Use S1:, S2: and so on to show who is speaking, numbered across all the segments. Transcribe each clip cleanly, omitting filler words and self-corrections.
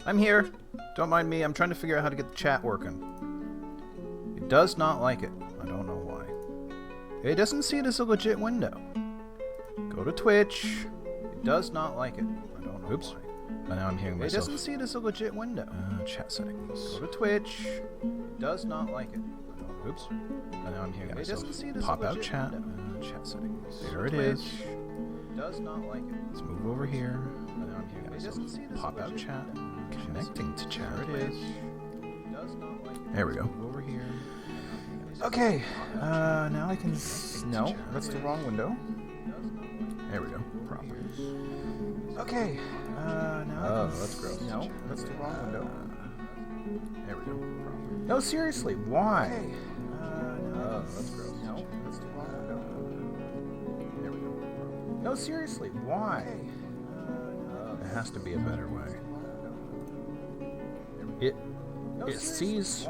S1: I'm here. Don't mind me. I'm trying to figure out how to get the chat working. It does not like it. I don't know why. It doesn't see it as a legit window. Go to Twitch. It does not like it. I don't know. Oops. Why. Now I'm hearing myself. It doesn't see it as a legit window. Chat settings. Go to Twitch. It does not like it. Oops. Now I'm hearing myself. It doesn't see it as pop out chat. Chat settings. There it is. Does not like it. Let's move over here. Now I'm hearing myself. Pop out chat. Connecting to chat. There it is. Does not like it. There we go. Move over here. Okay. Now I can. No, that's the wrong window. There we go. Properties. Okay. Now that's gross. No, that's the wrong window. There we go. Properties. No, seriously, why? Okay. That's gross. No, that's the wrong window. There we go. No, seriously, why? There has to be a better way. It sees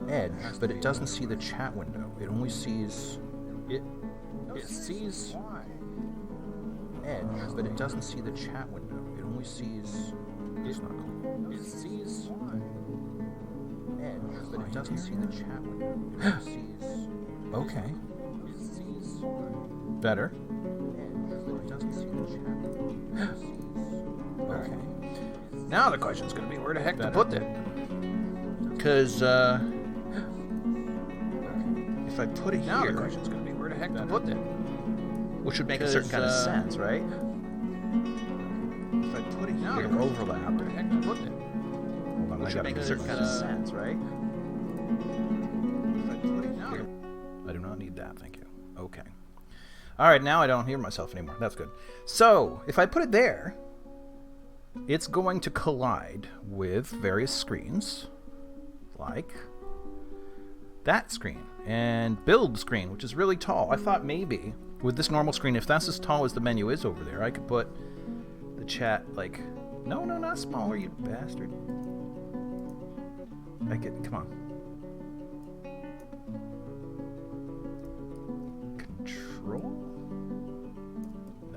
S1: Edge, but it doesn't see the chat window. It only sees it sees Edge, but it doesn't see the chat window. It only sees it's not cool. It sees Edge, but it doesn't see the chat window. It only sees okay. It sees better. Edge, but it doesn't see the chat window. Okay. Now the question's gonna be where the heck to put it. Because if I put it here, now the question's gonna be where the heck to put it. Which would make a certain kind of sense, right? If I put it here, overlap. Where the heck to put it? Hold on, which would make a certain kind of sense, right? If I put it here, I do not need that, thank you. Okay. All right, now I don't hear myself anymore. That's good. So if I put it there, it's going to collide with various screens, like that screen and build screen, which is really tall. I thought maybe with this normal screen, if that's as tall as the menu is over there, I could put the chat like, no, not smaller, you bastard. Come on. Control?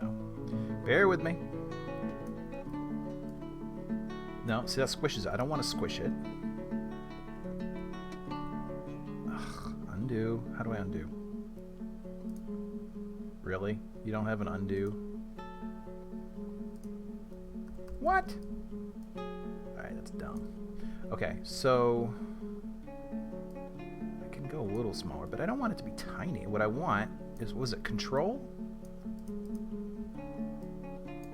S1: No. Bear with me. No, see that squishes it. I don't want to squish it. Ugh, undo. How do I undo? Really? You don't have an undo? What? Alright, that's dumb. Okay, so I can go a little smaller, but I don't want it to be tiny. What I want is, was it control?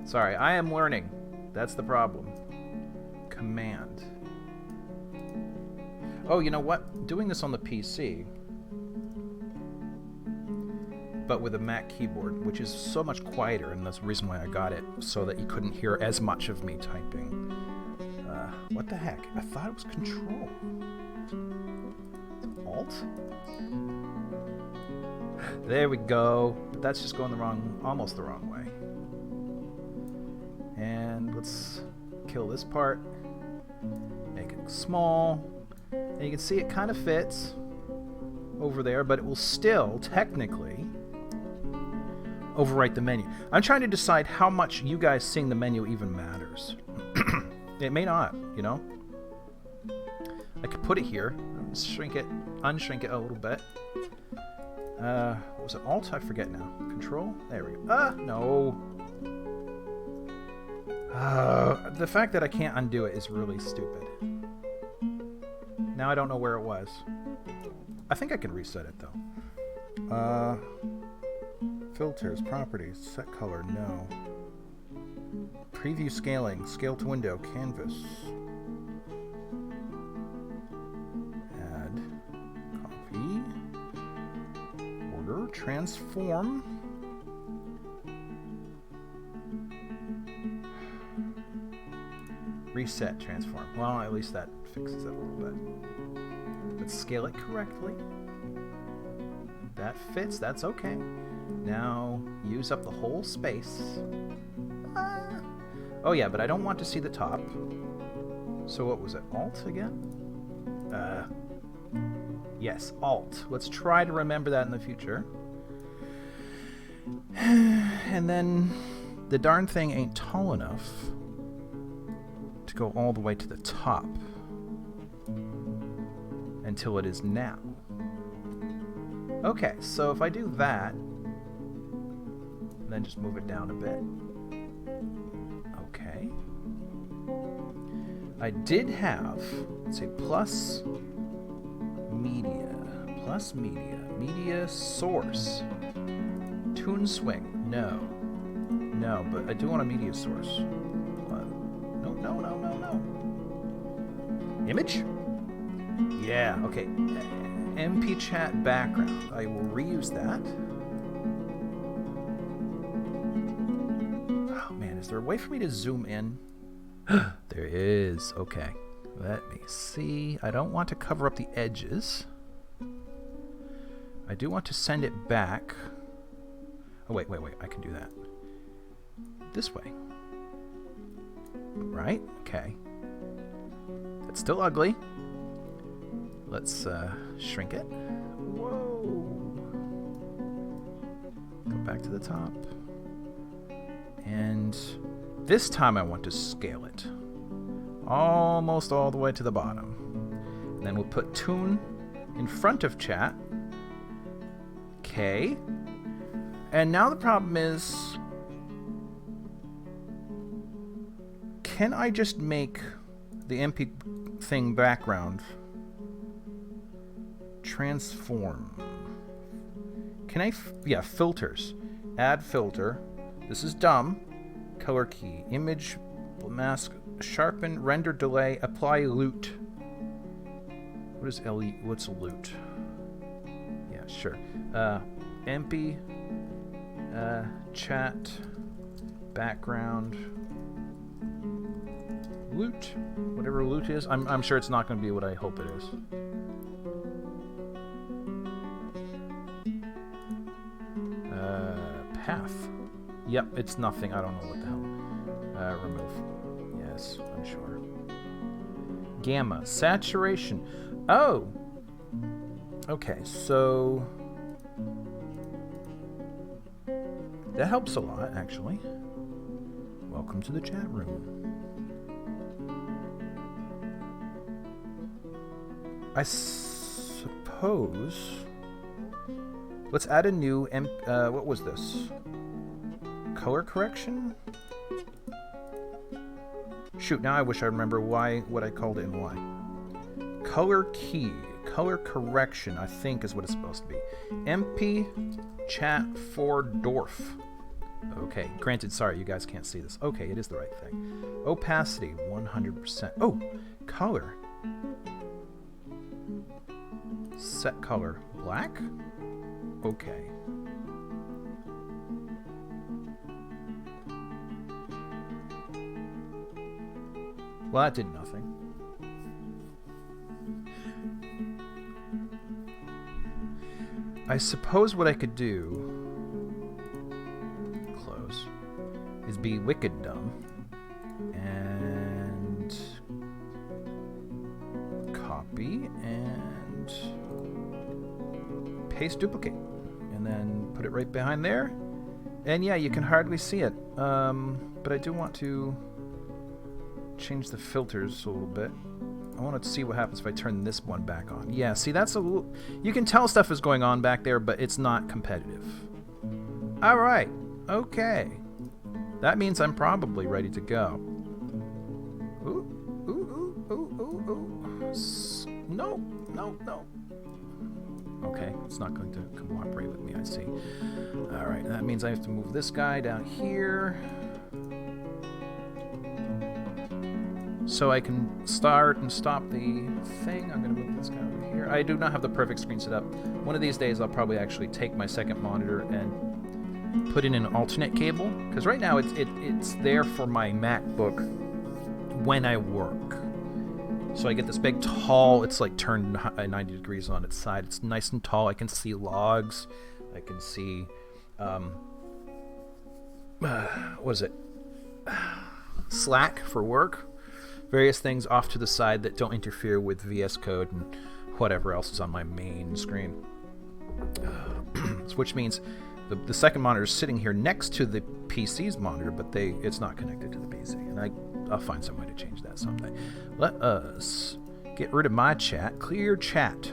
S1: Sorry, I am learning. That's the problem. Command. Oh, you know what? Doing this on the PC, but with a Mac keyboard, which is so much quieter, and that's the reason why I got it, so that you couldn't hear as much of me typing. What the heck? I thought it was Control. Alt? There we go. But that's just going almost the wrong way. And let's kill this part. Make it small. And you can see it kind of fits over there, but it will still technically overwrite the menu. I'm trying to decide how much you guys seeing the menu even matters. It may not, you know? I could put it here, shrink it, unshrink it a little bit. What was it? Alt? I forget now. Control? There we go. No. The fact that I can't undo it is really stupid. Now I don't know where it was. I think I can reset it though. Filters, properties, set color, no. Preview scaling, scale to window, canvas. Add, copy, order, transform. Reset, transform. Well, at least that fixes it a little bit. Let's scale it correctly. That fits, that's okay. Now, use up the whole space. Oh yeah, but I don't want to see the top. So what was it, Alt again? Yes, Alt. Let's try to remember that in the future. And then the darn thing ain't tall enough. to go all the way to the top until it is now. Okay, so if I do that, and then just move it down a bit. Okay. I did have, let's say, plus media, media source, tune swing, no, but I do want a media source. No. Image? Yeah, okay. MP chat background. I will reuse that. Oh man, is there a way for me to zoom in? There is. Okay. Let me see. I don't want to cover up the edges. I do want to send it back. Oh, wait. I can do that. This way. Right? Okay. That's still ugly. Let's shrink it. Whoa. Go back to the top. And this time I want to scale it. Almost all the way to the bottom. And then we'll put tune in front of chat. Okay. And now the problem is, can I just make the MP thing background transform? Can I, yeah, filters. Add filter. This is dumb. Color key. Image, mask, sharpen, render delay, apply loot. What is LE? What's loot? Yeah, sure. MP, chat, background, loot. Whatever loot is. I'm sure it's not going to be what I hope it is. Path. Yep, it's nothing. I don't know what the hell. Remove. Yes, I'm sure. Gamma. Saturation. Oh! Okay, so that helps a lot, actually. Welcome to the chat room. I suppose... Let's add a new... what was this? Color correction? Shoot, now I wish I remember what I called it and why. Color key. Color correction, I think, is what it's supposed to be. MP chat for Dwarf. Okay, granted, sorry, you guys can't see this. Okay, it is the right thing. Opacity, 100%. Oh, color. Set color, black? Okay. Well, that did nothing. I suppose what I could do, close, is be wicked dumb and copy and paste duplicate and then put it right behind there. And yeah, you can hardly see it. But I do want to change the filters a little bit. I want to see what happens if I turn this one back on. Yeah, see, that's a little... You can tell stuff is going on back there, but it's not competitive. Alright. Okay. That means I'm probably ready to go. No. Okay, it's not going to cooperate with me, I see. Alright, that means I have to move this guy down here. So I can start and stop the thing. I'm going to move this guy over here. I do not have the perfect screen set up. One of these days I'll probably actually take my second monitor and put in an alternate cable. Because right now it's there for my MacBook when I work. So I get this big tall, it's like turned 90 degrees on its side. It's nice and tall. I can see logs. I can see, what is it? Slack for work. Various things off to the side that don't interfere with VS Code and whatever else is on my main screen. Which means The second monitor is sitting here next to the PC's monitor, but it's not connected to the PC. And I'll find some way to change that someday. Let us get rid of my chat. Clear chat.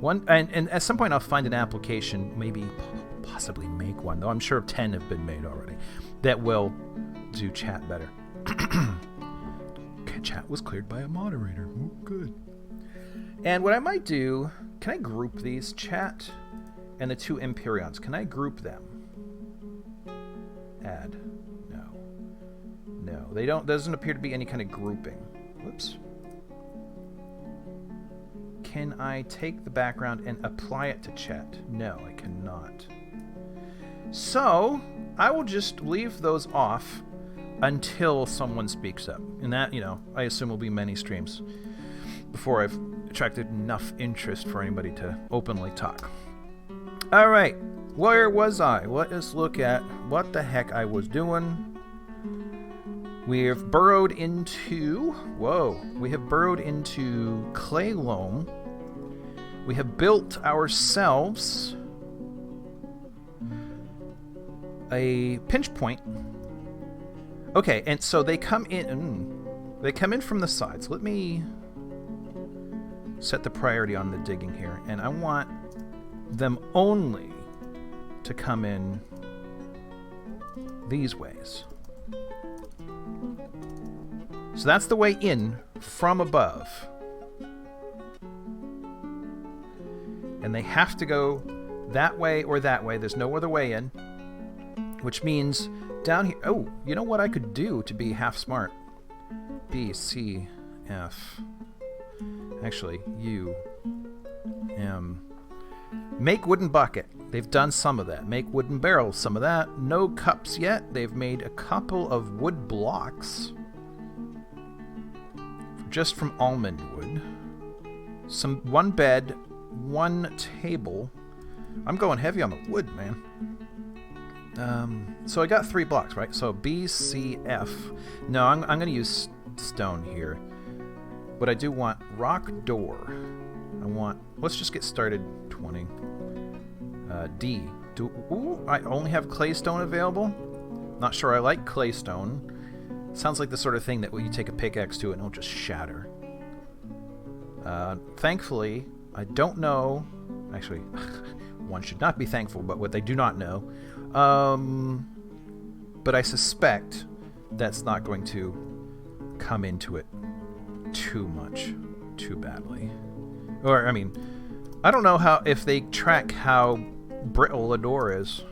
S1: And at some point I'll find an application, maybe possibly make one, though I'm sure 10 have been made already, that will do chat better. Okay, chat was cleared by a moderator. Ooh, good. And what I might do, can I group these? Chat and the two Empyreans. Can I group them? Add. No. No. They don't. Doesn't appear to be any kind of grouping. Whoops. Can I take the background and apply it to chat? No, I cannot. So I will just leave those off until someone speaks up. And that, I assume will be many streams before I've attracted enough interest for anybody to openly talk. All right, where was I? Let us look at what the heck I was doing. We have burrowed into clay loam. We have built ourselves a pinch point. Okay, and so they come in. They come in from the sides. Let me set the priority on the digging here, and I want them only to come in these ways. So that's the way in from above. And they have to go that way or that way. There's no other way in. Which means down here... Oh, you know what I could do to be half smart? B, C, F... Actually, U, M. Make wooden bucket. They've done some of that. Make wooden barrel. Some of that. No cups yet. They've made a couple of wood blocks. Just from almond wood. One bed. One table. I'm going heavy on the wood, man. So I got 3 blocks, right? So B, C, F. No, I'm going to use stone here. But I do want rock door. Let's just get started. 20. D. Ooh, I only have claystone available. Not sure I like claystone. Sounds like the sort of thing that when you take a pickaxe to it and it'll just shatter. Thankfully, I don't know. Actually, one should not be thankful, but what they do not know. But I suspect that's not going to come into it too badly. Or, I mean, I don't know if they track how brittle a door is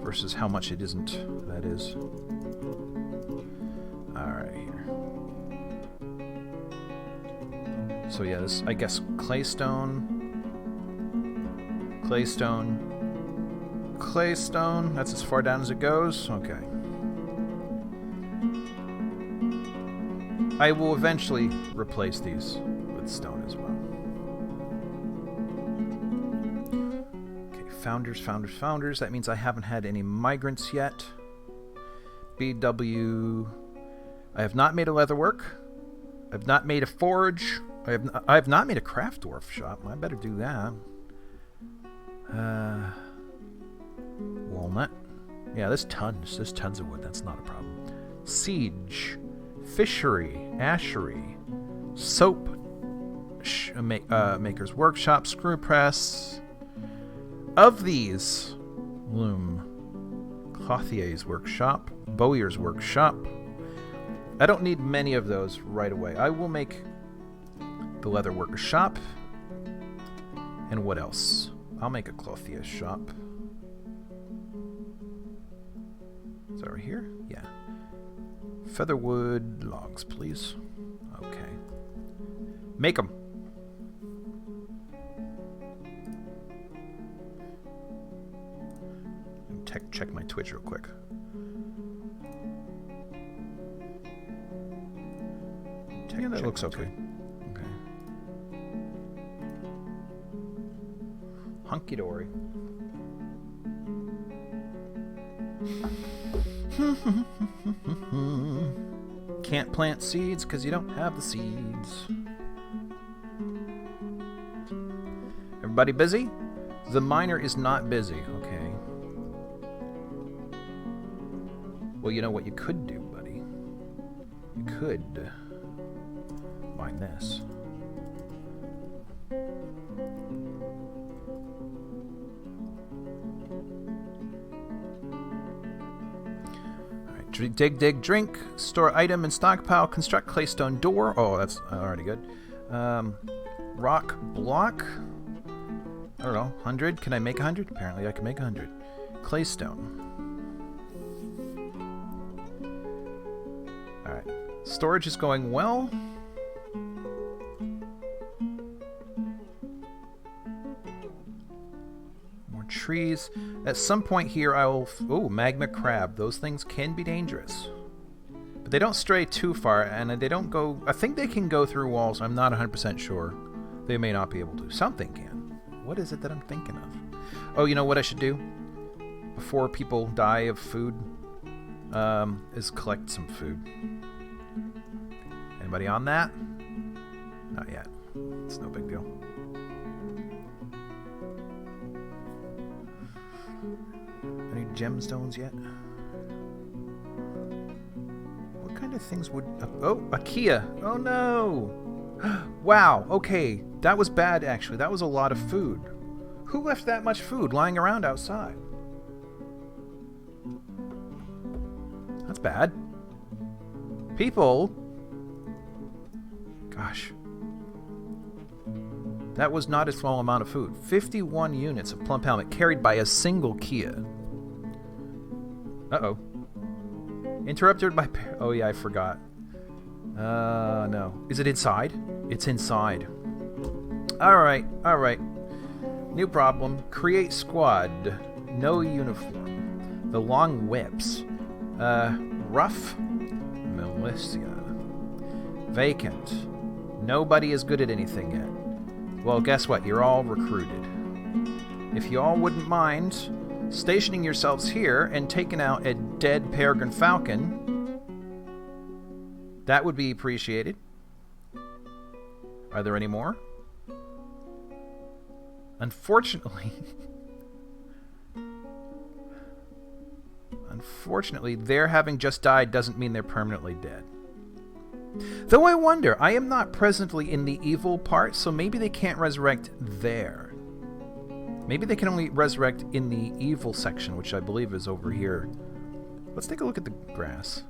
S1: versus how much it isn't. That is. Alright, here. So yeah, this, I guess, claystone. That's as far down as it goes? Okay. I will eventually replace these with stone as well. Okay, founders. That means I haven't had any migrants yet. BW. I have not made a leatherwork. I've not made a forge. I have not made a craft dwarf shop. I better do that. Walnut. Yeah, there's tons of wood. That's not a problem. Siege. Fishery, ashery, soap maker's workshop, screw press. Of these, loom, clothier's workshop, bowyer's workshop. I don't need many of those right away. I will make the leather worker's shop. And what else? I'll make a clothier's shop. Is that right here? Yeah. Featherwood logs, please. Okay. Make them. Check my Twitch real quick. Yeah, that looks okay. Okay. Hunky-dory. Can't plant seeds because you don't have the seeds. Everybody busy? The miner is not busy. Okay. Well, you know what you could do, buddy? You could mine this. Alright, dig, drink, store item and stockpile, construct claystone door. Oh, that's already good. Rock block. I don't know, 100? Can I make 100? Apparently I can make 100. Claystone. Alright. Storage is going well. More trees. At some point here I will... Oh, magma crab. Those things can be dangerous. But they don't stray too far, and they don't go... I think they can go through walls. I'm not 100% sure. They may not be able to. Something can. What is it that I'm thinking of? Oh, you know what I should do? Before people die of food, is collect some food. Anybody on that? Not yet. It's no big deal. Any gemstones yet? What kind of things would... Oh, a Kia! Oh no! Wow, okay. That was bad, actually. That was a lot of food. Who left that much food lying around outside? That's bad. People! Gosh. That was not a small amount of food. 51 units of plump helmet carried by a single Kia. Uh-oh. Interrupted by... Oh, yeah, I forgot. No. Is it inside? It's inside. Alright, alright. New problem. Create squad. No uniform. The long whips. Rough. Militia. Vacant. Nobody is good at anything yet. Well, guess what? You're all recruited. If you all wouldn't mind stationing yourselves here and taking out a dead peregrine falcon, that would be appreciated. Are there any more? Unfortunately... Unfortunately, their having just died doesn't mean they're permanently dead. Though I wonder, I am not presently in the evil part, so maybe they can't resurrect there. Maybe they can only resurrect in the evil section, which I believe is over here. Let's take a look at the grass.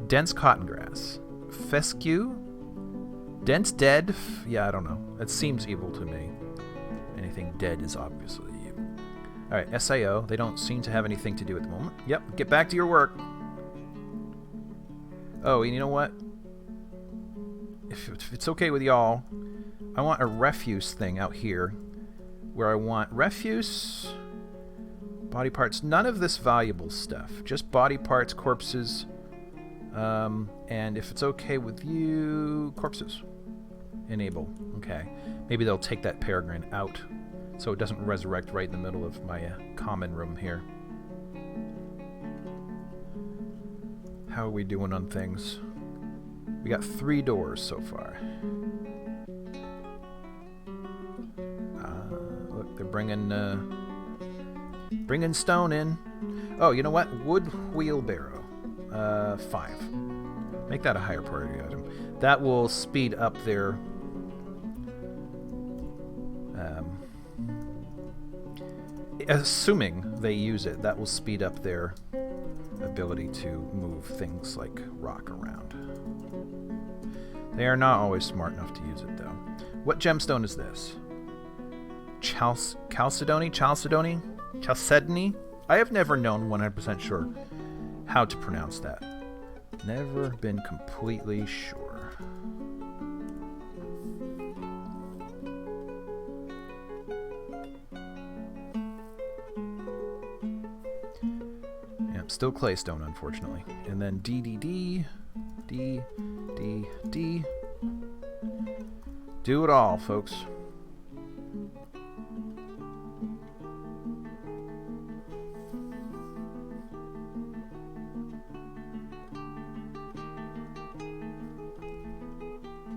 S1: Dense cotton grass. Fescue? Dense dead? Yeah, I don't know. That seems evil to me. Anything dead is obviously evil. Alright, SAO. They don't seem to have anything to do at the moment. Yep, get back to your work. Oh, and you know what? If it's okay with y'all, I want a refuse thing out here. Where I want refuse, body parts, none of this valuable stuff. Just body parts, corpses, and if it's okay with you, corpses. Enable. Okay. Maybe they'll take that peregrine out so it doesn't resurrect right in the middle of my common room here. How are we doing on things? We got 3 doors so far. Look, they're bringing stone in. Oh, you know what? Wood wheelbarrow. 5. Make that a higher priority item. That will speed up their... assuming they use it, that will speed up their ability to move things like rock around. They are not always smart enough to use it, though. What gemstone is this? Chalcedony? Chalcedony? I have never known 100% sure how to pronounce that. Never been completely sure. Yep, still claystone, unfortunately. And then D. Do it all, folks.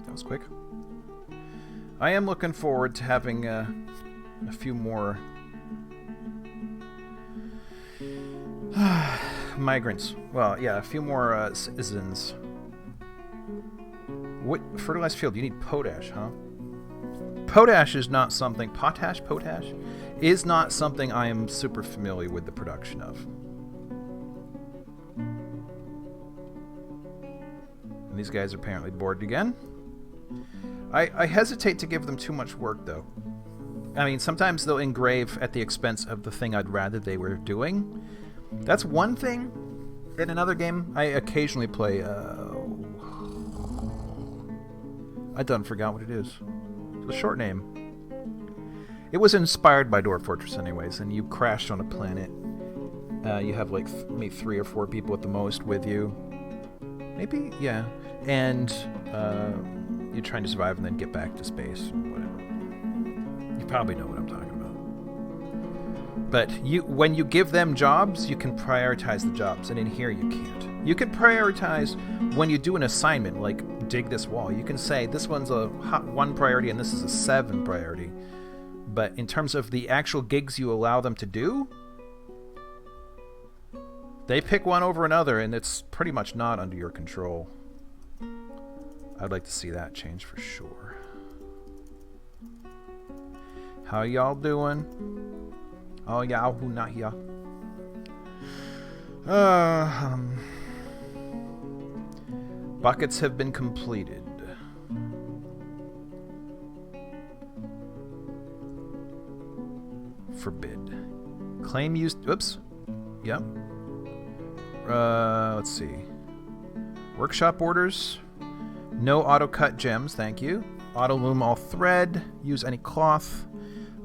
S1: That was quick. I am looking forward to having a few more migrants. Well, yeah, a few more citizens. What fertilized field? You need potash, huh? Potash is not something... Potash is not something I am super familiar with the production of. And these guys are apparently bored again. I hesitate to give them too much work, though. I mean, sometimes they'll engrave at the expense of the thing I'd rather they were doing. That's one thing. In another game, I occasionally play... I done forgot what it is. The short name. It was inspired by Dwarf Fortress anyways, and you crashed on a planet. You have like maybe 3 or 4 people at the most with you. Maybe, yeah. And you're trying to survive and then get back to space. Whatever. You probably know what I'm talking about. But when you give them jobs, you can prioritize the jobs, and in here you can't. You can prioritize when you do an assignment, like dig this wall. You can say this one's a 1 priority and this is a 7 priority. But in terms of the actual gigs you allow them to do, they pick one over another, and it's pretty much not under your control. I'd like to see that change for sure. How y'all doing? Oh, y'all who not here? Buckets have been completed. Forbid. Claim used... Oops. Yep. Let's see. Workshop orders. No auto-cut gems, thank you. Auto-loom all thread. Use any cloth.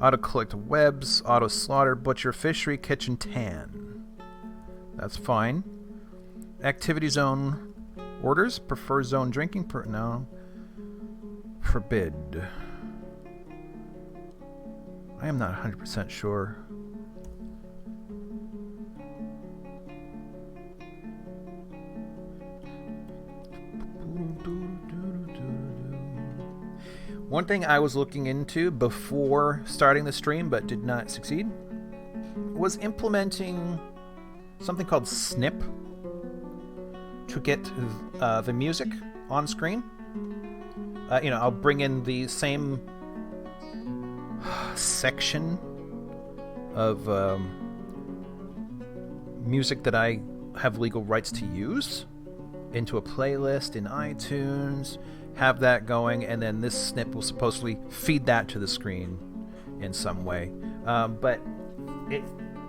S1: Auto-collect webs. Auto-slaughter, butcher, fishery, kitchen, tan. That's fine. Activity zone orders. Prefer zone drinking. No. Forbid. I am not 100% sure. One thing I was looking into before starting the stream but did not succeed was implementing something called snip to get the music on screen. I'll bring in the same section of music that I have legal rights to use into a playlist in iTunes, have that going, and then this snip will supposedly feed that to the screen in some way. But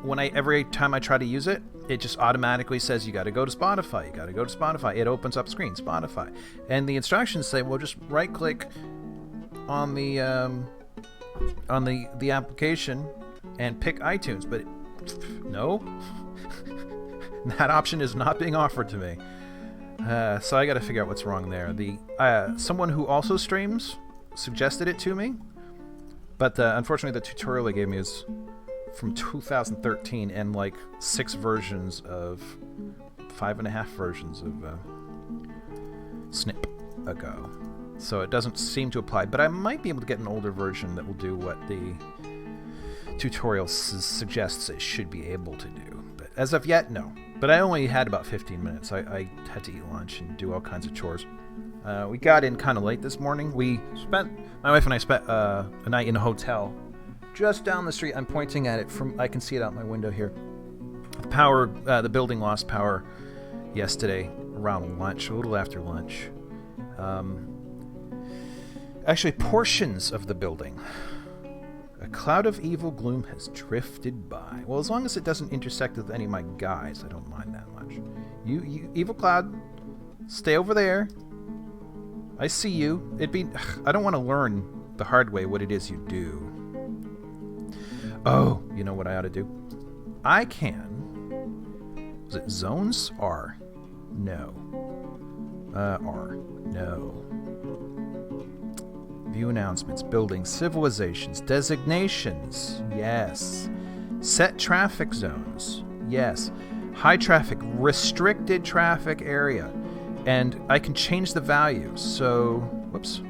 S1: every time I try to use it, it just automatically says you got to go to Spotify. You got to go to Spotify. It opens up screen Spotify, and the instructions say, well, just right-click on the application and pick iTunes. But no, that option is not being offered to me. So I got to figure out what's wrong there. Someone who also streams suggested it to me, but unfortunately the tutorial they gave me is from 2013 and like 5.5 versions of Snip ago. So it doesn't seem to apply, but I might be able to get an older version that will do what the tutorial suggests it should be able to do. But as of yet, no. But I only had about 15 minutes. I had to eat lunch and do all kinds of chores. We got in kind of late this morning. My wife and I spent a night in a hotel just down the street. I'm pointing at it I can see it out my window here. The building lost power yesterday around lunch, a little after lunch. Actually, portions of the building. A cloud of evil gloom has drifted by. Well, as long as it doesn't intersect with any of my guys, I don't mind that much. You evil cloud, stay over there. I see you. I don't want to learn the hard way what it is you do. Oh, you know what I ought to do? I can. Was it zones? R. No. R. No. View announcements, buildings, civilizations, designations, yes. Set traffic zones, yes. High traffic, restricted traffic area. And I can change the values, so, whoops.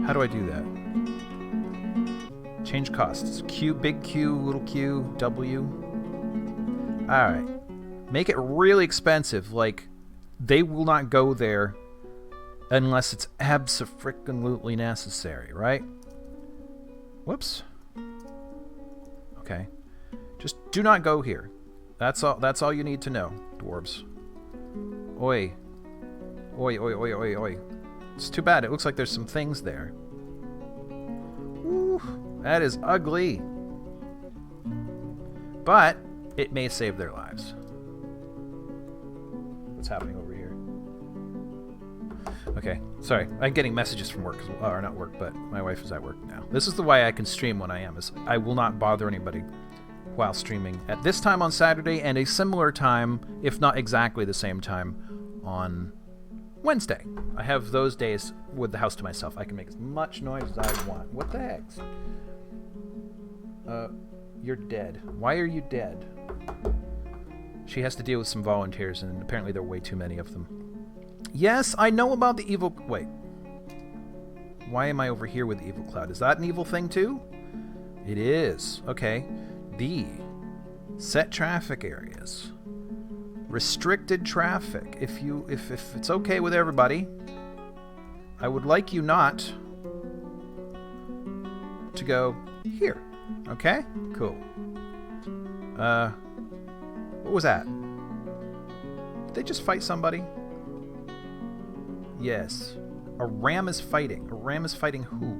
S1: How do I do that? Change costs, Q, big Q, little q, W. Alright. Make it really expensive. Like, they will not go there unless it's abso-freaking-lutely necessary, right? Whoops. Okay. Just do not go here. That's all you need to know, dwarves. Oi. Oi, oi, oi, oi, oi. It's too bad. It looks like there's some things there. Ooh, that is ugly. But it may save their lives. What's happening over here? Okay, sorry. I'm getting messages from work. Or not work, but my wife is at work now. This is the way I can stream when I am. Is I will not bother anybody while streaming at this time on Saturday and a similar time, if not exactly the same time, on Wednesday. I have those days with the house to myself. I can make as much noise as I want. What the heck? You're dead. Why are you dead? She has to deal with some volunteers, and apparently there are way too many of them. Yes, I know about the evil... Wait. Why am I over here with the evil cloud? Is that an evil thing too? It is. Okay. Set traffic areas. Restricted traffic. If it's okay with everybody, I would like you not to go here. Okay? Cool. What was that? Did they just fight somebody? Yes. A ram is fighting. A ram is fighting who?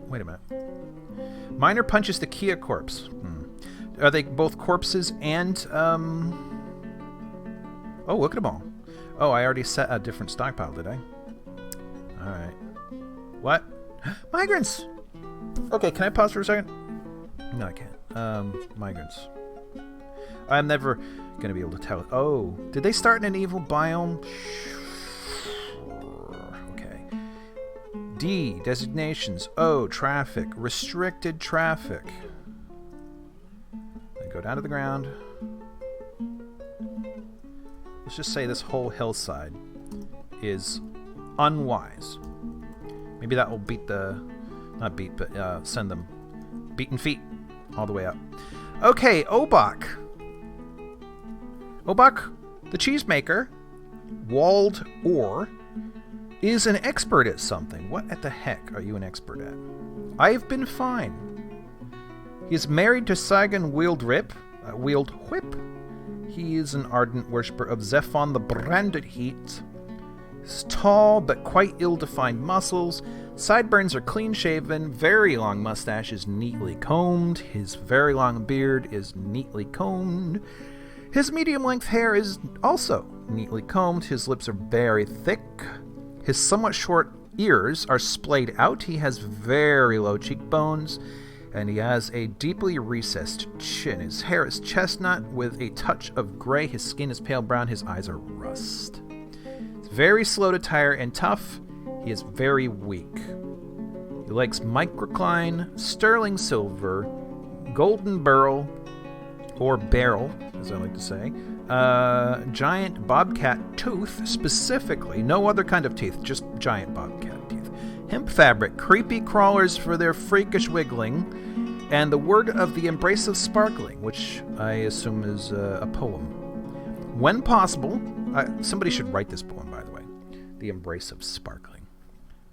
S1: Wait a minute. Miner punches the Kia corpse. Are they both corpses and, Oh, look at them all. Oh, I already set a different stockpile, did I? Alright. What? Migrants! Okay, can I pause for a second? No, I can't. Migrants. I'm never gonna be able to tell. Oh, did they start in an evil biome? Okay. D, designations. O, traffic. Restricted traffic. Then go down to the ground. Let's just say this whole hillside is unwise. Maybe that will beat the... Not beat, but send them beaten feet all the way up. Okay, Obak. Obak, the cheesemaker, walled ore, is an expert at something. What at the heck are you an expert at? I've been fine. He is married to Saigon Wield Whip. He is an ardent worshipper of Zephon the Branded Heat. He's tall but quite ill-defined muscles. Sideburns are clean-shaven. Very long mustache is neatly combed. His very long beard is neatly combed. His medium-length hair is also neatly combed. His lips are very thick. His somewhat short ears are splayed out. He has very low cheekbones, and he has a deeply recessed chin. His hair is chestnut with a touch of gray. His skin is pale brown. His eyes are rust. He's very slow to tire and tough. He is very weak. He likes microcline, sterling silver, golden beryl, or barrel, as I like to say, giant bobcat tooth, specifically, no other kind of teeth, just giant bobcat teeth, hemp fabric, creepy crawlers for their freakish wiggling, and the word of the embrace of sparkling, which I assume is a poem. When possible, somebody should write this poem, by the way, the embrace of sparkling.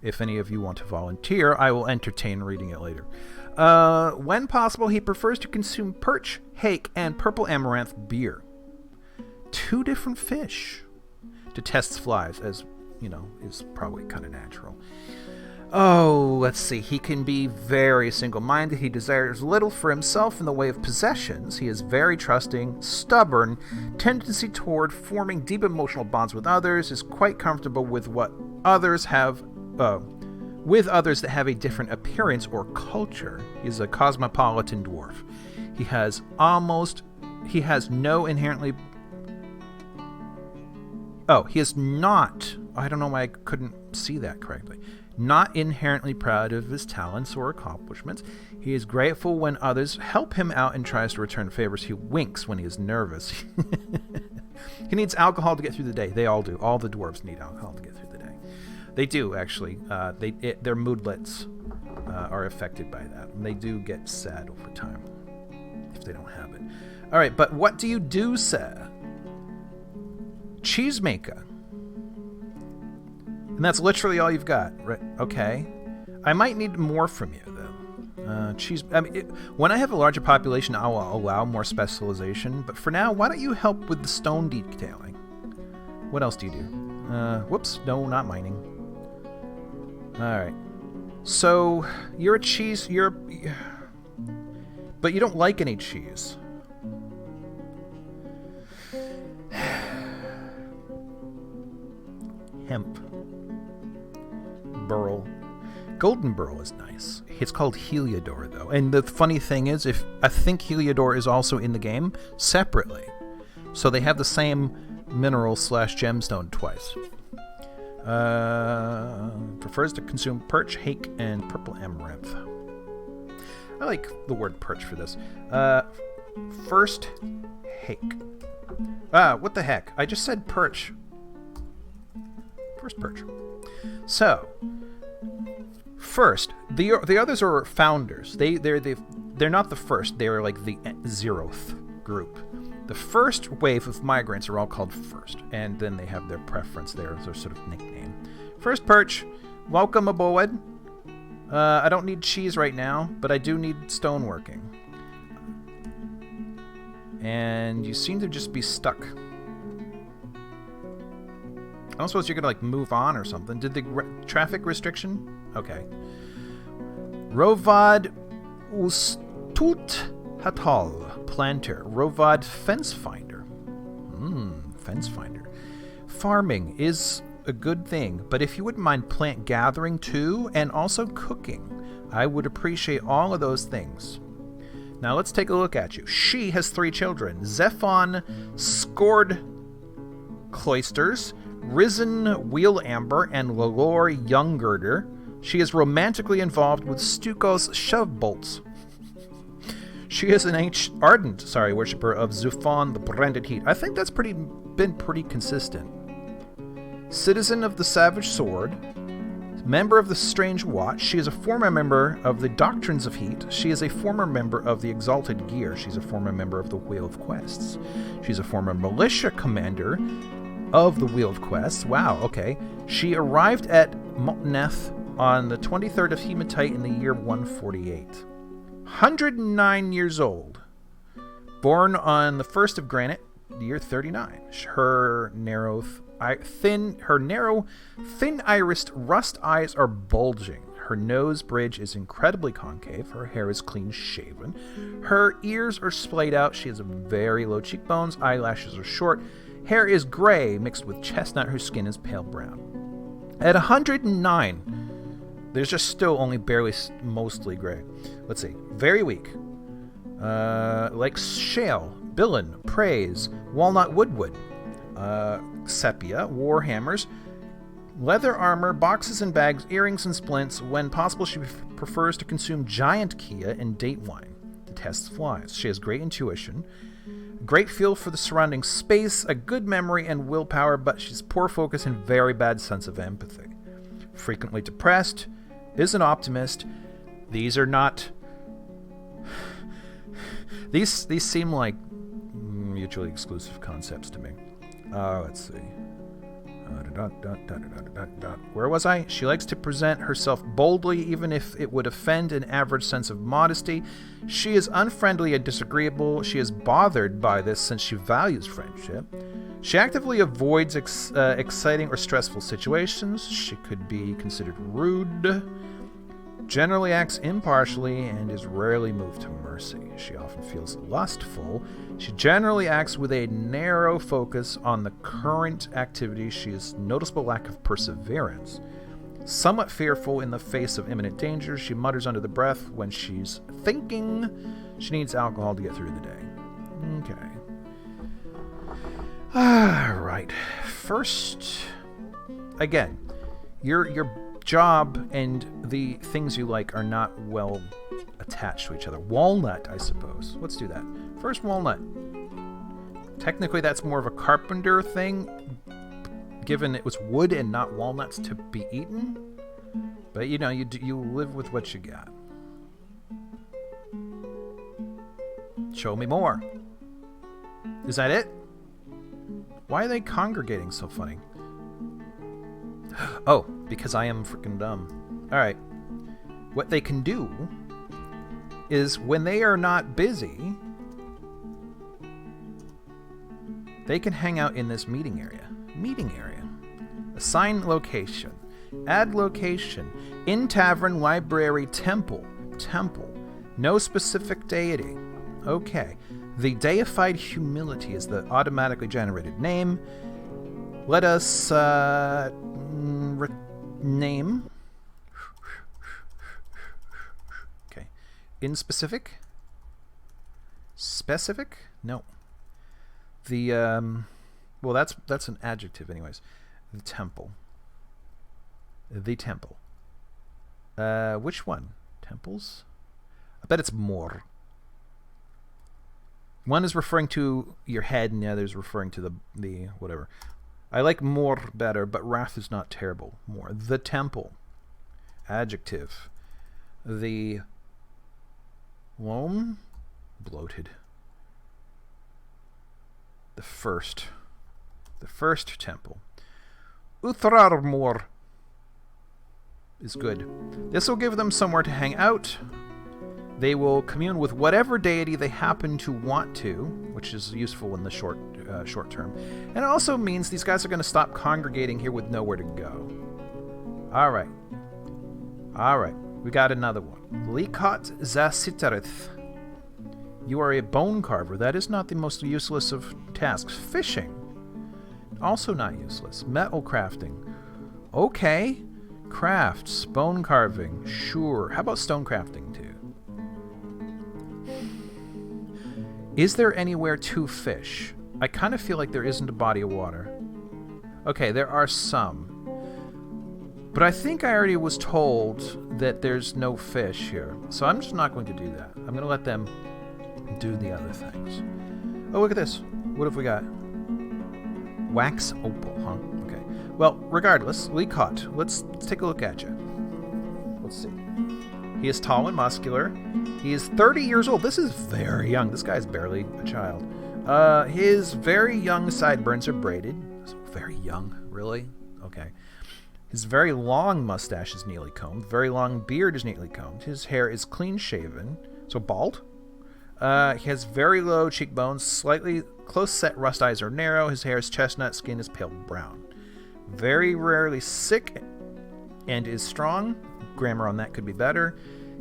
S1: If any of you want to volunteer, I will entertain reading it later. When possible, he prefers to consume perch, hake, and purple amaranth beer. 2 different fish. Detests flies, as, you know, is probably kind of natural. Oh, let's see. He can be very single-minded. He desires little for himself in the way of possessions. He is very trusting, stubborn, tendency toward forming deep emotional bonds with others, is quite comfortable with what others have... with others that have a different appearance or culture. He's a cosmopolitan dwarf. He has no inherently... Oh, he is not... I don't know why I couldn't see that correctly. Not inherently proud of his talents or accomplishments. He is grateful when others help him out and tries to return favors. He winks when he is nervous. He needs alcohol to get through the day. They all do. All the dwarves need alcohol to get through the day. They do, actually. Their moodlets are affected by that. And they do get sad over time. if they don't have it. All right, but what do you do, sir? Cheesemaker. And that's literally all you've got, right? Okay. I might need more from you, though. When I have a larger population, I will allow more specialization. But for now, why don't you help with the stone detailing? What else do you do? Whoops. No, not mining. All right. So, you're a cheese... But you don't like any cheese. Hemp. Burl. Golden burl is nice. It's called Heliodor, though. And the funny thing is, I think Heliodor is also in the game separately. So they have the same mineral / gemstone twice. Prefers to consume perch, hake, and purple amaranth. I like the word perch for this. First, hake. What the heck? I just said perch. First perch. So, first, the others are founders. They're not the first. They're like the 0th group. The first wave of migrants are all called first, and then they have their preference there as their sort of nickname. First perch, welcome aboard. I don't need cheese right now, but I do need stoneworking. And you seem to just be stuck. I don't suppose you're gonna like move on or something. Did the traffic restriction? Okay. Rovad Ustut Hatal. Planter. Rovad Fence Finder. Fence Finder. Farming is a good thing, but if you wouldn't mind plant gathering too, and also cooking, I would appreciate all of those things. Now let's take a look at you. She has 3 children. Zephon Scored Cloisters, Risen Wheel Amber, and Lalore Youngirder. She is romantically involved with Stukos Shove Bolts. She is an ardent worshipper of Zufon, the Branded Heat. I think that's been pretty consistent. Citizen of the Savage Sword, member of the Strange Watch. She is a former member of the Doctrines of Heat. She is a former member of the Exalted Gear. She's a former member of the Wheel of Quests. She's a former militia commander of the Wheel of Quests. Wow, okay. She arrived at Motneth on the 23rd of Hematite in the year 148. 109 years old. Born on the 1st of Granite, the year 39. Her narrow, thin-irised rust eyes are bulging. Her nose bridge is incredibly concave. Her hair is clean shaven. Her ears are splayed out. She has very low cheekbones. Eyelashes are short. Hair is gray mixed with chestnut. Her skin is pale brown. At 109, there's just still only barely mostly gray. Let's see. Very weak. Like shale, billen, praise, walnut woodwood, sepia, warhammers, leather armor, boxes and bags, earrings and splints. When possible, she prefers to consume giant kia and date wine. Detests flies. She has great intuition, great feel for the surrounding space, a good memory and willpower, but she's poor focus and very bad sense of empathy. Frequently depressed, is an optimist. These are not... These seem like mutually exclusive concepts to me. Let's see. Where was I? She likes to present herself boldly, even if it would offend an average sense of modesty. She is unfriendly and disagreeable. She is bothered by this since she values friendship. She actively avoids exciting or stressful situations. She could be considered rude. Generally acts impartially and is rarely moved to mercy. She often feels lustful. She generally acts with a narrow focus on the current activity. She has noticeable lack of perseverance. Somewhat fearful in the face of imminent danger. She mutters under the breath when she's thinking. She needs alcohol to get through the day. Okay. Alright. First, again, your job and the things you like are not well attached to each other. Walnut, I suppose. Let's do that. First, walnut. Technically, that's more of a carpenter thing, given it was wood and not walnuts to be eaten. But, you know, you live with what you got. Show me more. Is that it? Why are they congregating so funny? Oh, because I am freaking dumb. Alright. What they can do is when they are not busy, they can hang out in this meeting area. Meeting area. Assign location. Add location. In tavern, library, temple. Temple. No specific deity. Okay. The deified humility is the automatically generated name. Let us name. Okay. In specific? Specific? No. The well, that's an adjective anyways. The temple. The temple. Which one? Temples? I bet it's more. One is referring to your head and the other is referring to the whatever. I like more better, but wrath is not terrible. More. The temple. Adjective. The loam? Bloated. The first temple. Uthrarmor is good. This will give them somewhere to hang out. They will commune with whatever deity they happen to want to, which is useful in the short term. And it also means these guys are going to stop congregating here with nowhere to go. All right. We got another one. Likot Zasiterith. You are a bone carver. That is not the most useless of tasks. Fishing. Also not useless. Metal crafting. Okay. Crafts. Bone carving. Sure. How about stone crafting too? Is there anywhere to fish? I kind of feel like there isn't a body of water. Okay, there are some. But I think I already was told that there's no fish here. So I'm just not going to do that. I'm going to let them do the other things. Oh, look at this. What have we got? Wax opal, huh? Okay. Well, regardless, Likot, let's take a look at you. Let's see. He is tall and muscular. He is 30 years old. This is very young. This guy's barely a child. His very young sideburns are braided. So very young, really? Okay. His very long mustache is neatly combed. Very long beard is neatly combed. His hair is clean shaven. So bald. He has very low cheekbones. Slightly close-set rust eyes are narrow. His hair is chestnut. Skin is pale brown. Very rarely sick and is strong. Grammar on that could be better.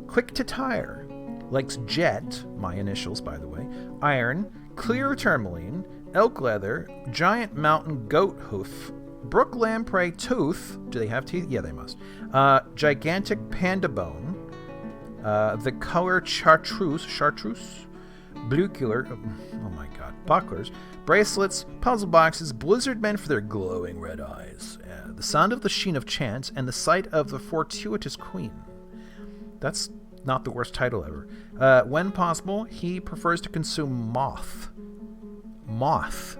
S1: Quick to tire. Likes jet, my initials by the way, iron, clear tourmaline, elk leather, giant mountain goat hoof, brook lamprey tooth. Do they have teeth? Yeah, they must. Gigantic panda bone. The color chartreuse, blucular. Oh my god, bucklers, bracelets, puzzle boxes, blizzard men for their glowing red eyes. The sound of the sheen of chance and the sight of the fortuitous queen. That's not the worst title ever. When possible, he prefers to consume moth. Moth.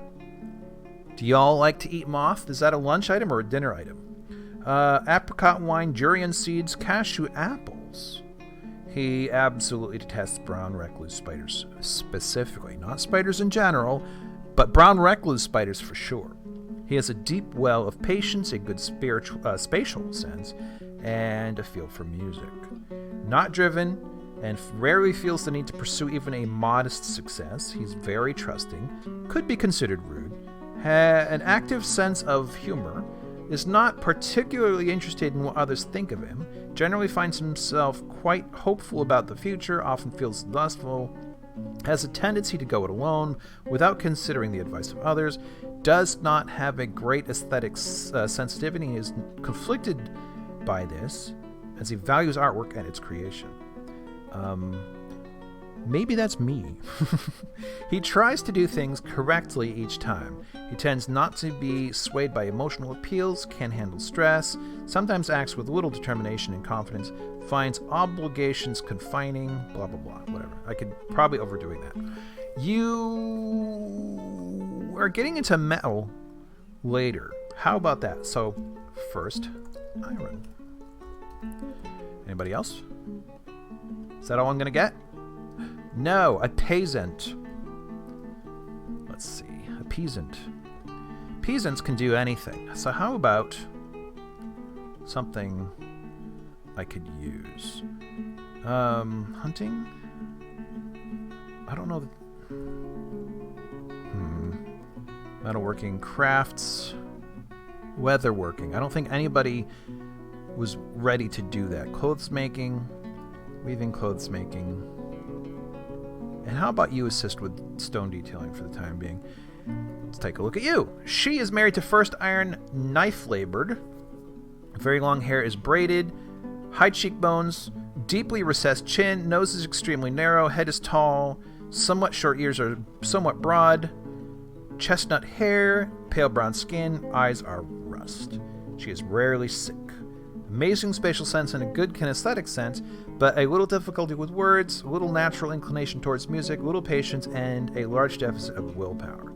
S1: Do y'all like to eat moth? Is that a lunch item or a dinner item? Apricot wine, durian seeds, cashew apples. He absolutely detests brown recluse spiders, specifically. Not spiders in general, but brown recluse spiders for sure. He has a deep well of patience, a good spatial sense, and a feel for music. Not driven, and rarely feels the need to pursue even a modest success. He's very trusting, could be considered rude, an active sense of humor, is not particularly interested in what others think of him, generally finds himself quite hopeful about the future, often feels lustful, has a tendency to go it alone without considering the advice of others, does not have a great aesthetic sensitivity, and is conflicted by this as he values artwork and its creation. Maybe that's me. He tries to do things correctly each time. He tends not to be swayed by emotional appeals, can handle stress, sometimes acts with little determination and confidence, finds obligations confining, blah, blah, blah, whatever. I could probably overdoing that. You are getting into metal later. How about that? So, first, iron. Anybody else? Is that all I'm going to get? No, a peasant. Let's see. A peasant. Peasants can do anything. So how about something I could use? Hunting? I don't know. Metalworking, crafts, weatherworking. I don't think anybody was ready to do that. Clothes making, weaving, clothes making. And how about you assist with stone detailing for the time being? Let's take a look at you. She is married to First Iron, knife labored. Very long hair is braided. High cheekbones, deeply recessed chin, nose is extremely narrow, head is tall, somewhat short ears are somewhat broad, chestnut hair, pale brown skin, eyes are rust. She is rarely sick. Amazing spatial sense and a good kinesthetic sense, but a little difficulty with words, a little natural inclination towards music, a little patience, and a large deficit of willpower.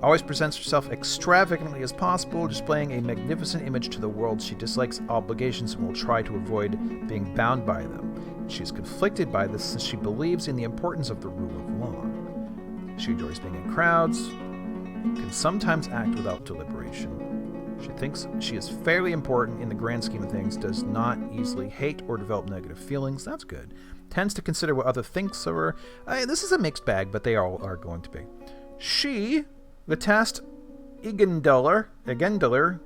S1: Always presents herself extravagantly as possible, displaying a magnificent image to the world. She dislikes obligations and will try to avoid being bound by them. She is conflicted by this since she believes in the importance of the rule of law. She enjoys being in crowds, can sometimes act without deliberation. She thinks she is fairly important in the grand scheme of things, does not easily hate or develop negative feelings. That's good. Tends to consider what others think of her. This is a mixed bag, but they all are going to be. She... Latast Igenduller,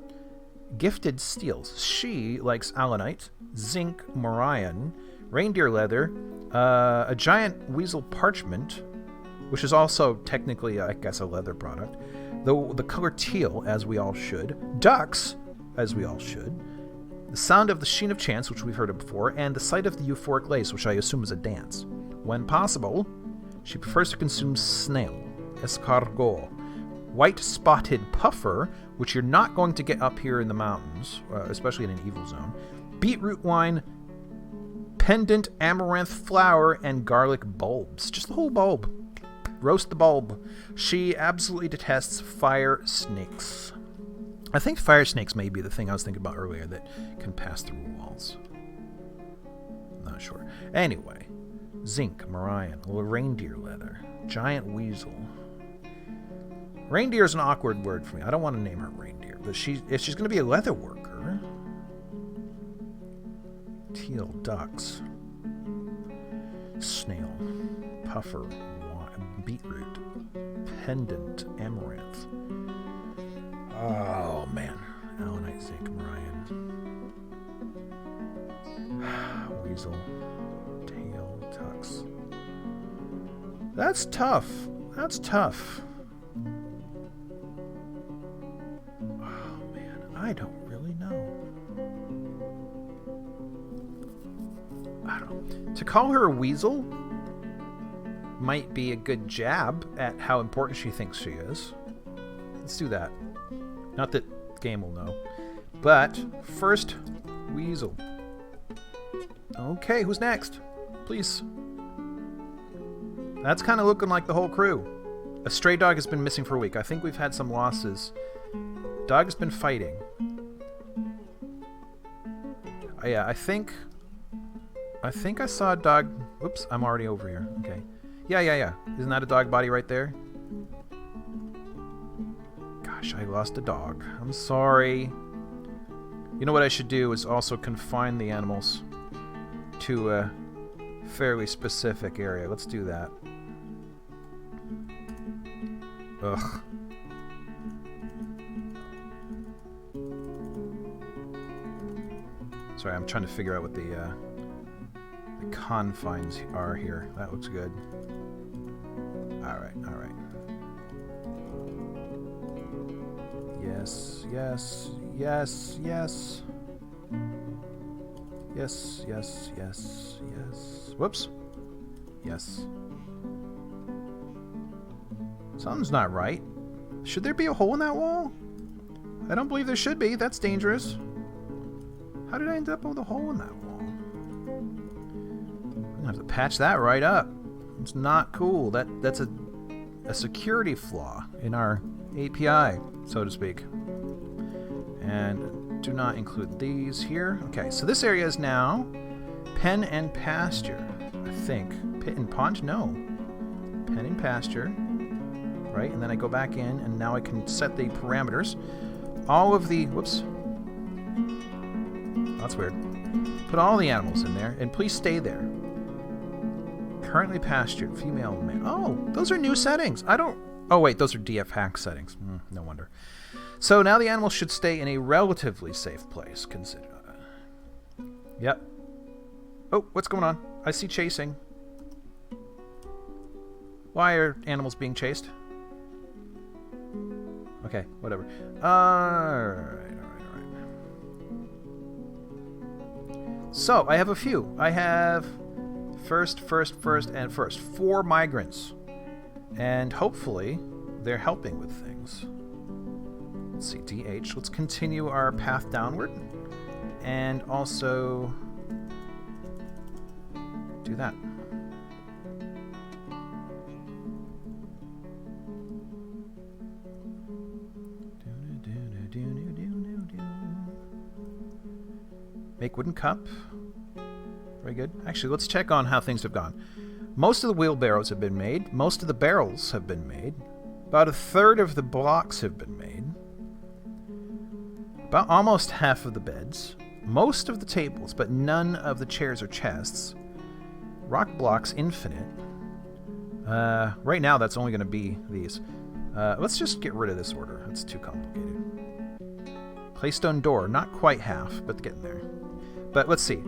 S1: gifted steels. She likes allanite, zinc, morion, reindeer leather, a giant weasel parchment, which is also technically, I guess, a leather product. The color teal, as we all should. Ducks, as we all should. The sound of the sheen of chance, which we've heard of before, and the sight of the euphoric lace, which I assume is a dance. When possible, she prefers to consume snail, escargot, white spotted puffer, which you're not going to get up here in the mountains, especially in an evil zone, beetroot wine, pendant amaranth flower, and garlic bulbs. Just the whole bulb. Roast the bulb. She absolutely detests fire snakes. I think fire snakes may be the thing I was thinking about earlier that can pass through walls. Not sure. Anyway, zinc, morion, reindeer leather, giant weasel. Reindeer is an awkward word for me. I don't want to name her reindeer, but if she's going to be a leather worker. Teal, ducks, snail, puffer, beetroot, pendant, amaranth. Oh man, allanite, zinc, morion, weasel, tail, ducks. That's tough. That's tough. I don't really know. I don't. To call her a weasel might be a good jab at how important she thinks she is. Let's do that. Not that the game will know. But first, weasel. Okay, who's next? Please. That's kind of looking like the whole crew. A stray dog has been missing for a week. I think we've had some losses. Dog's been fighting. Yeah, I think I saw a dog. Whoops, I'm already over here. Okay. Yeah. Isn't that a dog body right there? Gosh, I lost a dog. I'm sorry. You know what I should do is also confine the animals to a fairly specific area. Let's do that. Ugh. Sorry, I'm trying to figure out what the confines are here. That looks good. All right. Yes. Whoops. Yes. Something's not right. Should there be a hole in that wall? I don't believe there should be. That's dangerous. How did I end up with a hole in that wall? I'm gonna have to patch that right up. It's not cool. That's a security flaw in our API, so to speak. And do not include these here. Okay, so this area is now pen and pasture. I think. Pit and pond? No. Pen and pasture. Right, and then I go back in, and now I can set the parameters. All of the... Whoops. That's weird. Put all the animals in there, and please stay there. Currently pastured, female and male. Oh, those are new settings. I don't... Oh, wait, those are DF hack settings. No wonder. So now the animals should stay in a relatively safe place. Consider. Yep. Oh, what's going on? I see chasing. Why are animals being chased? Okay, whatever. Alright. So, I have a few. I have first, and first. 4 migrants. And hopefully, they're helping with things. Let's see, DH. Let's continue our path downward. And also do that. Make wooden cup. Very good. Actually, let's check on how things have gone. Most of the wheelbarrows have been made. Most of the barrels have been made. About 1/3 of the blocks have been made. About almost half of the beds. Most of the tables, but none of the chairs or chests. Rock blocks infinite. Right now, that's only going to be these. Let's just get rid of this order. It's too complicated. Claystone door. Not quite half, but getting there. But let's see.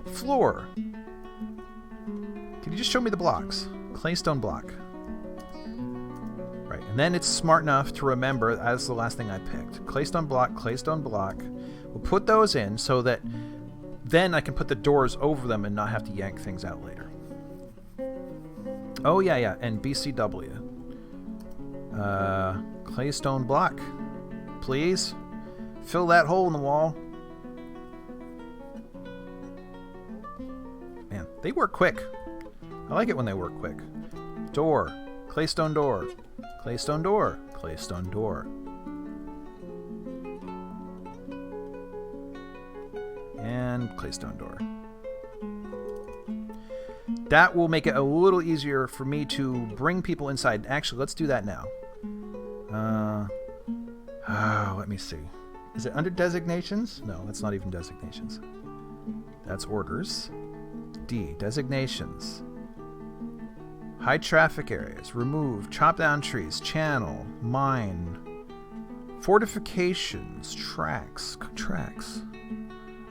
S1: Floor. Can you just show me the blocks? Claystone block. Right, and then it's smart enough to remember, as the last thing I picked. Claystone block, claystone block. We'll put those in so that then I can put the doors over them and not have to yank things out later. Oh, yeah, and BCW. Claystone block. Please. Fill that hole in the wall. Man, they work quick. I like it when they work quick. Door. Claystone door. Claystone door. Claystone door. And claystone door. That will make it a little easier for me to bring people inside. Actually, let's do that now. Let me see. Is it under designations? No, that's not even designations. That's orders. D, designations. High traffic areas. Remove. Chop down trees. Channel. Mine. Fortifications. Tracks. Tracks.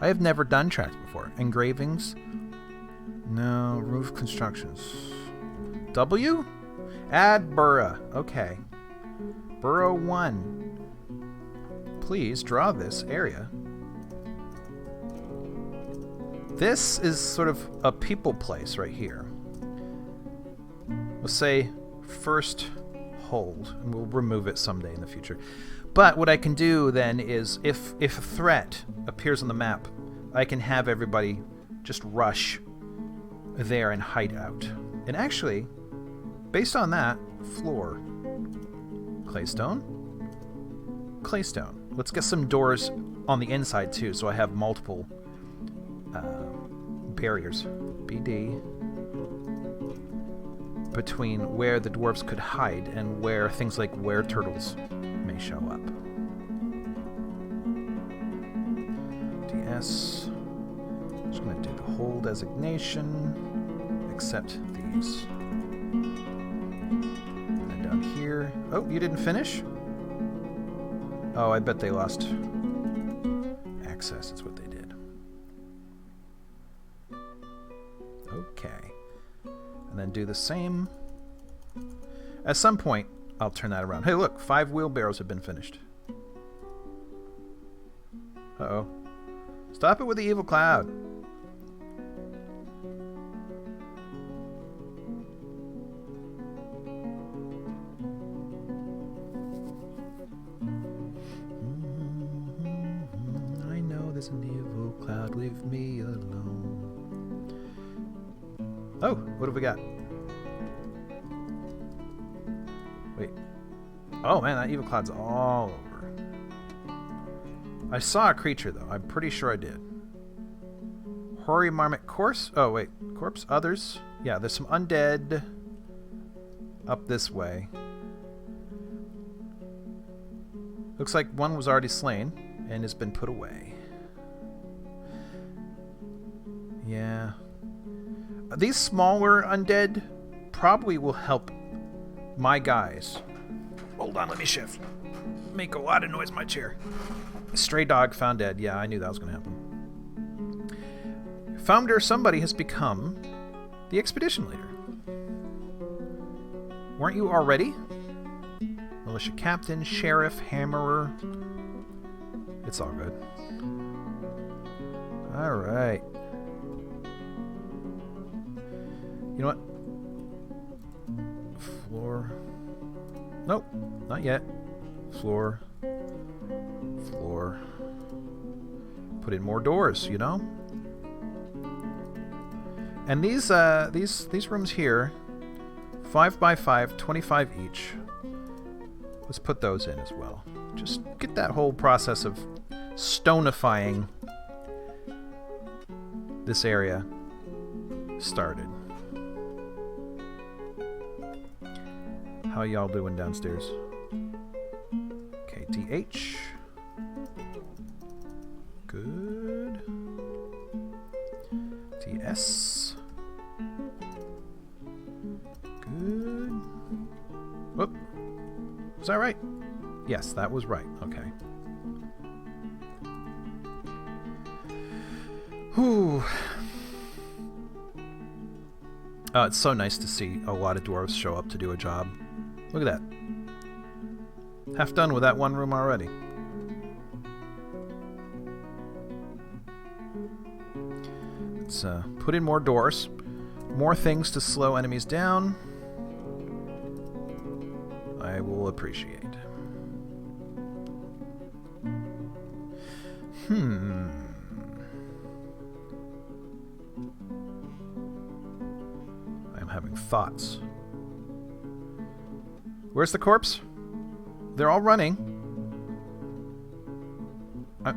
S1: I have never done tracks before. Engravings. No. Roof constructions. W? Add borough. Okay. Borough 1. Please draw this area. This is sort of a people place right here. We'll say first hold, and we'll remove it someday in the future. But what I can do then is, if a threat appears on the map, I can have everybody just rush there and hide out. And actually, based on that, floor. Claystone. Claystone. Let's get some doors on the inside too, so I have multiple barriers. BD. Between where the dwarves could hide and where things like were-turtles may show up. DS. Just going to do the whole designation, except these. And then down here. Oh, you didn't finish? Oh, I bet they lost access. That's what they did. Okay. And then do the same. At some point, I'll turn that around. Hey, look, 5 wheelbarrows have been finished. Uh-oh. Stop it with the evil cloud. I know there's an evil cloud. Leave me alone. Oh, what have we got? Wait. Oh man, that evil cloud's all over. I saw a creature though. I'm pretty sure I did. Hoary Marmot Corpse. Oh, wait. Corpse? Others? Yeah, there's some undead up this way. Looks like one was already slain and has been put away. Yeah. These smaller undead probably will help my guys. Hold on, let me shift. Make a lot of noise in my chair. Stray dog found dead. Yeah, I knew that was going to happen. Founder somebody has become the expedition leader. Weren't you already? Militia captain, sheriff, hammerer. It's all good. Alright. You know what? Floor. Nope, not yet. Floor. Floor. Put in more doors, you know? And these rooms here, 5 by 5, 25 each. Let's put those in as well. Just get that whole process of stonifying this area started. How y'all doing downstairs? KTH. Good. TS. Good. Whoop. Was that right? Yes, that was right. Okay. Whew. Oh, it's so nice to see a lot of dwarves show up to do a job. Look at that. Half done with that one room already. Let's put in more doors. More things to slow enemies down. I will appreciate. I'm having thoughts. Where's the corpse? They're all running.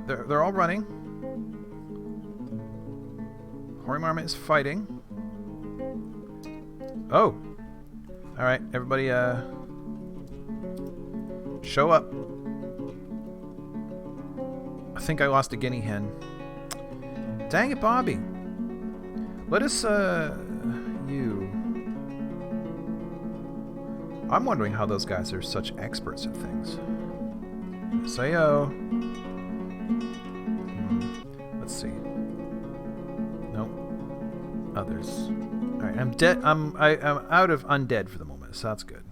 S1: They're all running. Hoary Marmot is fighting. Oh. Alright, everybody, show up. I think I lost a guinea hen. Dang it, Bobby. Let us, you... I'm wondering how those guys are such experts at things. Sayo. Let's see. Nope. Others. Alright, I'm dead. I'm out of undead for the moment, so that's good.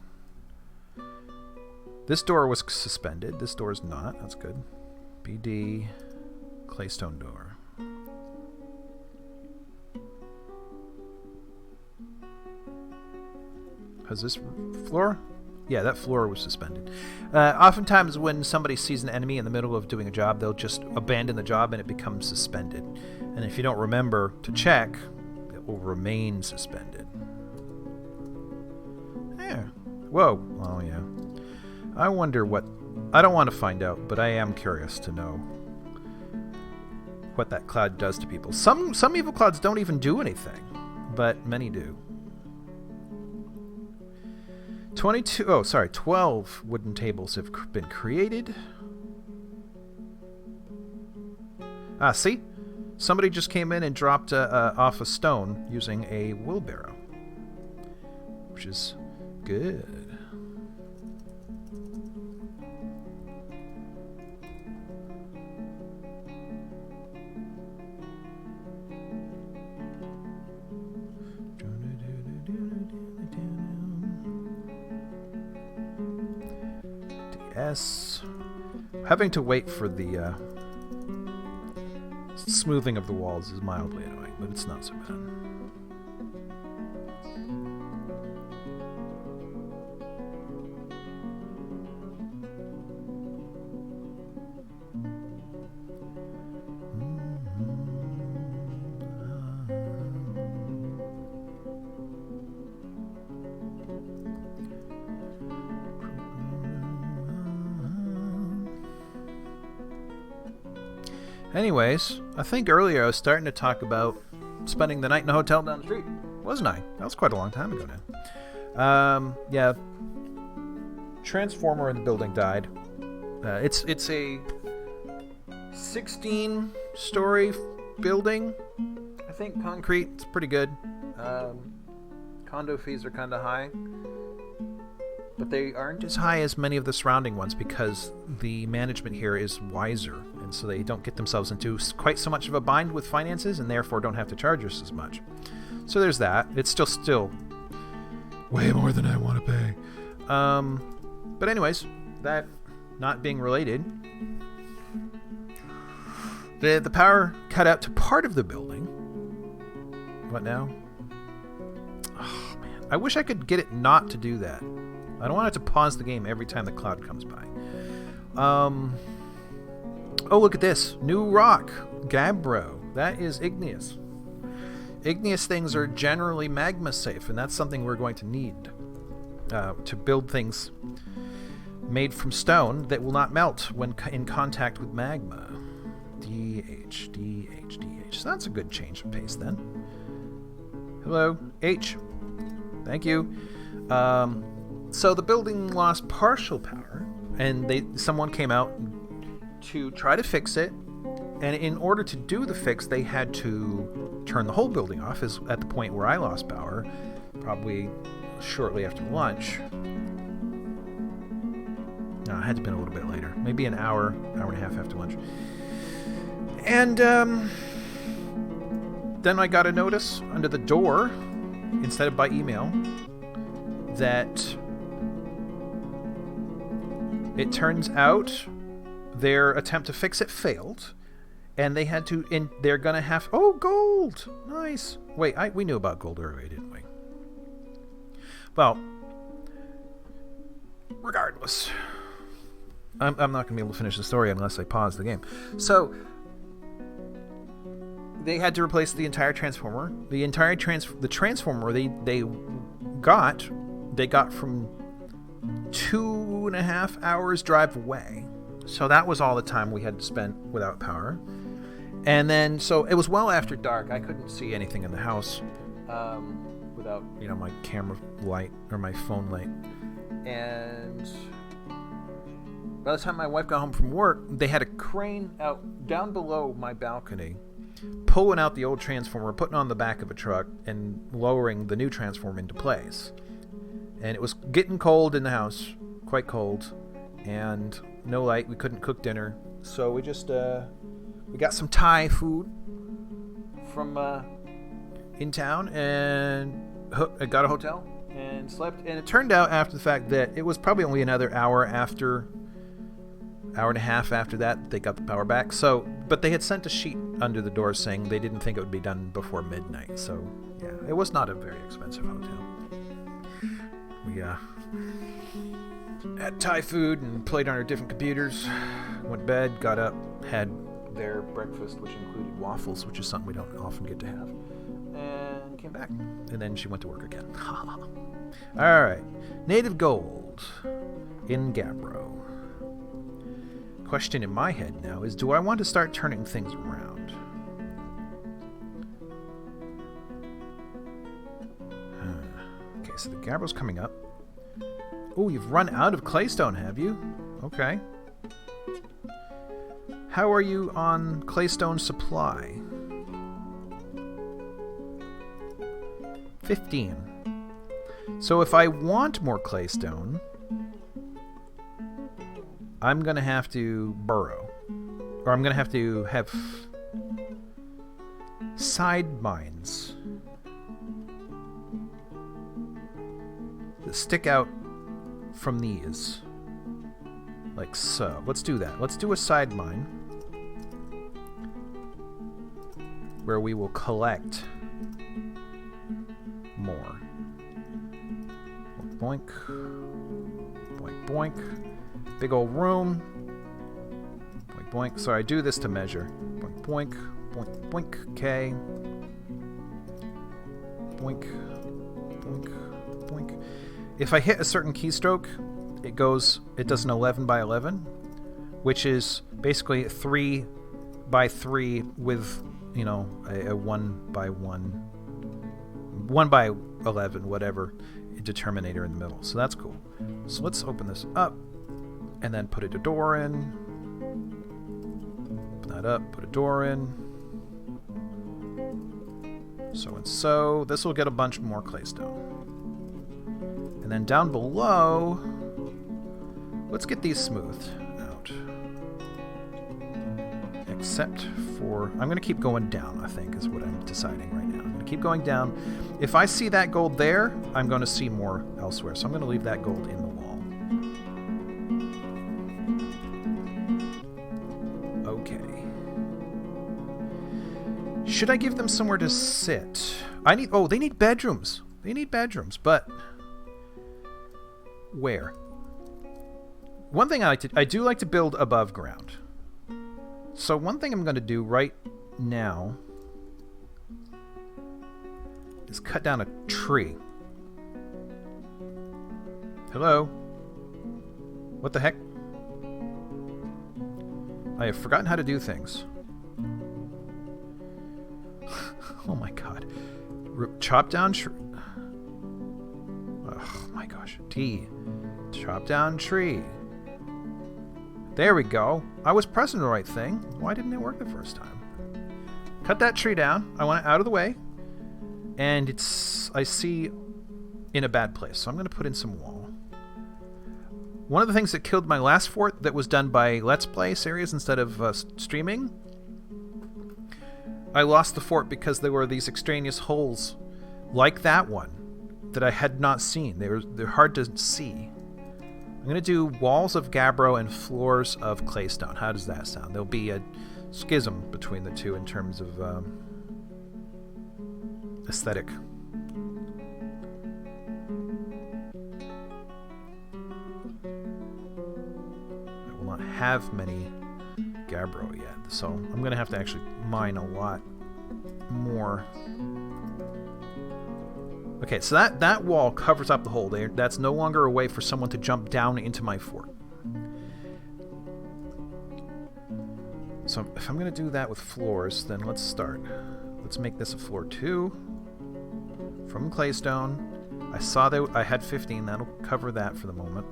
S1: This door was suspended. This door is not. That's good. BD. Claystone door. Has this floor? Yeah, that floor was suspended. Oftentimes when somebody sees an enemy in the middle of doing a job, they'll just abandon the job and it becomes suspended. And if you don't remember to check, it will remain suspended. Yeah. Whoa. Oh, yeah. I wonder what... I don't want to find out, but I am curious to know what that cloud does to people. Some evil clouds don't even do anything, but many do. 12 wooden tables have been created. Ah, see? Somebody just came in and dropped off a stone using a wheelbarrow, which is good. DS. Having to wait for the smoothing of the walls is mildly annoying, but it's not so bad. Anyways, I think earlier I was starting to talk about spending the night in a hotel down the street. Wasn't I? That was quite a long time ago now. Yeah. Transformer in the building died. It's a 16-story building. I think concrete. It's pretty good. Condo fees are kind of high. But they aren't as high as many of the surrounding ones because the management here is wiser, and so they don't get themselves into quite so much of a bind with finances, and therefore don't have to charge us as much. So there's that. It's still way more than I want to pay. But anyways, that not being related, the power cut out to part of the building. What now? Oh man, I wish I could get it not to do that. I don't want it to pause the game every time the cloud comes by. Oh, look at this. New rock. Gabbro. That is igneous. Igneous things are generally magma safe, and that's something we're going to need to build things made from stone that will not melt when in contact with magma. DH, DH, DH. So that's a good change of pace then. Hello, H. Thank you. So the building lost partial power, and someone came out to try to fix it. And in order to do the fix, they had to turn the whole building off. Is at the point where I lost power, probably shortly after lunch. No, it had to have been a little bit later, maybe an hour and a half after lunch. And then I got a notice under the door, instead of by email, that it turns out their attempt to fix it failed, and they had to. They're gonna have. Oh, gold! Nice. Wait, we knew about gold earlier, didn't we? Well, regardless, I'm not gonna be able to finish the story unless I pause the game. So they had to replace the entire transformer. The transformer they got from 2.5 hours drive away. So that was all the time we had to spend without power. And then, so it was well after dark. I couldn't see anything in the house without, my camera light or my phone light. And by the time my wife got home from work, they had a crane out down below my balcony, pulling out the old transformer, putting it on the back of a truck, and lowering the new transformer into place. And it was getting cold in the house, quite cold, and no light. We couldn't cook dinner, so we just we got some Thai food from in town, and got a hotel and slept. And it turned out after the fact that it was probably only another hour and a half after that they got the power back. So, but they had sent a sheet under the door saying they didn't think it would be done before midnight. So yeah, it was not a very expensive hotel. We had Thai food and played on our different computers, went to bed, got up, had their breakfast, which included waffles, which is something we don't often get to have, and came back. And then she went to work again. Alright, native gold in Gabbro. Question in my head now is, do I want to start turning things around? Okay, so the Gabbro's coming up. Oh, you've run out of claystone, have you? Okay. How are you on claystone supply? 15. So if I want more claystone, I'm going to have to burrow. Or I'm going to have side mines that stick out from these. Like so. Let's do that. Let's do a side mine where we will collect more. Boink. Boink, boink. Big old room. Boink, boink. Sorry, I do this to measure. Boink, boink. Boink, boink. Okay. Boink. Boink. Boink. If I hit a certain keystroke, it does an 11 by 11, which is basically 3 by 3 with you know, a 1 by 11, whatever, determinator in the middle. So that's cool. So let's open this up and then put a door in. Open that up, put a door in. So and so. This will get a bunch more claystone. And then down below, let's get these smoothed out. Except for, I'm going to keep going down, I think, is what I'm deciding right now. I'm going to keep going down. If I see that gold there, I'm going to see more elsewhere. So I'm going to leave that gold in the wall. Okay. Should I give them somewhere to sit? Oh, they need bedrooms. They need bedrooms, but where? One thing I do like to build above ground. So one thing I'm going to do right now is cut down a tree. Hello? What the heck? I have forgotten how to do things. Oh my god. Chop down tree. Oh my gosh. T. Chop down tree. There we go. I was pressing the right thing. Why didn't it work the first time? Cut that tree down. I want it out of the way. And I see in a bad place. So I'm going to put in some wall. One of the things that killed my last fort that was done by Let's Play series instead of streaming, I lost the fort because there were these extraneous holes like that one that I had not seen. They're hard to see. I'm going to do walls of gabbro and floors of claystone. How does that sound? There'll be a schism between the two in terms of aesthetic. I will not have many gabbro yet, so I'm going to have to actually mine a lot more. Okay, so that wall covers up the hole there. That's no longer a way for someone to jump down into my fort. So if I'm going to do that with floors, then let's start. Let's make this a floor 2 from claystone. I saw that I had 15. That'll cover that for the moment.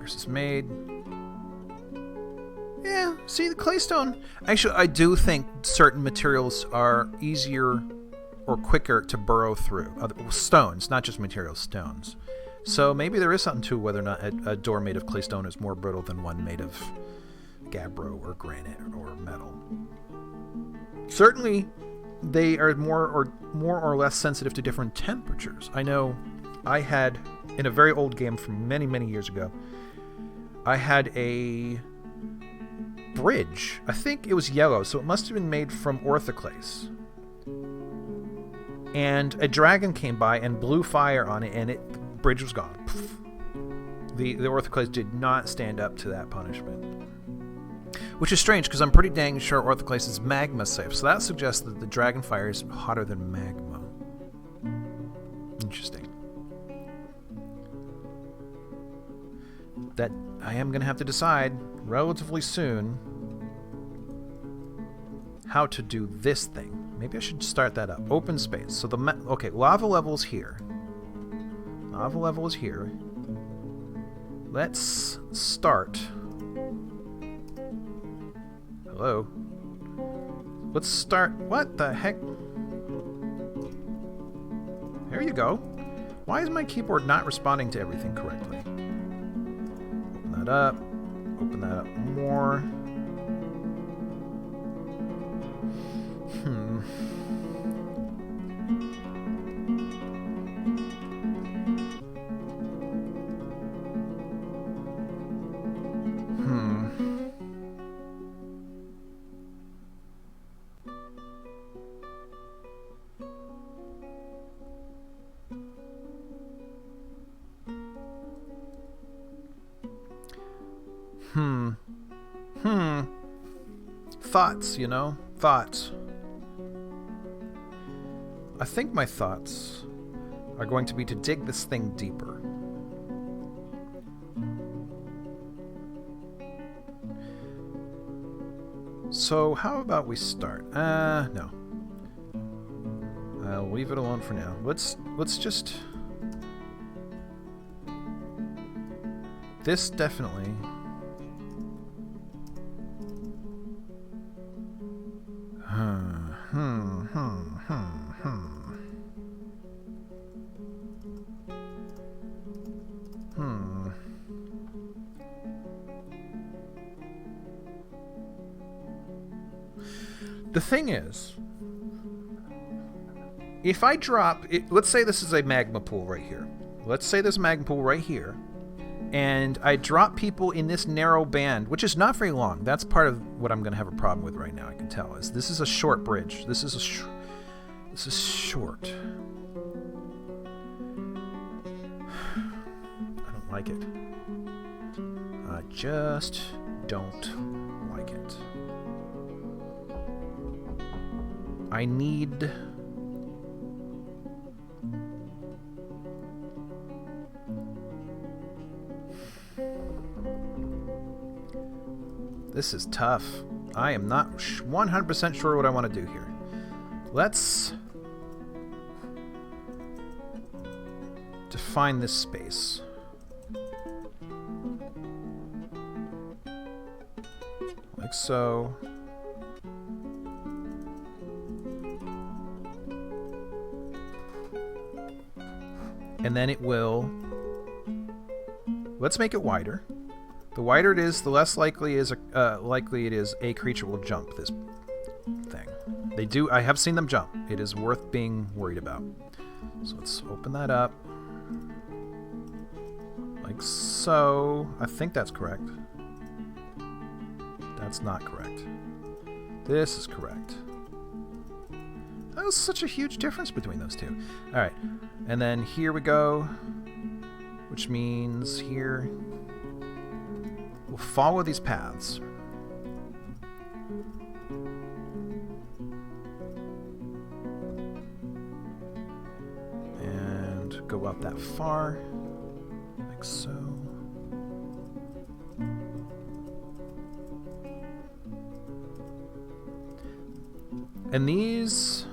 S1: Is made. Yeah, see the claystone. Actually, I do think certain materials are easier or quicker to burrow through. Stones, not just materials, stones. So maybe there is something to whether or not a door made of claystone is more brittle than one made of gabbro or granite or metal. Certainly, they are more or less sensitive to different temperatures. I know I had, in a very old game from many, many years ago, I had a bridge. I think it was yellow, so it must have been made from orthoclase. And a dragon came by and blew fire on it, and the bridge was gone. The orthoclase did not stand up to that punishment. Which is strange, because I'm pretty dang sure orthoclase is magma safe, so that suggests that the dragon fire is hotter than magma. Interesting. That I am going to have to decide relatively soon how to do this thing. Maybe I should start that up. Open space. So okay, lava level is here. Lava level is here. Let's start. Hello. Let's start. What the heck? There you go. Why is my keyboard not responding to everything correctly? Up, open that up more. Thoughts, you know? Thoughts. I think my thoughts are going to be to dig this thing deeper. So how about we start? No. I'll leave it alone for now. Let's just... This definitely... The thing is, if I drop it, let's say this is a magma pool right here. Let's say there's a magma pool right here, and I drop people in this narrow band, which is not very long. That's part of what I'm going to have a problem with right now. I can tell is this is a short bridge. This is short. I don't like it. I just don't like it. I need... This is tough. I am not 100% sure what I want to do here. Let's define this space. Like so. And then it will... Let's make it wider. The wider it is, the less likely it is a creature will jump this thing. They do. I have seen them jump. It is worth being worried about. So let's open that up. Like so. I think that's correct. That's not correct. This is correct. That was such a huge difference between those two. Alright. And then here we go. Which means here... We'll follow these paths. And go up that far. Like so. And these...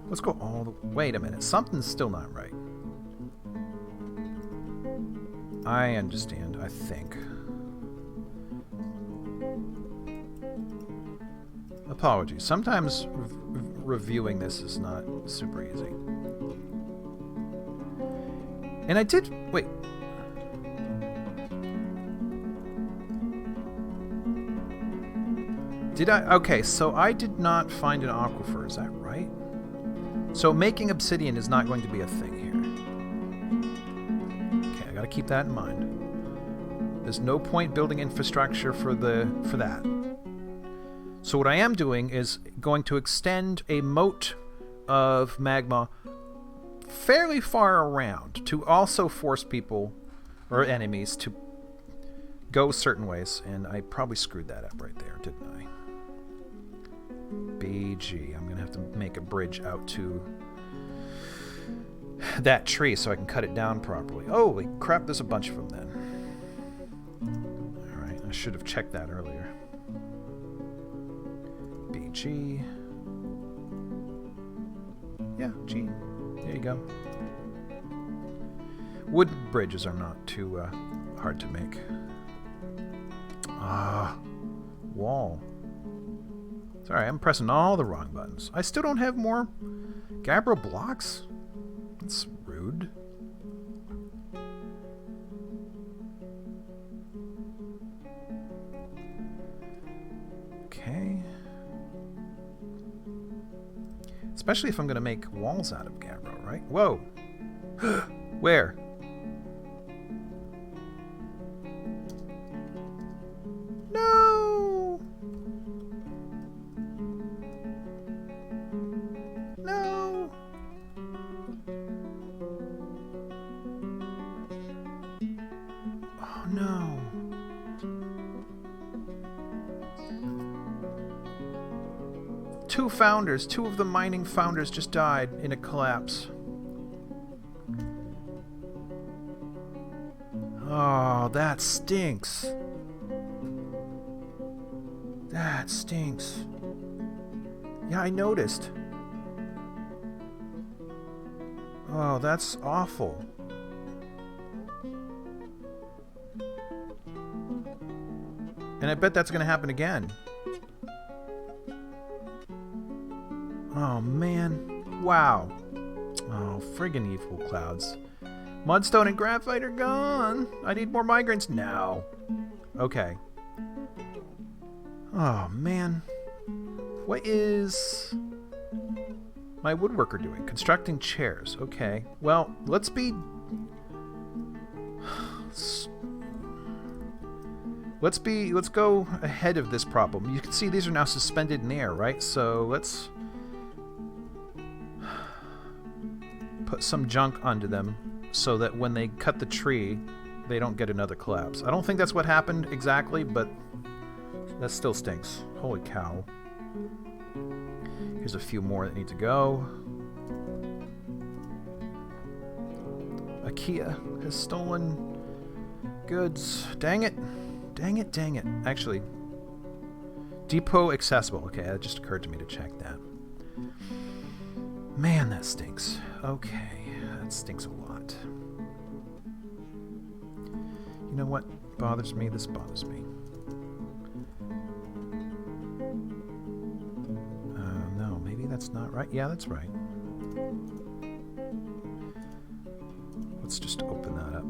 S1: Let's go all the... Wait a minute. Something's still not right. I understand, I think. Apologies. Sometimes reviewing this is not super easy. And I did... Wait. Did I... Okay, so I did not find an aquifer, is that right? So making obsidian is not going to be a thing here. Okay, I gotta keep that in mind. There's no point building infrastructure for that. So what I am doing is going to extend a moat of magma fairly far around to also force people or enemies to go certain ways. And I probably screwed that up right there, didn't I? BG. I'm going to have to make a bridge out to that tree so I can cut it down properly. Holy crap, there's a bunch of them then. Alright, I should have checked that earlier. BG. Yeah, G. There you go. Wood bridges are not too hard to make. Ah, wall. Sorry, I'm pressing all the wrong buttons. I still don't have more gabbro blocks? That's rude. Okay. Especially if I'm going to make walls out of gabbro, right? Whoa! Where? No! No! Oh no. 2 founders. 2 of the mining founders just died in a collapse. Oh, that stinks. That stinks. Yeah, I noticed. Oh, that's awful. And I bet that's going to happen again. Oh, man. Wow. Oh, friggin' evil clouds. Mudstone and graphite are gone. I need more migrants now. Okay. Oh, man. What is my woodworker doing? Constructing chairs. Okay. Well, let's be... Let's go ahead of this problem. You can see these are now suspended in air, right? So let's put some junk onto them so that when they cut the tree, they don't get another collapse. I don't think that's what happened exactly, but that still stinks. Holy cow. Here's a few more that need to go. IKEA has stolen goods. Dang it. Dang it, dang it. Actually, depot accessible. Okay, that just occurred to me to check that. Man, that stinks. Okay, that stinks a lot. You know what bothers me? This bothers me. No, maybe that's not right. Yeah, that's right. Let's just open that up.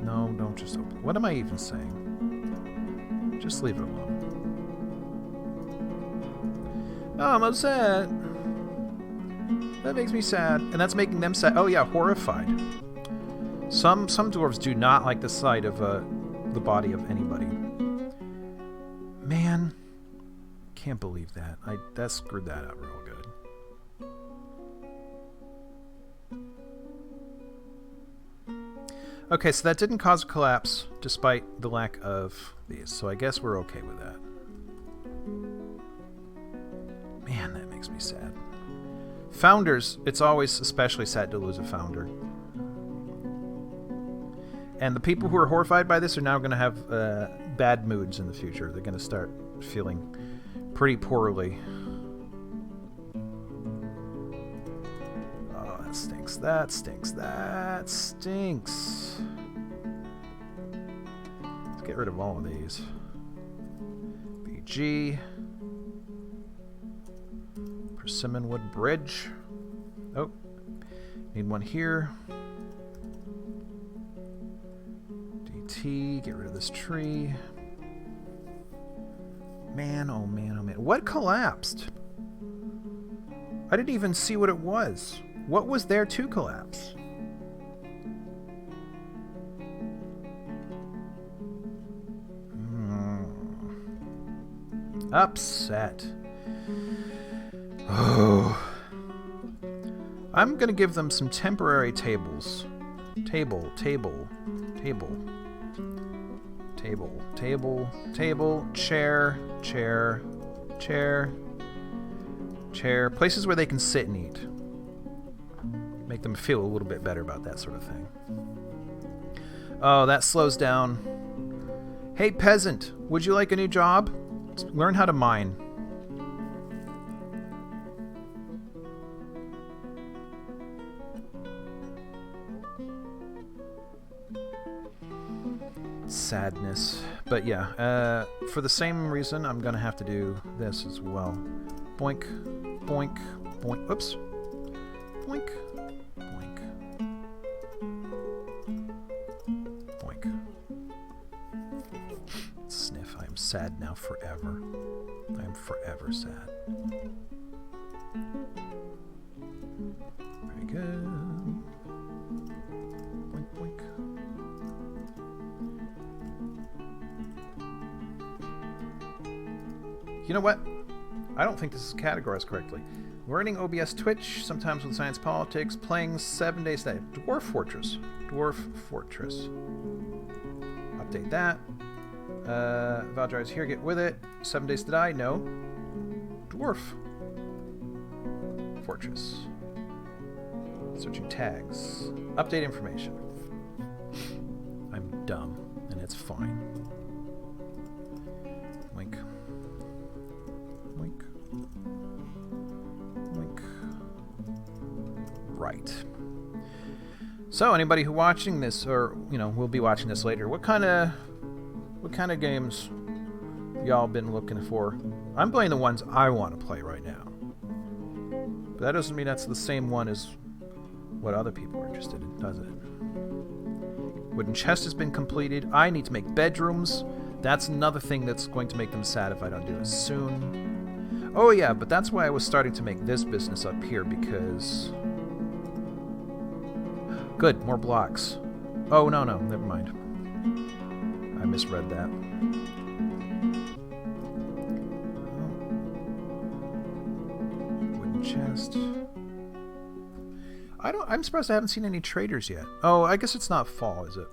S1: No, don't just open. What am I even saying? Just leave it alone. Oh, I'm upset. That makes me sad. And that's making them sad. Oh yeah, horrified. Some dwarves do not like the sight of the body of anybody. Man, can't believe that. That screwed that up real good. Okay, so that didn't cause a collapse, despite the lack of these. So I guess we're okay with that. Man, that makes me sad. Founders, it's always especially sad to lose a founder. And the people who are horrified by this are now going to have bad moods in the future. They're going to start feeling pretty poorly. Oh, that stinks. That stinks. That stinks. Let's get rid of all of these. BG. Persimmonwood Bridge. Oh, need one here. DT, get rid of this tree. Man, oh man, oh man. What collapsed? I didn't even see what it was. What was there to collapse? Upset. Oh. I'm gonna give them some temporary tables. Table, chair, places where they can sit and eat. Make them feel a little bit better about that sort of thing. Oh, that slows down. Hey, peasant, would you like a new job? Learn how to mine. Sadness. But yeah, for the same reason, I'm gonna have to do this as well. Boink, boink, boink. Oops. Boink, boink, boink. Sniff. I am sad now forever. I am forever sad. Very good. Boink, boink. You know what? I don't think this is categorized correctly. Learning OBS Twitch, sometimes with science politics, playing 7 days a day. Dwarf Fortress. Dwarf Fortress. Update that. Valdride's here, get with it. 7 days to die, no. Dwarf Fortress. Searching tags. Update information. I'm dumb, and it's fine. Wink. Wink. Wink. Right. So, anybody who watching this, or will be watching this later, what kind of games y'all been looking for? I'm playing the ones I want to play right now, but that doesn't mean that's the same one as what other people are interested in, does it? Wooden chest has been completed. I need to make bedrooms. That's another thing that's going to make them sad if I don't do it soon. Oh yeah, but that's why I was starting to make this business up here, because... Good, more blocks. Oh, no, never mind. I misread that. Wooden chest. I'm surprised I haven't seen any traders yet. Oh, I guess it's not fall, is it?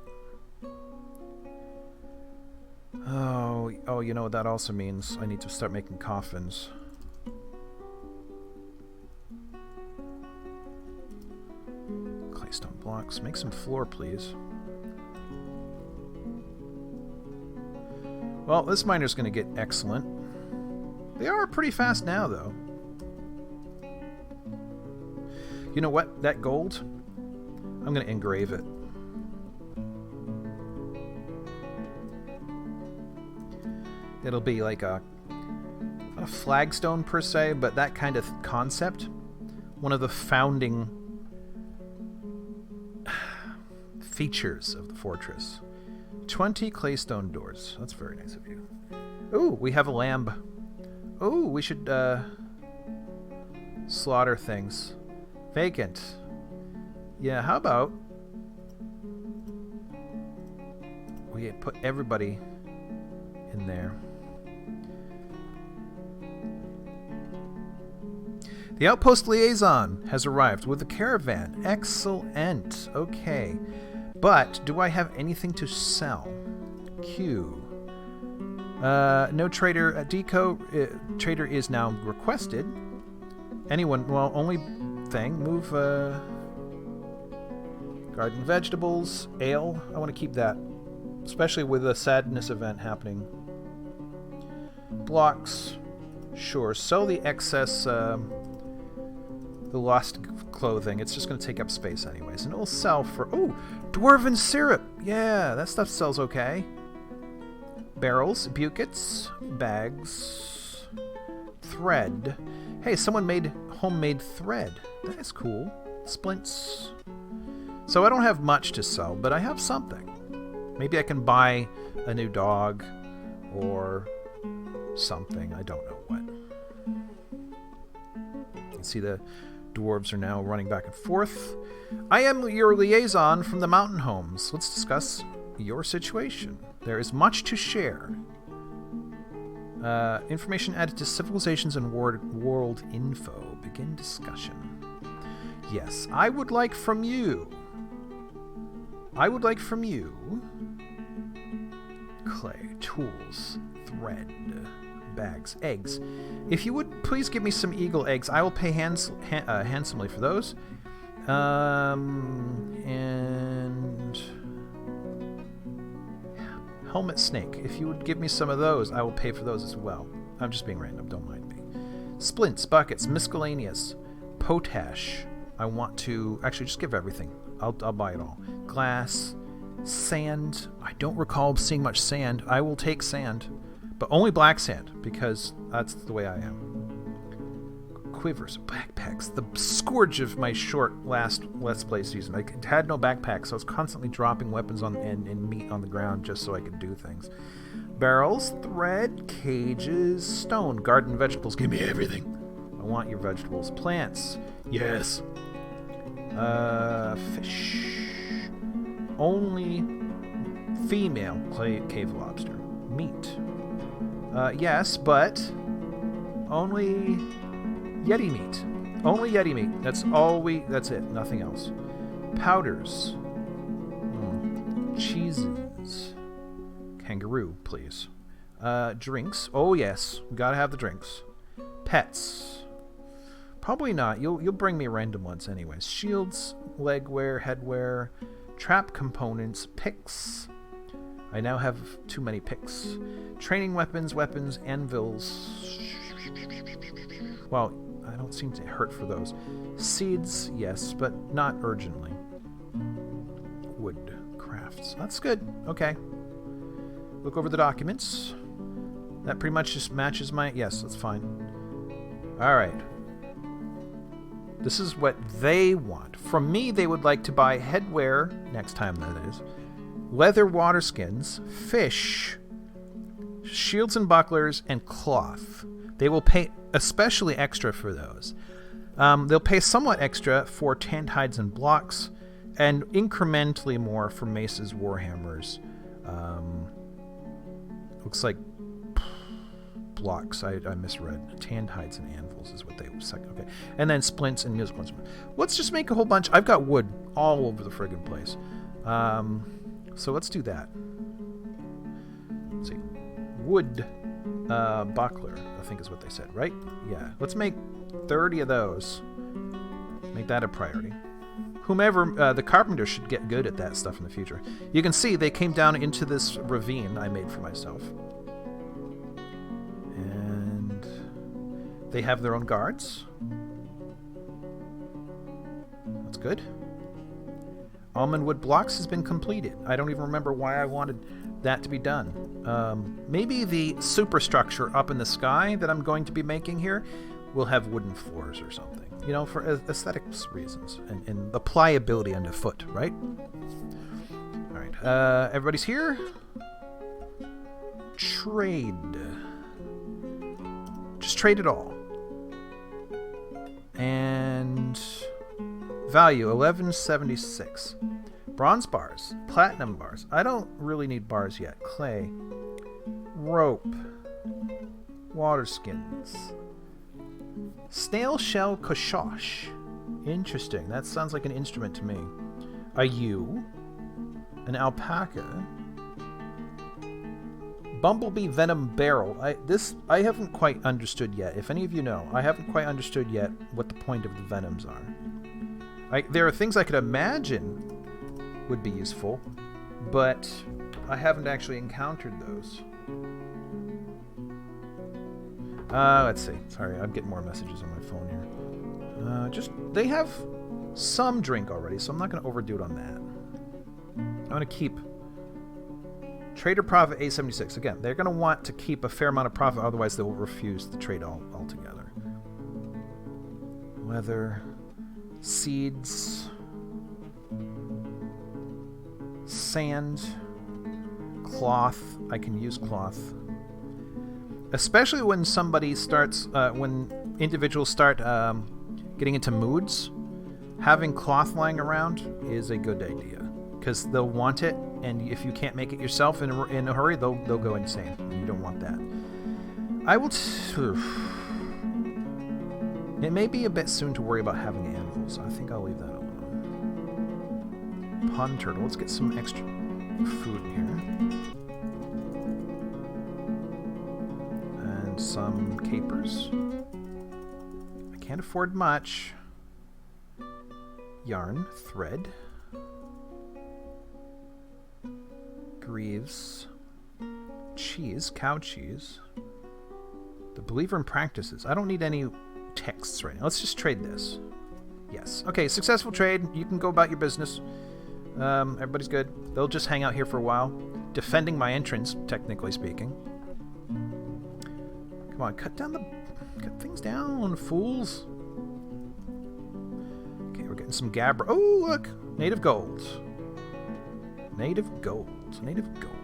S1: Oh, you know what that also means? I need to start making coffins. Claystone blocks. Make some floor, please. Well, this miner's going to get excellent. They are pretty fast now, though. You know what? That gold, I'm going to engrave it. It'll be like not a flagstone per se, but that kind of concept. One of the founding features of the fortress. 20 claystone doors. That's very nice of you. Ooh, we have a lamb. Ooh, we should slaughter things. Vacant. Yeah, how about we put everybody in there. The outpost liaison has arrived with the caravan. Excellent. Okay. But do I have anything to sell? Q. No trader at Deco. Trader is now requested. Anyone, well, only thing. Move garden vegetables. Ale. I want to keep that. Especially with a sadness event happening. Blocks. Sure. Sell the excess, the lost clothing. It's just going to take up space anyways. And it will sell for... Oh! Dwarven syrup! Yeah, that stuff sells okay. Barrels. Buckets. Bags. Thread. Hey, someone made homemade thread. That is cool. Splints. So I don't have much to sell, but I have something. Maybe I can buy a new dog or something. I don't know what. You can see the dwarves are now running back and forth. I am your liaison from the mountain homes. Let's discuss your situation. There is much to share. Information added to civilizations and world info. Begin discussion. Yes, I would like from you clay, tools, thread, bags, eggs. If you would please give me some eagle eggs, I will pay handsomely for those. And helmet snake. If you would give me some of those, I will pay for those as well. I'm just being random, don't mind me. Splints, buckets, miscellaneous, potash. I want to actually just give everything. I'll buy it all. Glass, sand. I don't recall seeing much sand. I will take sand, but only black sand because that's the way I am. Quivers, backpacks. The scourge of my short last Let's Play season. I had no backpacks, so I was constantly dropping weapons and meat on the ground just so I could do things. Barrels, thread, cages, stone, garden vegetables. Give me everything. I want your vegetables. Plants. Yes. Fish. Only female cave lobster. Meat. Yes, but only Yeti meat. Only Yeti meat. That's all we... That's it. Nothing else. Powders. Cheeses. Kangaroo, please. Drinks. Oh, yes. We gotta have the drinks. Pets. Probably not. You'll bring me random ones anyways. Shields, legwear, headwear, trap components, picks. I now have too many picks. Training weapons, anvils. Well, I don't seem to hurt for those. Seeds, yes, but not urgently. Wood crafts. That's good. Okay. Look over the documents. That pretty much just matches my... Yes, that's fine. Alright. This is what they want. From me, they would like to buy headwear, next time that is, leather water skins, fish, shields and bucklers, and cloth. They will pay especially extra for those. They'll pay somewhat extra for tanned hides and blocks, and incrementally more for maces, warhammers. Looks like blocks. I misread. Tanned hides and anvils is what they said. Okay. And then splints and musical instruments. Let's just make a whole bunch. I've got wood all over the friggin' place. So let's do that. Let's see. Wood buckler, I think is what they said, right? Yeah. Let's make 30 of those. Make that a priority. Whomever, the carpenter should get good at that stuff in the future. You can see they came down into this ravine I made for myself. And they have their own guards. That's good. Almond wood blocks has been completed. I don't even remember why I wanted that to be done. Maybe the superstructure up in the sky that I'm going to be making here will have wooden floors or something. You know, for aesthetics reasons and the pliability underfoot, right? All right, everybody's here. Trade. Just trade it all. And value 1176. Bronze bars, platinum bars. I don't really need bars yet. Clay, rope, water skins. Snail shell koshosh. Interesting. That sounds like an instrument to me. A ewe. An alpaca. Bumblebee venom barrel. I haven't quite understood yet. If any of you know, I haven't quite understood yet what the point of the venoms are. There are things I could imagine would be useful, but I haven't actually encountered those. Let's see. Sorry, I'm getting more messages on my phone here. They have some drink already, so I'm not going to overdo it on that. I'm going to keep trader profit 876. Again, they're going to want to keep a fair amount of profit, otherwise they will refuse the trade altogether. Leather, seeds, sand, cloth. I can use cloth. Especially when somebody starts, when individuals start getting into moods, having cloth lying around is a good idea. Because they'll want it, and if you can't make it yourself in a hurry, they'll go insane. You don't want that. I will... It may be a bit soon to worry about having anvils. I think I'll leave that alone. Pond turtle. Let's get some extra food in here. Some capers. I can't afford much. Yarn, thread, greaves, cheese, cow cheese. The believer in practices. I don't need any texts right now. Let's just trade this. Yes. Okay, successful trade. You can go about your business. Everybody's good. They'll just hang out here for a while, defending my entrance, technically speaking. Come on, cut things down, fools. Okay, we're getting some gabbro. Oh, look! Native gold. Native gold. Native gold.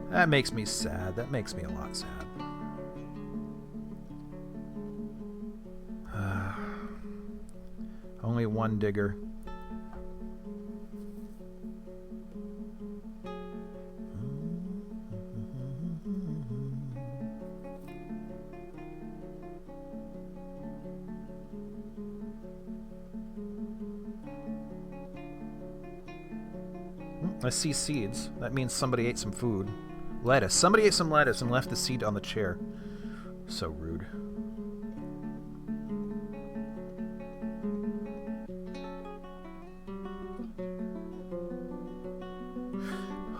S1: That makes me sad. That makes me a lot sad. Only one digger. I see seeds. That means somebody ate some food. Lettuce. Somebody ate some lettuce and left the seed on the chair. So rude.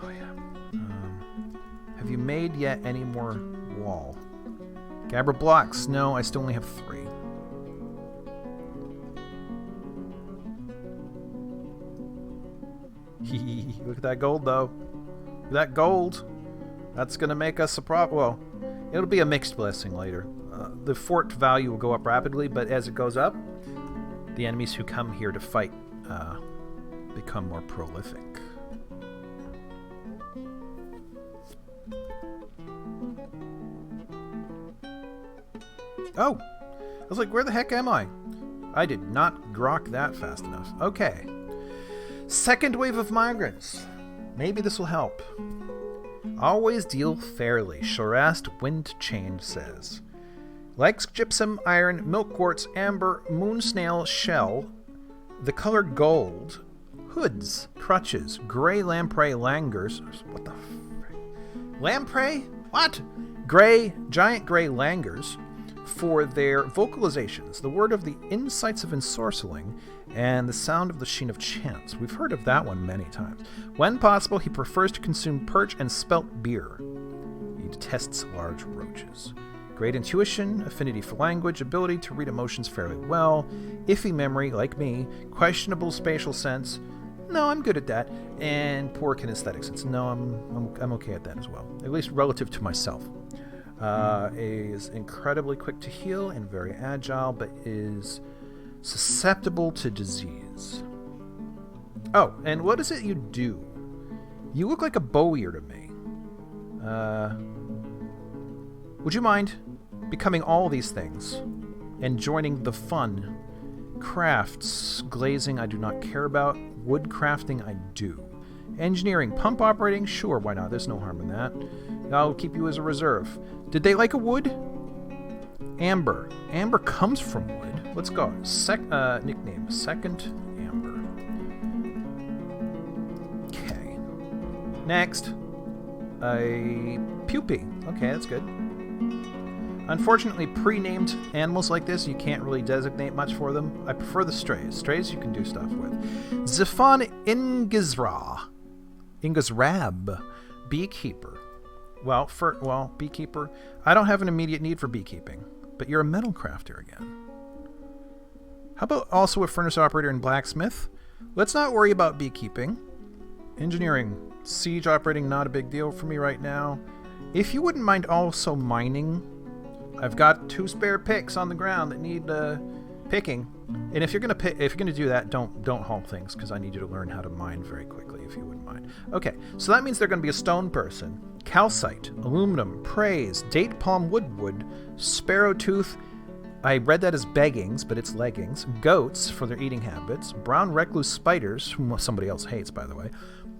S1: Oh yeah. Have you made yet any more wall? Gabber blocks. No, I still only have 3. Look at that gold, though. Look at that gold. That's going to make us a problem. Well, it'll be a mixed blessing later. The fort value will go up rapidly, but as it goes up, the enemies who come here to fight become more prolific. Oh! I was like, where the heck am I? I did not grok that fast enough. Okay. Second wave of migrants. Maybe this will help. Always deal fairly, Sharast Wind Chain says. Likes gypsum, iron, milk quartz, amber, moon snail, shell, the color gold, hoods, crutches, gray lamprey langurs. What the lamprey? What? Giant gray langurs for their vocalizations, the word of the insights of ensorceling, and the sound of the sheen of chance. We've heard of that one many times. When possible, he prefers to consume perch and spelt beer. He detests large roaches. Great intuition, affinity for language, ability to read emotions fairly well, iffy memory, like me, questionable spatial sense. No, I'm good at that. And poor kinesthetic sense. No, I'm okay at that as well. At least relative to myself. Is incredibly quick to heal and very agile, but is susceptible to disease. Oh, and what is it you do? You look like a bowyer to me. Would you mind becoming all these things and joining the fun? Crafts, glazing I do not care about. Wood crafting I do. Engineering, pump operating, sure, why not? There's no harm in that. I'll keep you as a reserve. Did they like a wood? Amber. Amber comes from wood. Let's go. Nickname. Second Amber. Okay. Next. A pupae. Okay, that's good. Unfortunately, pre-named animals like this, you can't really designate much for them. I prefer the strays. Strays you can do stuff with. Zifan Ingazrab. Beekeeper. Well, beekeeper. I don't have an immediate need for beekeeping, but you're a metal crafter again. How about also a furnace operator and blacksmith? Let's not worry about beekeeping. Engineering. Siege operating, not a big deal for me right now. If you wouldn't mind also mining, I've got 2 spare picks on the ground that need picking. And if you're gonna do that, don't haul things, because I need you to learn how to mine very quickly, if you wouldn't mind. Okay, so that means they're gonna be a stone person. Calcite, aluminum, praise, date palm wood, sparrow tooth. I read that as beggings, but it's leggings. Goats for their eating habits. Brown recluse spiders, whom somebody else hates, by the way,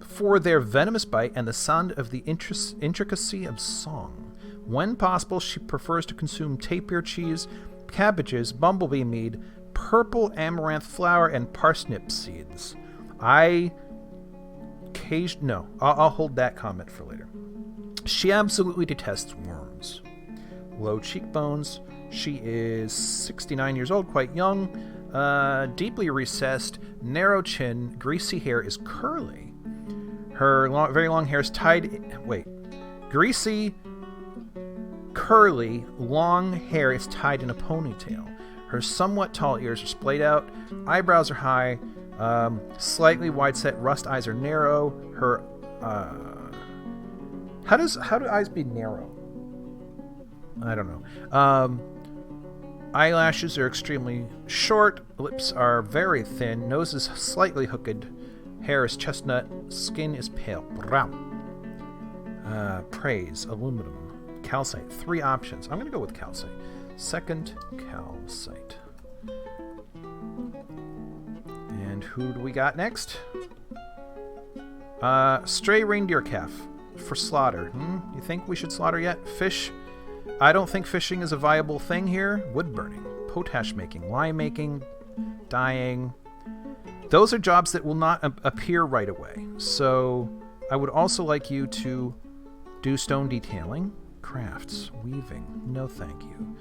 S1: for their venomous bite and the sound of the intricacy of song. When possible, she prefers to consume tapir cheese, cabbages, bumblebee mead, purple amaranth flour, and parsnip seeds. I'll hold that comment for later. She absolutely detests worms. Low cheekbones. She is 69 years old, quite young, deeply recessed, narrow chin, greasy hair is curly. Her very long hair is greasy, curly, long hair is tied in a ponytail. Her somewhat tall ears are splayed out, eyebrows are high, slightly wide set, rust eyes are narrow. Her how do eyes be narrow? I don't know. Eyelashes are extremely short, lips are very thin, nose is slightly hooked, hair is chestnut, skin is pale brown. Praise, aluminum, calcite, 3 options. I'm going to go with calcite. Second calcite. And who do we got next? Stray reindeer calf for slaughter. You think we should slaughter yet? Fish? I don't think fishing is a viable thing here. Wood burning, potash making, lime making, dyeing. those are jobs that will not appear right away. So I would also like you to do stone detailing, crafts, weaving. No, thank you.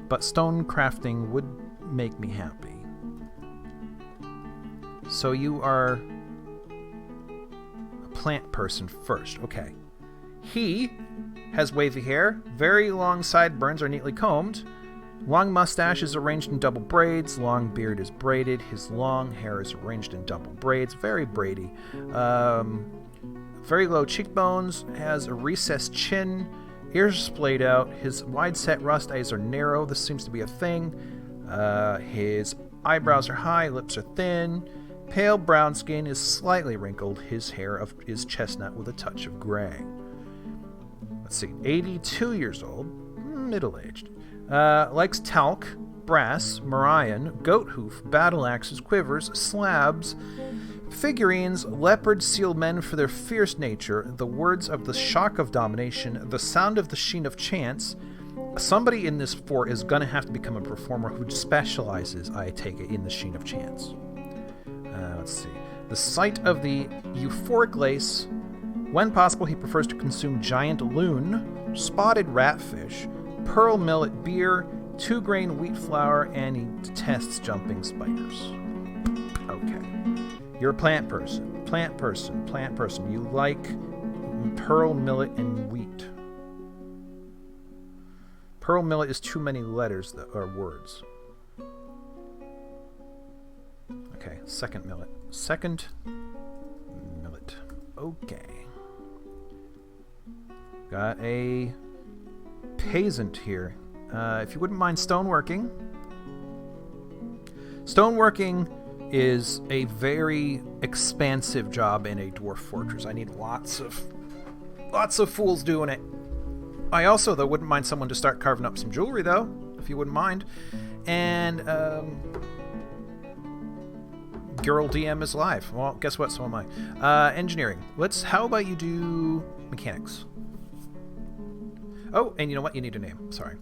S1: But stone crafting would make me happy. So you are a plant person first. Okay. He has wavy hair, very long sideburns are neatly combed, long mustache is arranged in double braids, long beard is braided, his long hair is arranged in double braids, very braidy. Very low cheekbones, has a recessed chin, ears splayed out, his wide-set rust eyes are narrow, this seems to be a thing. His eyebrows are high, lips are thin, pale brown skin is slightly wrinkled, his hair is chestnut with a touch of gray. Let's see, 82 years old, middle-aged. Likes talc, brass, Marion, goat hoof, battle axes, quivers, slabs, figurines, leopard seal men for their fierce nature, the words of the shock of domination, the sound of the sheen of chance. Somebody in this fort is going to have to become a performer who specializes, I take it, in the sheen of chance. Let's see. The sight of the euphoric lace. When possible, he prefers to consume giant loon, spotted ratfish, pearl millet beer, 2-grain wheat flour, and he detests jumping spiders. Okay. You're a plant person. Plant person. Plant person. You like pearl millet and wheat. Pearl millet is too many letters, or words. Okay, second millet. Second millet. Okay. Got a peasant here. If you wouldn't mind stoneworking. Stoneworking is a very expansive job in a dwarf fortress. I need lots of fools doing it. I also, though, wouldn't mind someone to start carving up some jewelry, though, if you wouldn't mind. And, girl DM is live. Well, guess what? So am I. Engineering. How about you do mechanics? Oh, and you know what? You need a name. Sorry.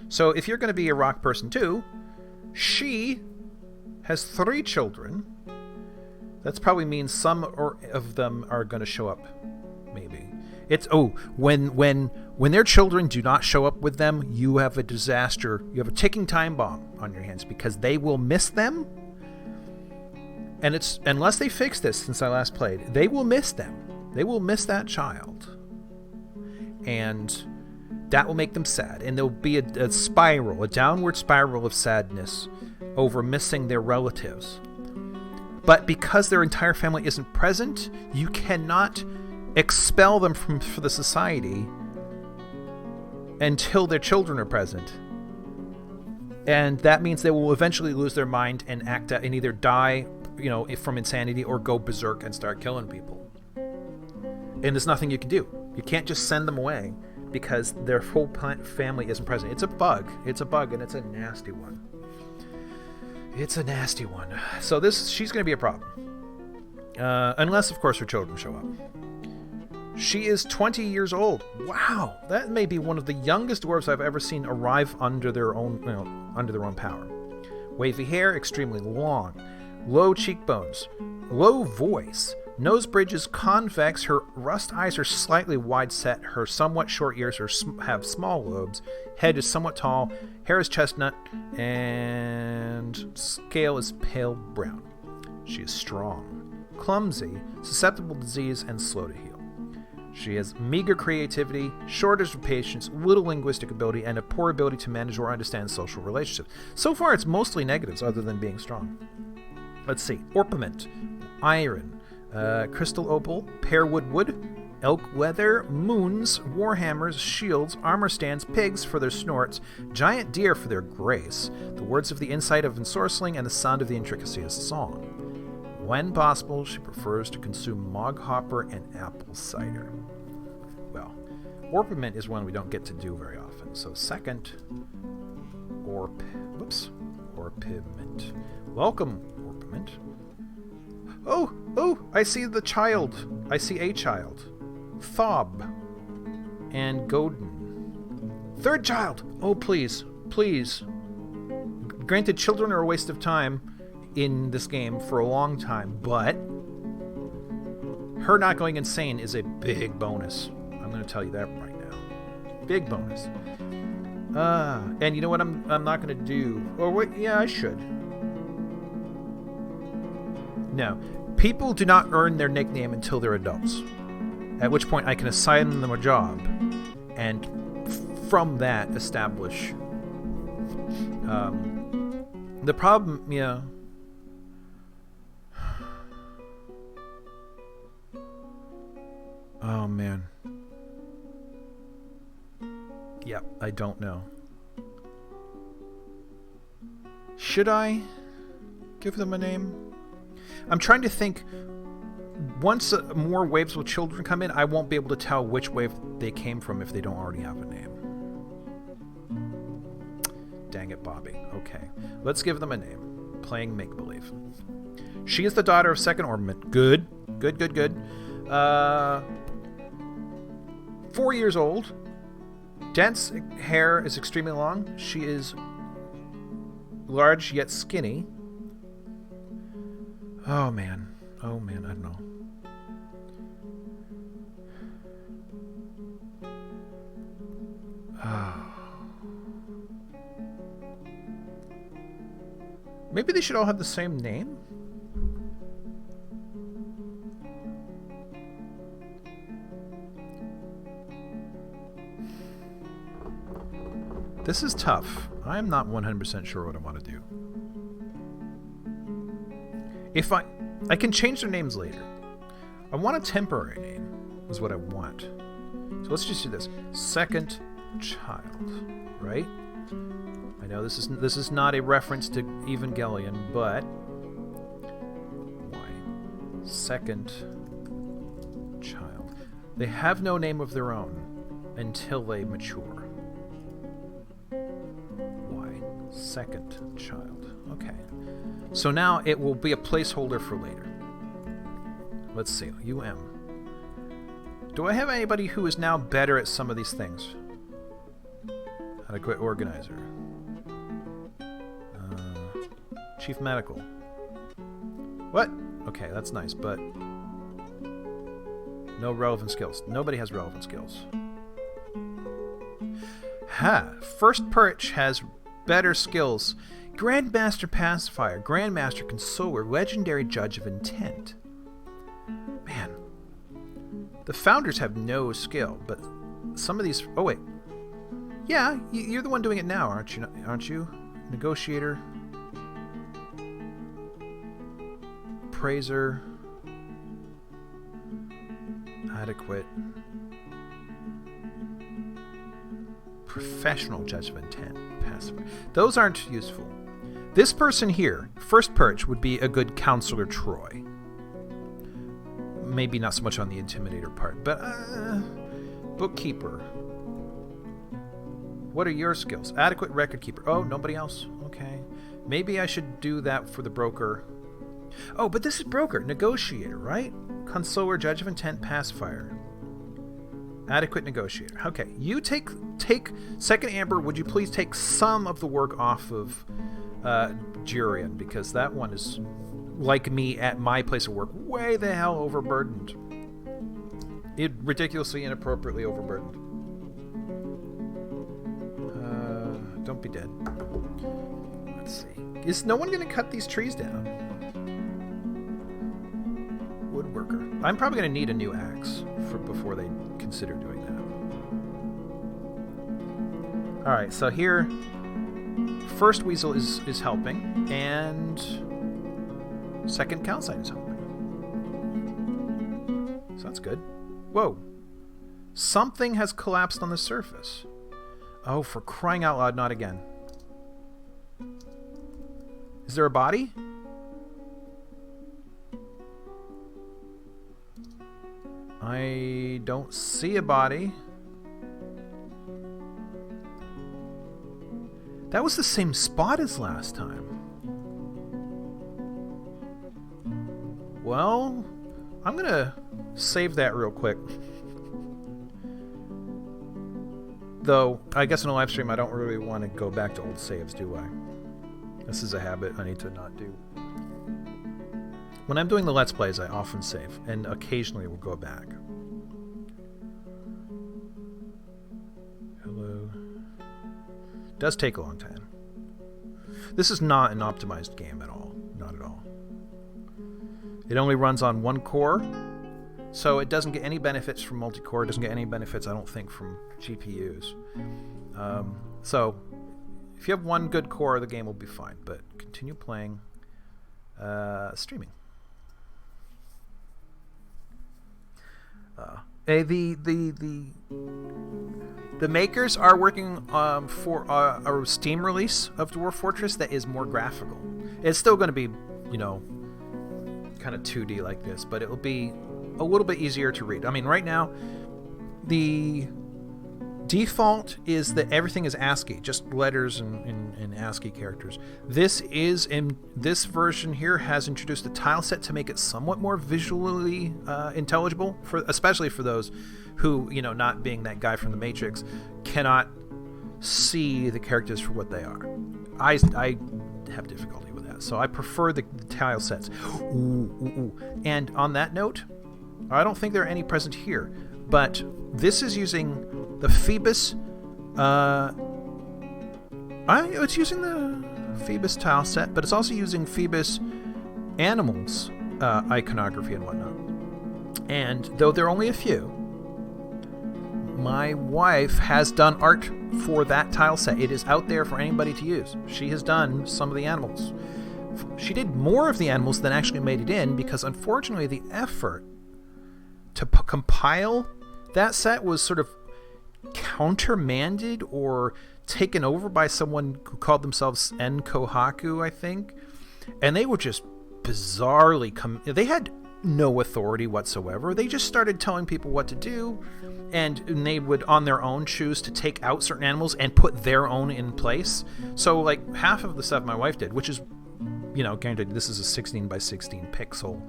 S1: So if you're going to be a rock person, too, she has 3 children. That probably means some of them are going to show up, maybe. When their children do not show up with them, you have a disaster. You have a ticking time bomb on your hands because they will miss them. And it's unless they fix this since I last played, they will miss them. They will miss that child. And that will make them sad. And there'll be a spiral, a downward spiral of sadness over missing their relatives. But because their entire family isn't present, you cannot expel them from the society until their children are present. And that means they will eventually lose their mind and act out and either die, from insanity or go berserk and start killing people. And there's nothing you can do. You can't just send them away because their whole family isn't present. It's a bug. It's a bug, and it's a nasty one. It's a nasty one. So she's going to be a problem. Unless, of course, her children show up. She is 20 years old. Wow, that may be one of the youngest dwarves I've ever seen arrive under their own power. Wavy hair, extremely long. Low cheekbones. Low voice. Nose bridge is convex. Her rust eyes are slightly wide set. Her somewhat short ears have small lobes. Head is somewhat tall. Hair is chestnut. And scale is pale brown. She is strong, clumsy, susceptible to disease, and slow to heal. She has meager creativity, shortage of patience, little linguistic ability, and a poor ability to manage or understand social relationships. So far, it's mostly negatives other than being strong. Let's see. Orpiment, iron, crystal opal, pearwood wood, elk leather, moons, warhammers, shields, armor stands, pigs for their snorts, giant deer for their grace, the words of the insight of ensorceling, and the sound of the intricacy of song. When possible, she prefers to consume moghopper and apple cider. Well, orpiment is one we don't get to do very often. So second, orpiment. Welcome, orpiment. Oh, I see the child. I see a child. Thob and Godin. Third child. Oh, please. Granted, children are a waste of time. in this game for a long time, but her not going insane is a big bonus. I'm going to tell you that right now. Big bonus. And you know what I'm not going to do? Or wait, yeah, I should. No. People do not earn their nickname until they're adults. At which point I can assign them a job and from that establish the problem, yeah. Oh man. Yeah, I don't know. Should I give them a name? I'm trying to think. Once more waves with children come in, I won't be able to tell which wave they came from if they don't already have a name. Dang it, Bobby. Okay. Let's give them a name. Playing make-believe. She is the daughter of second ornament. Good. Good, good, good. 4 years old. Dense hair is extremely long. She is large yet skinny. Oh, man. Oh, man, I don't know. Maybe they should all have the same name? This is tough. I'm not 100% sure what I want to do. If I can change their names later. I want a temporary name, is what I want. So let's just do this. Second child, right? I know this is not a reference to Evangelion, but why? Second child. They have no name of their own until they mature. Why? Second child. Okay. So now it will be a placeholder for later. Let's see. UM. Do I have anybody who is now better at some of these things? Adequate organizer. Chief medical. What? Okay, that's nice, but no relevant skills. Nobody has relevant skills. Ha! First perch has better skills. Grandmaster pacifier, Grandmaster consoler, legendary judge of intent. Man. The founders have no skill, but some of these... Oh, wait. Yeah, you're the one doing it now, aren't you? Negotiator. Praiser. Adequate. Professional judge of intent. Pacifier. Those aren't useful. This person here, first perch, would be a good Counselor Troy. Maybe not so much on the Intimidator part, but Bookkeeper. What are your skills? Adequate Record Keeper. Oh, nobody else? Okay. Maybe I should do that for the Broker. Oh, but this is Broker. Negotiator, right? Consoler, Judge of Intent, Pacifier. Adequate Negotiator. Okay, you take Second Amber, would you please take some of the work off of Jurian, because that one is, like me at my place of work, way the hell overburdened. Ridiculously, inappropriately overburdened. Don't be dead. Let's see. Is no one going to cut these trees down? Woodworker. I'm probably going to need a new axe before they consider doing that. Alright, so here, first Weasel is helping, and second Calcite is helping. So that's good. Whoa. Something has collapsed on the surface. Oh, for crying out loud, not again. Is there a body? I don't see a body. That was the same spot as last time. Well, I'm gonna save that real quick. Though, I guess in a live stream I don't really want to go back to old saves, do I? This is a habit I need to not do. When I'm doing the Let's Plays, I often save, and occasionally we'll go back. Hello. Does take a long time. This is not an optimized game at all. Not at all. It only runs on one core, so it doesn't get any benefits from multi-core. It doesn't get any benefits, I don't think, from GPUs. So, if you have one good core, the game will be fine. But continue playing. Streaming. The makers are working for a Steam release of Dwarf Fortress that is more graphical. It's still going to be, you know, kind of 2D like this, but it will be a little bit easier to read. I mean, right now, the default is that everything is ASCII, just letters and ASCII characters. This version here has introduced a tile set to make it somewhat more visually intelligible, especially for those who, you know, not being that guy from the Matrix, cannot see the characters for what they are. I have difficulty with that, so I prefer the tile sets. And on that note, I don't think there are any present here, but this is using the Phoebus. It's using the Phoebus tile set, but it's also using Phoebus animals iconography and whatnot. And though there are only a few, my wife has done art for that tile set. It is out there for anybody to use. She has done some of the animals. She did more of the animals than actually made it in, because unfortunately the effort to compile that set was sort of countermanded or taken over by someone who called themselves En Kohaku, I think. And they were just bizarrely... they had no authority whatsoever. They just started telling people what to do, and they would on their own choose to take out certain animals and put their own in place. So like half of the stuff my wife did, which is, you know, guaranteed this is a 16 by 16 pixel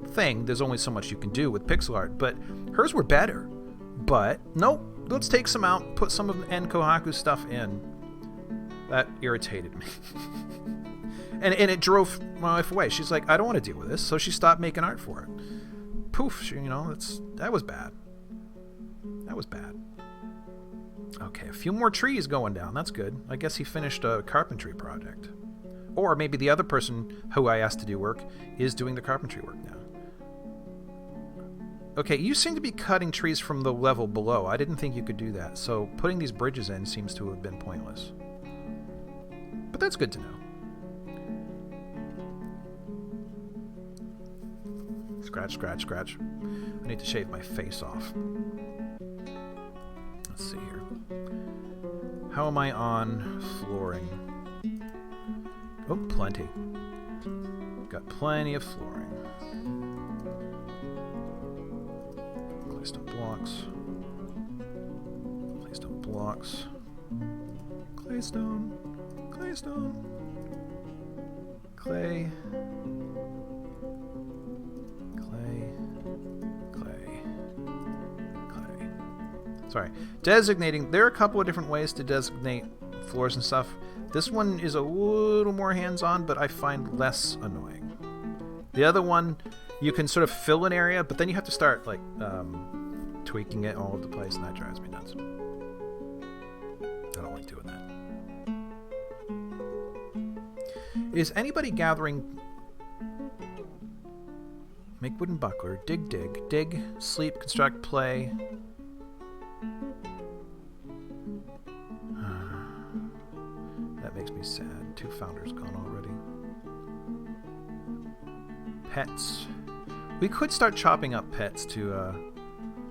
S1: thing. There's only so much you can do with pixel art, but hers were better. But nope, let's take some out, put some of En Kohaku stuff in. That irritated me. and it drove my wife away. She's like, I don't want to deal with this, so she stopped making art for it. Poof, you know, that was bad. That was bad. Okay, a few more trees going down. That's good. I guess he finished a carpentry project. Or maybe the other person who I asked to do work is doing the carpentry work now. Okay, you seem to be cutting trees from the level below. I didn't think you could do that, so putting these bridges in seems to have been pointless. But that's good to know. Scratch, scratch, scratch. I need to shave my face off. Let's see here. How am I on flooring? Oh, plenty. Got plenty of flooring. Claystone blocks. Claystone blocks. Claystone. Claystone. Clay. Clay. Clay. Clay. Sorry. Designating. There are a couple of different ways to designate floors and stuff. This one is a little more hands-on, but I find less annoying. The other one, you can sort of fill an area, but then you have to start like tweaking it all over the place, and that drives me nuts. I don't like doing that. Is anybody gathering? Make wooden buckler. Dig, dig, dig. Sleep, construct, play. That makes me sad. 2 founders gone already. Pets. We could start chopping up pets to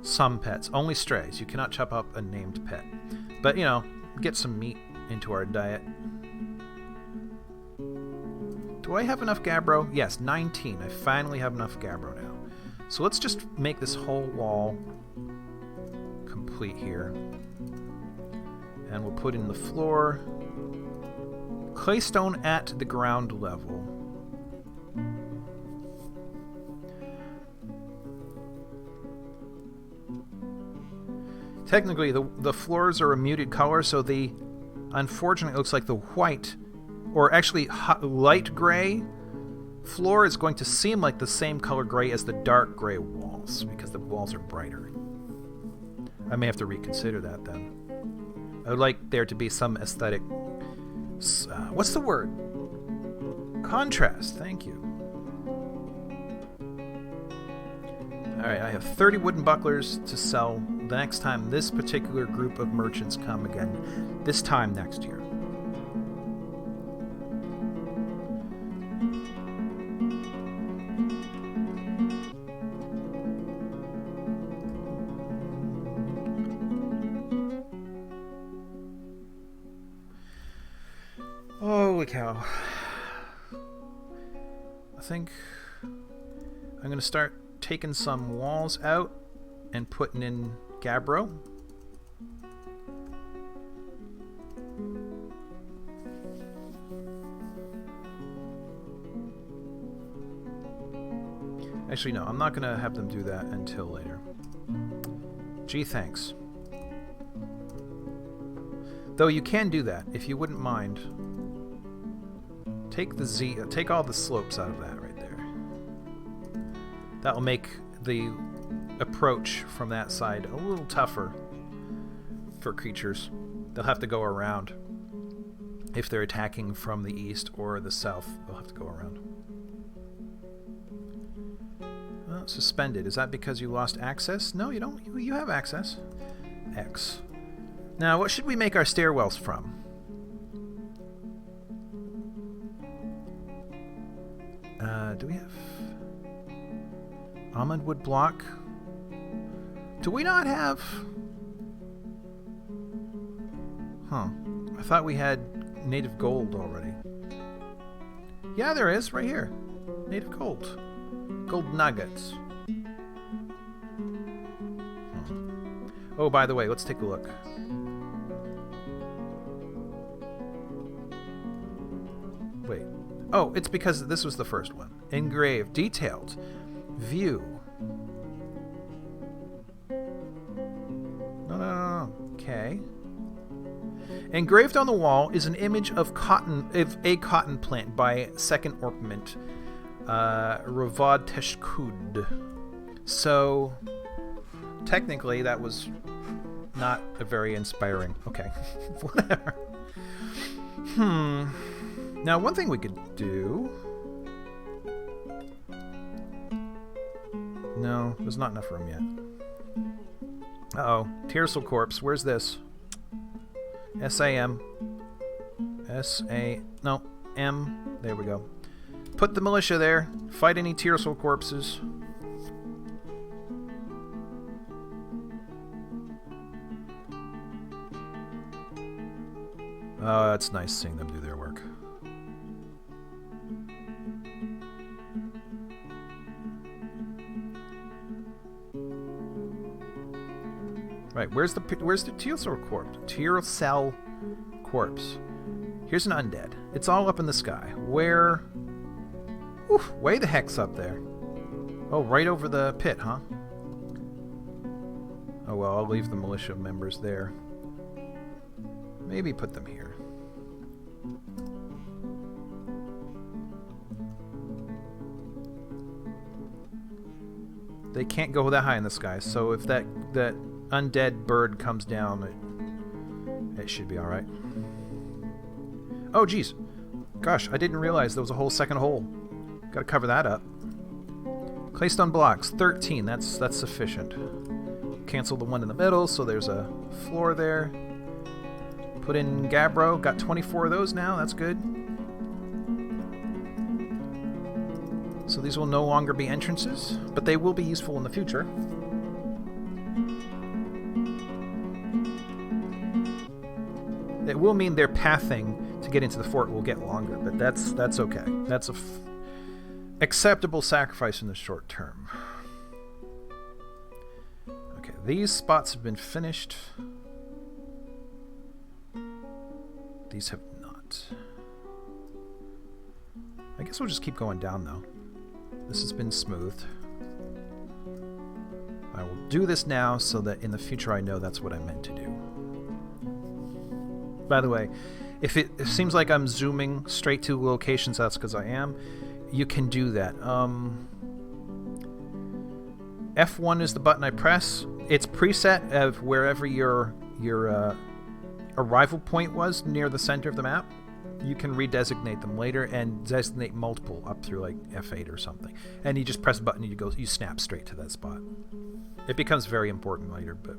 S1: some pets. Only strays. You cannot chop up a named pet. But, you know, get some meat into our diet. Do I have enough gabbro? Yes, 19. I finally have enough gabbro now. So let's just make this whole wall complete here. And we'll put in the floor. Claystone at the ground level. Technically, the floors are a muted color, so unfortunately, it looks like the white, or actually light gray floor is going to seem like the same color gray as the dark gray walls, because the walls are brighter. I may have to reconsider that then. I would like there to be some aesthetic... what's the word? Contrast, thank you. Alright, I have 30 wooden bucklers to sell the next time this particular group of merchants come again, this time next year. Holy cow. I think I'm going to start taking some walls out and putting in gabbro. Actually, no, I'm not going to have them do that until later. Gee, thanks. Though you can do that, if you wouldn't mind. Take all the slopes out of that right there. That will make the approach from that side a little tougher for creatures. They'll have to go around. If they're attacking from the east or the south, they'll have to go around. Well, suspended. Is that because you lost access? No, you don't. You have access. X. Now, what should we make our stairwells from? Do we have almond wood block? Do we not have... Huh. I thought we had native gold already. Yeah, there is, right here. Native gold. Gold nuggets. Oh, by the way, let's take a look. Wait. Oh, it's because this was the first one. Engraved. Detailed. View. No. Okay. Engraved on the wall is an image of a cotton plant by Second Orpiment. Ravad Teshkud. So, technically, that was not a very inspiring. Okay. Whatever. Now, one thing we could do... No, there's not enough room yet. Uh-oh. Tearsal Corpse. Where's this? S-A-M. S-A... No. M. There we go. Put the militia there. Fight any Tearsal Corpses. Oh, it's nice seeing them do their work. Right, where's the Tearsal Corpse? Tearsal Corpse. Here's an undead. It's all up in the sky. Where? Oof, way the heck's up there. Oh, right over the pit, huh? Oh well, I'll leave the militia members there. Maybe put them here. They can't go that high in the sky, so if that undead bird comes down, it should be alright. Oh, geez. Gosh, I didn't realize there was a whole second hole. Gotta cover that up. Claystone blocks, 13. That's sufficient. Cancel the one in the middle, so there's a floor there. Put in gabbro. Got 24 of those now. That's good. So these will no longer be entrances, but they will be useful in the future. It will mean their pathing to get into the fort will get longer, but that's okay. That's a acceptable sacrifice in the short term. Okay, these spots have been finished. These have not. I guess we'll just keep going down, though. This has been smoothed. I will do this now so that in the future I know that's what I meant to do. By the way, if it seems like I'm zooming straight to locations, that's because I am. you can do that. F1 is the button I press. It's preset of wherever your arrival point was near the center of the map. You can redesignate them later and designate multiple up through like F8 or something. And you just press a button and you snap straight to that spot. It becomes very important later, but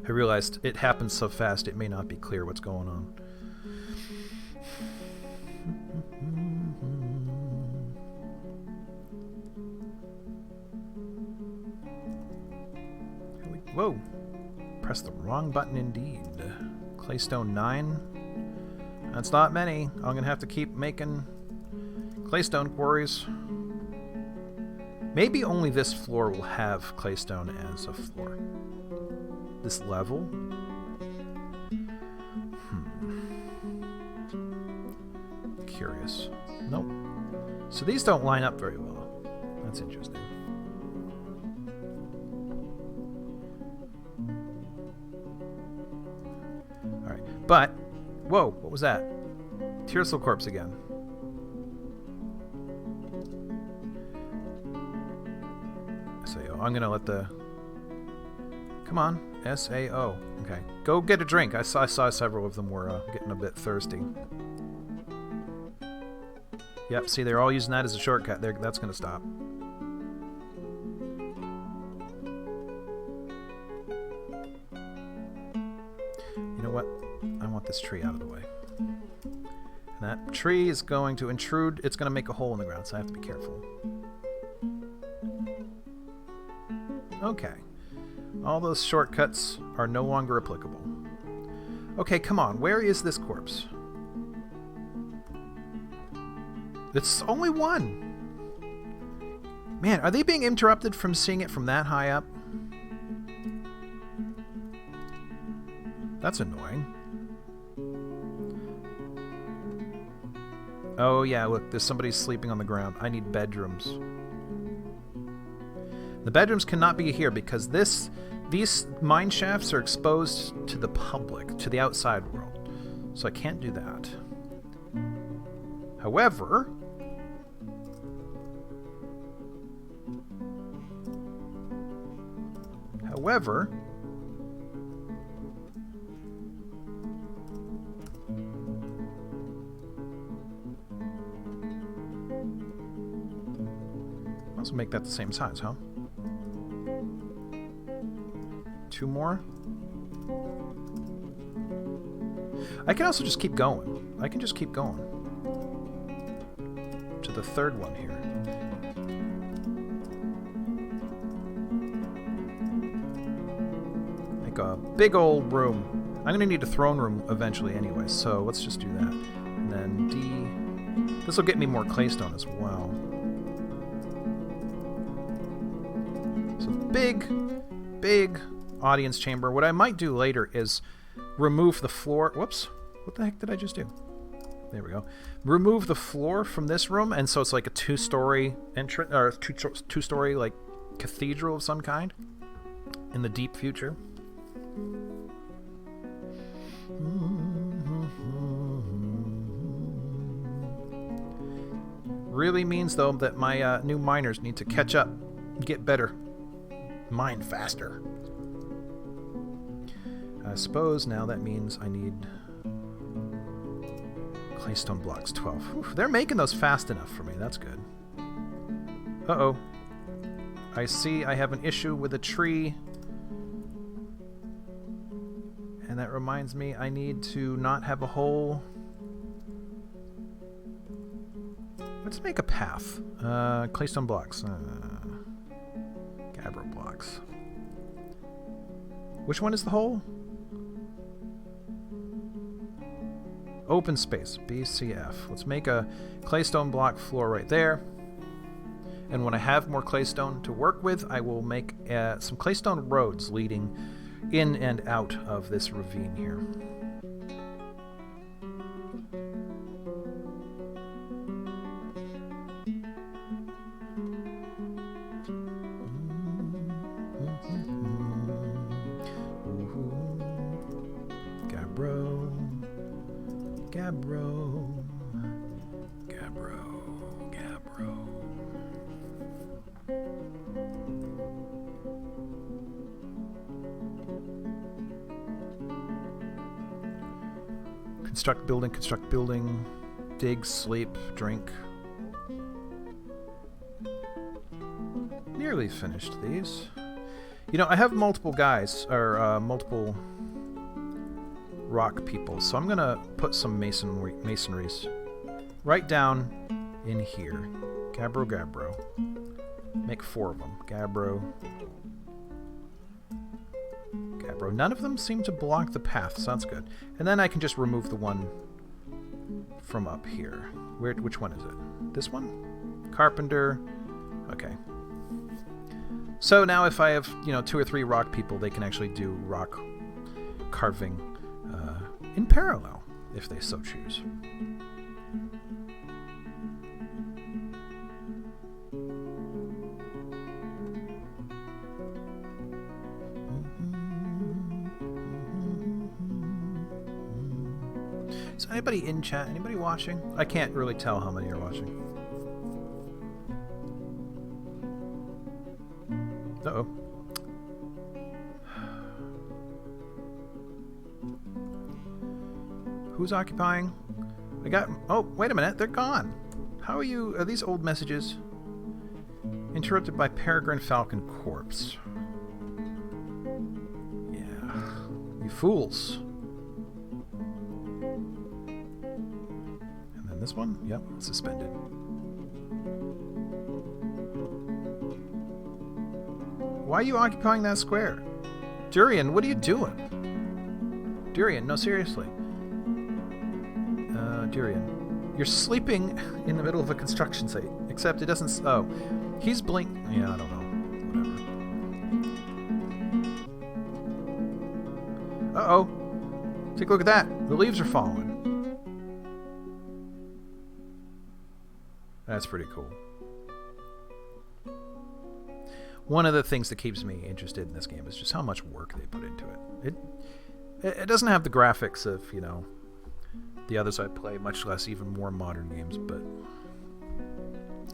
S1: I realized it happens so fast it may not be clear what's going on. Whoa! Press the wrong button indeed. Claystone 9. That's not many. I'm going to have to keep making claystone quarries. Maybe only this floor will have claystone as a floor. This level? Curious. Nope. So these don't line up very well. That's interesting. Alright, but... Whoa, what was that? Tearsal Corpse again. SAO. I'm gonna let the... Come on. SAO. Okay. Go get a drink. I saw several of them were getting a bit thirsty. Yep, see, they're all using that as a shortcut. That's gonna stop. You know what? I want this tree out of the way. And that tree is going to intrude. It's going to make a hole in the ground, so I have to be careful. Okay. All those shortcuts are no longer applicable. Okay, come on. Where is this corpse? It's only one. Man, are they being interrupted from seeing it from that high up? That's annoying. Oh yeah, look, there's somebody sleeping on the ground. I need bedrooms. The bedrooms cannot be here because these mine shafts are exposed to the public, to the outside world. So I can't do that. However... Let's make that the same size, huh? 2 more. I can also just keep going. I can just keep going. To the 3rd one here. Make a big old room. I'm going to need a throne room eventually anyway, so let's just do that. And then D... This will get me more claystone as well. So big audience chamber. What I might do later is remove the floor. Whoops. What the heck did I just do? There we go. Remove the floor from this room, and so it's like a 2-story entrance, or 2-story like cathedral of some kind in the deep future. Really means though that my new miners need to catch up, get better, mine faster. I suppose now that means I need claystone blocks 12. Oof, they're making those fast enough for me. That's good. Uh-oh. I see I have an issue with a tree. And that reminds me I need to not have a hole. Let's make a path. Claystone blocks. Gabbro blocks. Which one is the hole? Open space, BCF. Let's make a claystone block floor right there. And when I have more claystone to work with, I will make some claystone roads leading in and out of this ravine here. construct building, dig, sleep, drink. Nearly finished these. You know, I have multiple guys, or multiple rock people, so I'm gonna put some masonries right down in here. Gabbro. Make 4 of them. Gabbro. None of them seem to block the path, so that's good. And then I can just remove the one from up here. Which one is it? This one? Carpenter. Okay. So now if I have, you know, 2 or 3 rock people, they can actually do rock carving in parallel, if they so choose. Is anybody in chat? Anybody watching? I can't really tell how many are watching. Uh-oh. Who's occupying? I got... Oh, wait a minute. They're gone. How are you... Are these old messages? Interrupted by Peregrine Falcon Corpse. Yeah. You fools. And then this one? Yep. Suspended. Why are you occupying that square? Durian, what are you doing? Durian, no, seriously. Durian. You're sleeping in the middle of a construction site. Except it doesn't... Oh. He's blink... Yeah, I don't know. Whatever. Uh-oh. Take a look at that. The leaves are falling. That's pretty cool. One of the things that keeps me interested in this game is just how much work they put into it. It doesn't have the graphics of, you know, the others I play, much less even more modern games, but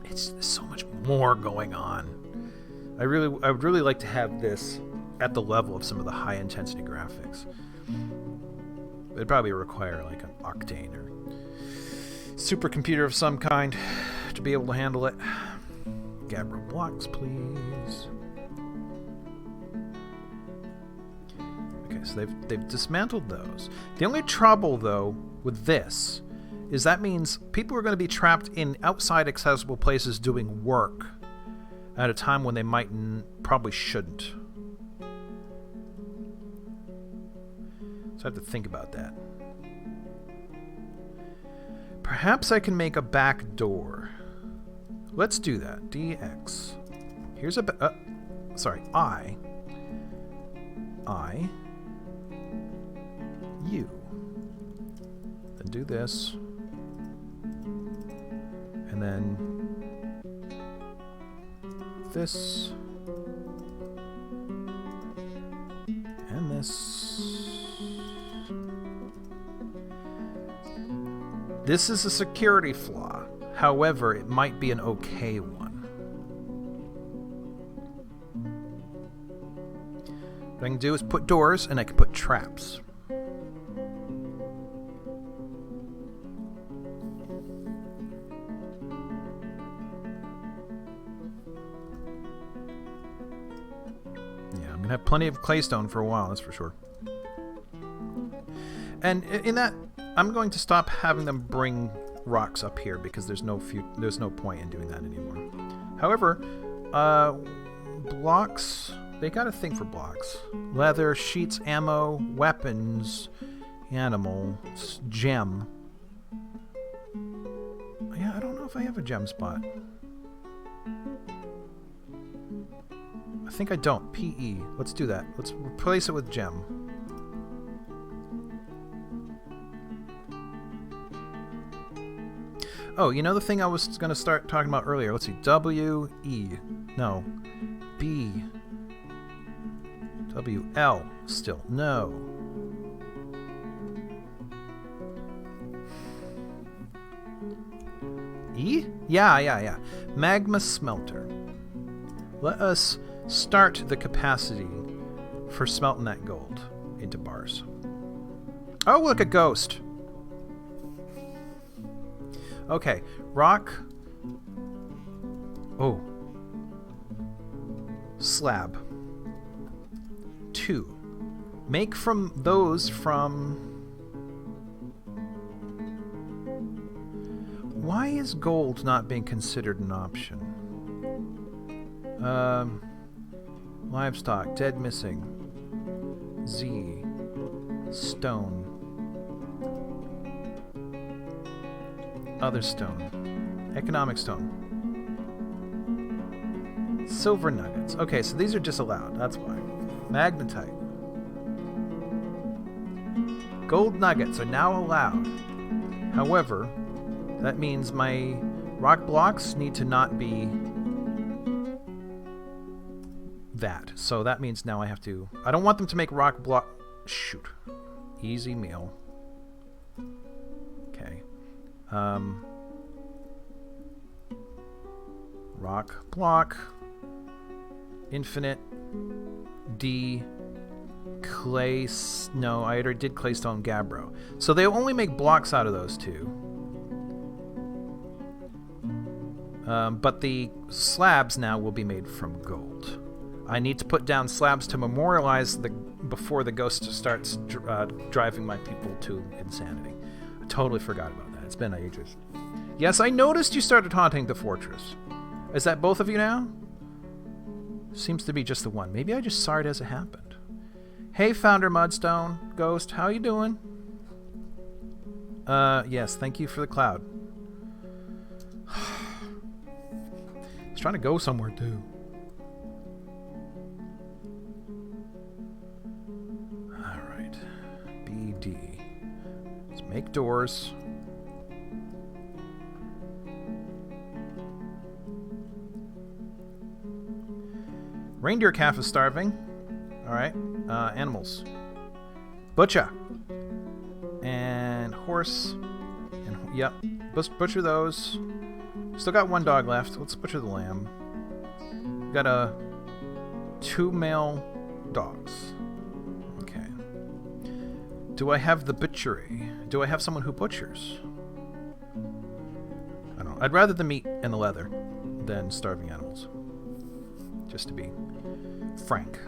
S1: there's so much more going on. I would really like to have this at the level of some of the high intensity graphics. It'd probably require like an Octane or supercomputer of some kind to be able to handle it. Gabbro blocks, please. Okay, so they've dismantled those. The only trouble, though, with this is that means people are going to be trapped in outside accessible places doing work at a time when they probably shouldn't. So I have to think about that. Perhaps I can make a back door. Let's do that. DX. Here's a... sorry. U. Then do this. And then... this. And this. This is a security flaw. However, it might be an okay one. What I can do is put doors, and I can put traps. Yeah, I'm going to have plenty of claystone for a while, that's for sure. And in that, I'm going to stop having them bring rocks up here because there's no point in doing that anymore. However, blocks, they got a thing for blocks. Leather, sheets, ammo, weapons, animals, gem. Yeah, I don't know if I have a gem spot. I think I don't. PE. Let's do that. Let's replace it with gem. Oh, you know the thing I was going to start talking about earlier? Let's see. W, E. No. B. W, L. Still. No. E? Yeah. Magma smelter. Let us start the capacity for smelting that gold into bars. Oh, look, a ghost. Okay, rock. Oh. Slab. 2. Make from those from... Why is gold not being considered an option? Livestock. Dead missing. Z. Stone. Other stone. Economic stone. Silver nuggets. Okay, so these are disallowed. That's why. Magnetite. Gold nuggets are now allowed. However, that means my rock blocks need to not be that. So that means now I have to... I don't want them to make rock block... Shoot. Easy meal. Okay. Rock block. Infinite. D. Clay... No, I already did claystone gabbro. So they only make blocks out of those two. But the slabs now will be made from gold. I need to put down slabs to memorialize before the ghost starts driving my people to insanity. I totally forgot about that. It's been ages. Yes, I noticed you started haunting the fortress. Is that both of you now? Seems to be just the one. Maybe I just saw it as it happened. Hey, Founder Mudstone Ghost, how you doing? Yes, thank you for the cloud. I was trying to go somewhere too. Alright. BD. Let's make doors. Reindeer calf is starving. Alright. Animals. Butcher. And horse. And yep. Butcher those. Still got one dog left. Let's butcher the lamb. Got 2 male dogs. Okay. Do I have the butchery? Do I have someone who butchers? I don't know. I'd rather the meat and the leather than starving animals. Just to be frank.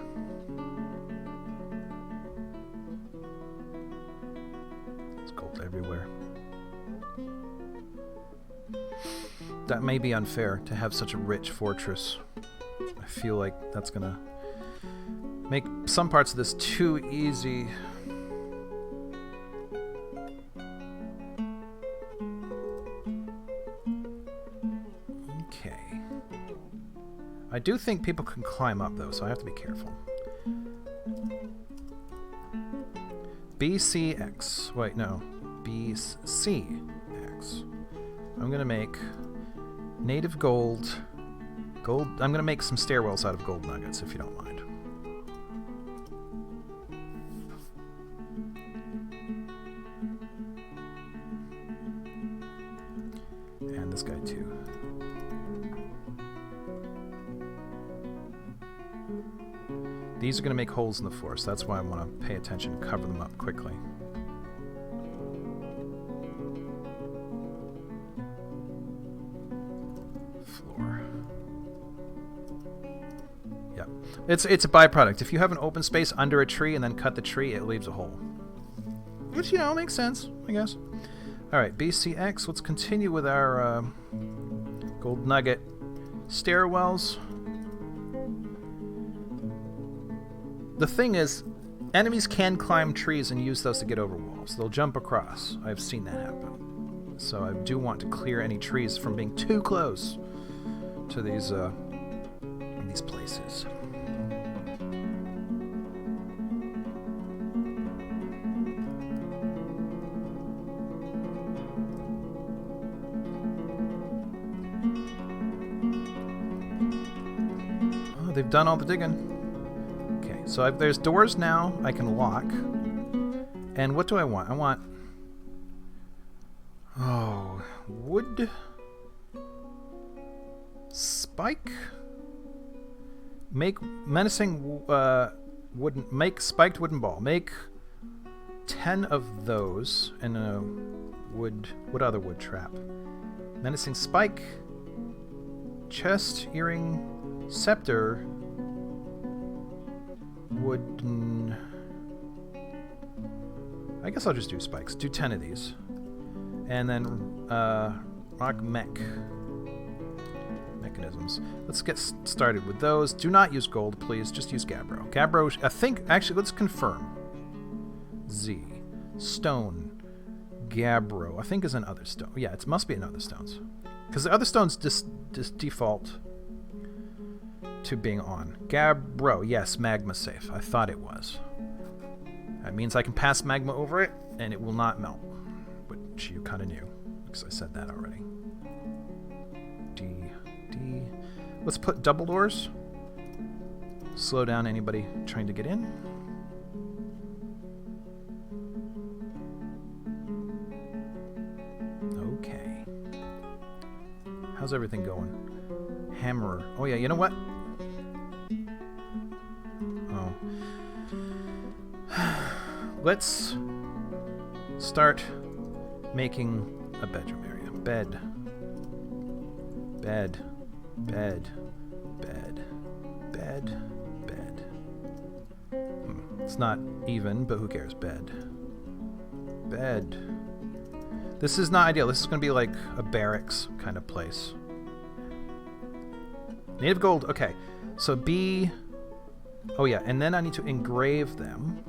S1: There's gold everywhere. That may be unfair to have such a rich fortress. I feel like that's gonna make some parts of this too easy. Okay. I do think people can climb up though, so I have to be careful. BCX. Wait, no. BCX. I'm gonna make native gold. I'm gonna make some stairwells out of gold nuggets, if you don't mind. And this guy too. These are gonna make holes in the floor, so that's why I want to pay attention and cover them up quickly. It's a byproduct. If you have an open space under a tree and then cut the tree, it leaves a hole. Which, you know, makes sense, I guess. Alright, BCX. Let's continue with our gold nugget stairwells. The thing is, enemies can climb trees and use those to get over walls. They'll jump across. I've seen that happen. So I do want to clear any trees from being too close to these places. They've done all the digging. Okay, so there's doors now I can lock. And what do I want? I want... Oh, wood... Spike? Make menacing wooden... Make spiked wooden ball. Make 10 of those and a wood... What other wood trap? Menacing spike. Chest, earring, scepter. Wooden... I guess I'll just do spikes. Do 10 of these. And then, rock mechanisms. Let's get started with those. Do not use gold, please. Just use gabbro. Gabbro, I think, actually, let's confirm. Z. Stone. Gabbro. I think is in other stone. Yeah, it must be in other stones. Because the other stones just default to being on. Gabbro. Yes, magma safe. I thought it was. That means I can pass magma over it, and it will not melt. Which you kind of knew, because I said that already. D. Let's put double doors. Slow down anybody trying to get in. Okay. How's everything going? Hammerer. Oh yeah, you know what? Oh. Let's start making a bedroom area. Bed. It's not even, but who cares? Bed. This is not ideal. This is going to be like a barracks kind of place. Native gold. Okay. So B. Oh yeah, and then I need to engrave them.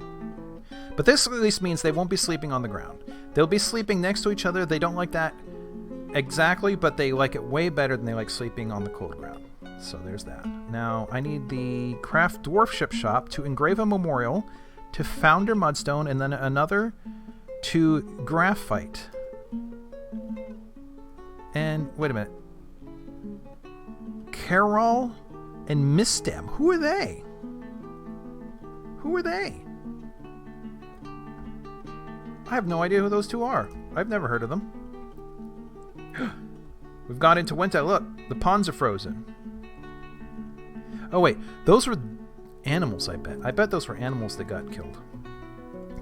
S1: But this at least means they won't be sleeping on the ground. They'll be sleeping next to each other. They don't like that exactly, but they like it way better than they like sleeping on the cold ground. So there's that. Now, I need the craft dwarfship shop to engrave a memorial to Founder Mudstone, and then another to graphite. And, wait a minute. Carol and Mistem. Who are they? Who are they? I have no idea who those two are. I've never heard of them. We've got into winter. Look, the ponds are frozen. Oh, wait. Those were animals, I bet. I bet those were animals that got killed.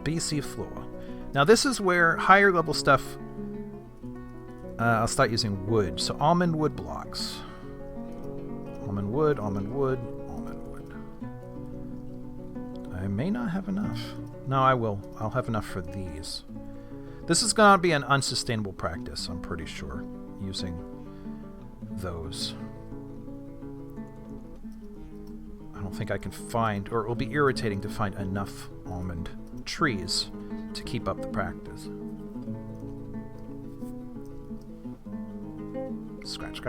S1: BC Flora. Now, this is where higher level stuff... I'll start using wood. So, almond wood blocks. Almond wood. I may not have enough. No, I will. I'll have enough for these. This is going to be an unsustainable practice, I'm pretty sure, using those. I don't think I can find, or it will be irritating to find enough almond trees to keep up the practice. Scratch.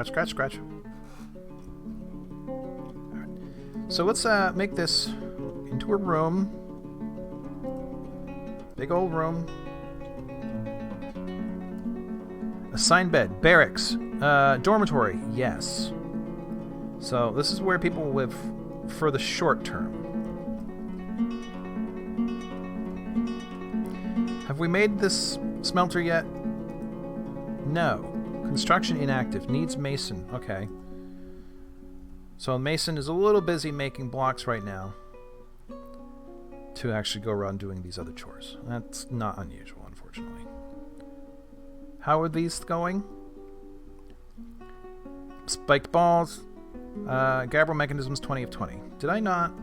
S1: Alright. So let's make this into a room. Big old room. Assigned bed. Barracks. Dormitory. Yes. So this is where people live for the short term. Have we made this smelter yet? No. Construction inactive. Needs mason. Okay. So mason is a little busy making blocks right now to actually go around doing these other chores. That's not unusual, unfortunately. How are these going? Spiked balls. Gabbro mechanisms 20 of 20. Did I not?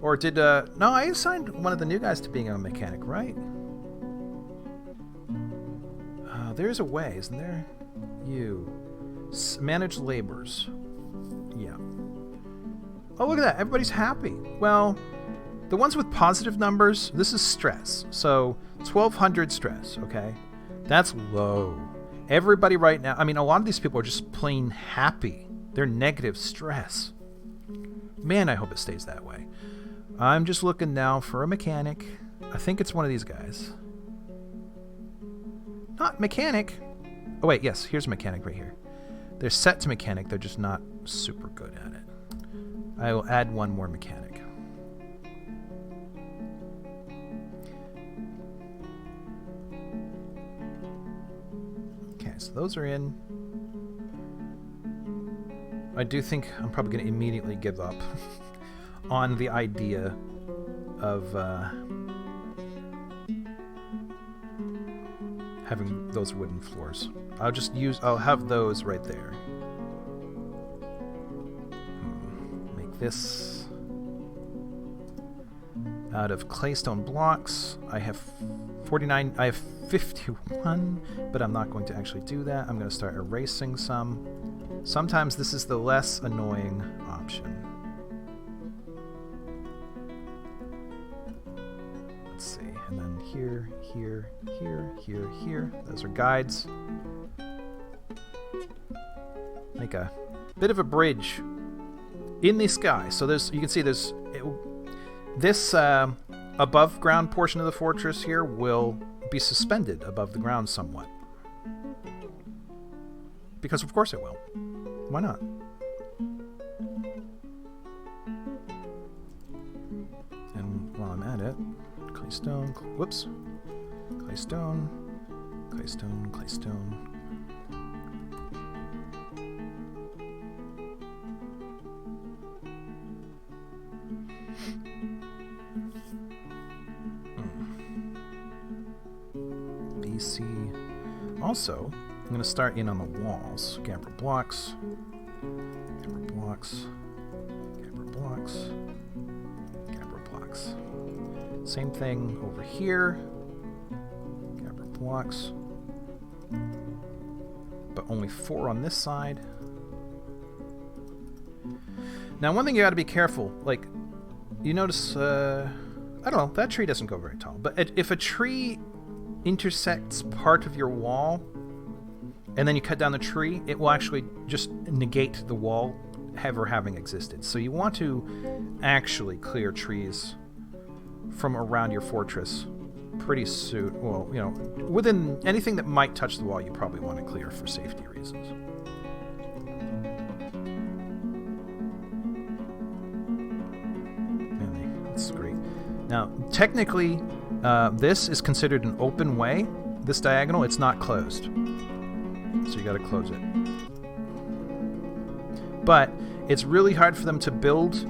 S1: Or did... No, I assigned one of the new guys to being a mechanic, right? There's a way, isn't there? You. Manage labors. Yeah. Oh, look at that. Everybody's happy. Well, the ones with positive numbers, this is stress. So, 1,200 stress, okay? That's low. Everybody right now, I mean, a lot of these people are just plain happy. They're negative stress. Man, I hope it stays that way. I'm just looking now for a mechanic. I think it's one of these guys. Not mechanic. Oh, wait, yes, here's a mechanic right here. They're set to mechanic, they're just not super good at it. I will add one more mechanic. Okay, so those are in. I do think I'm probably going to immediately give up on the idea of having those wooden floors. I'll have those right there. Make this out of claystone blocks. I have 49, I have 51, but I'm not going to actually do that. I'm going to start erasing some. Sometimes this is the less annoying option. Let's see, and then here, here, here, here, here. Those are guides. Make a bit of a bridge in the sky. So there's, you can see there's, this above ground portion of the fortress here will be suspended above the ground somewhat. Because of course it will. Why not? And while I'm at it, claystone, whoops. Claystone, claystone, claystone. Also, I'm going to start in on the walls. Camera blocks, camera blocks, camera blocks, camera blocks. Same thing over here. Camera blocks. But only 4 on this side. Now, one thing you got to be careful, like, you notice, I don't know, that tree doesn't go very tall, but if a tree intersects part of your wall and then you cut down the tree, it will actually just negate the wall ever having existed. So you want to actually clear trees from around your fortress pretty soon. Well, you know, within anything that might touch the wall, you probably want to clear for safety reasons. That's great. Now, technically, this is considered an open way. This diagonal, it's not closed. So you got to close it. But it's really hard for them to build.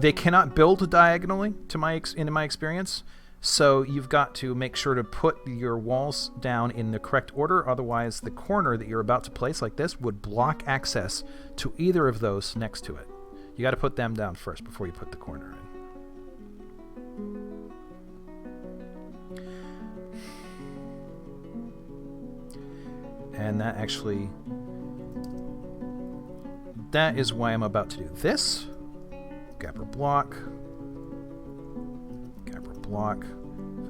S1: They cannot build diagonally, in my experience. So you've got to make sure to put your walls down in the correct order. Otherwise, the corner that you're about to place like this would block access to either of those next to it. You got to put them down first before you put the corner in. And that is why I'm about to do this. Gapper block. Gapper block.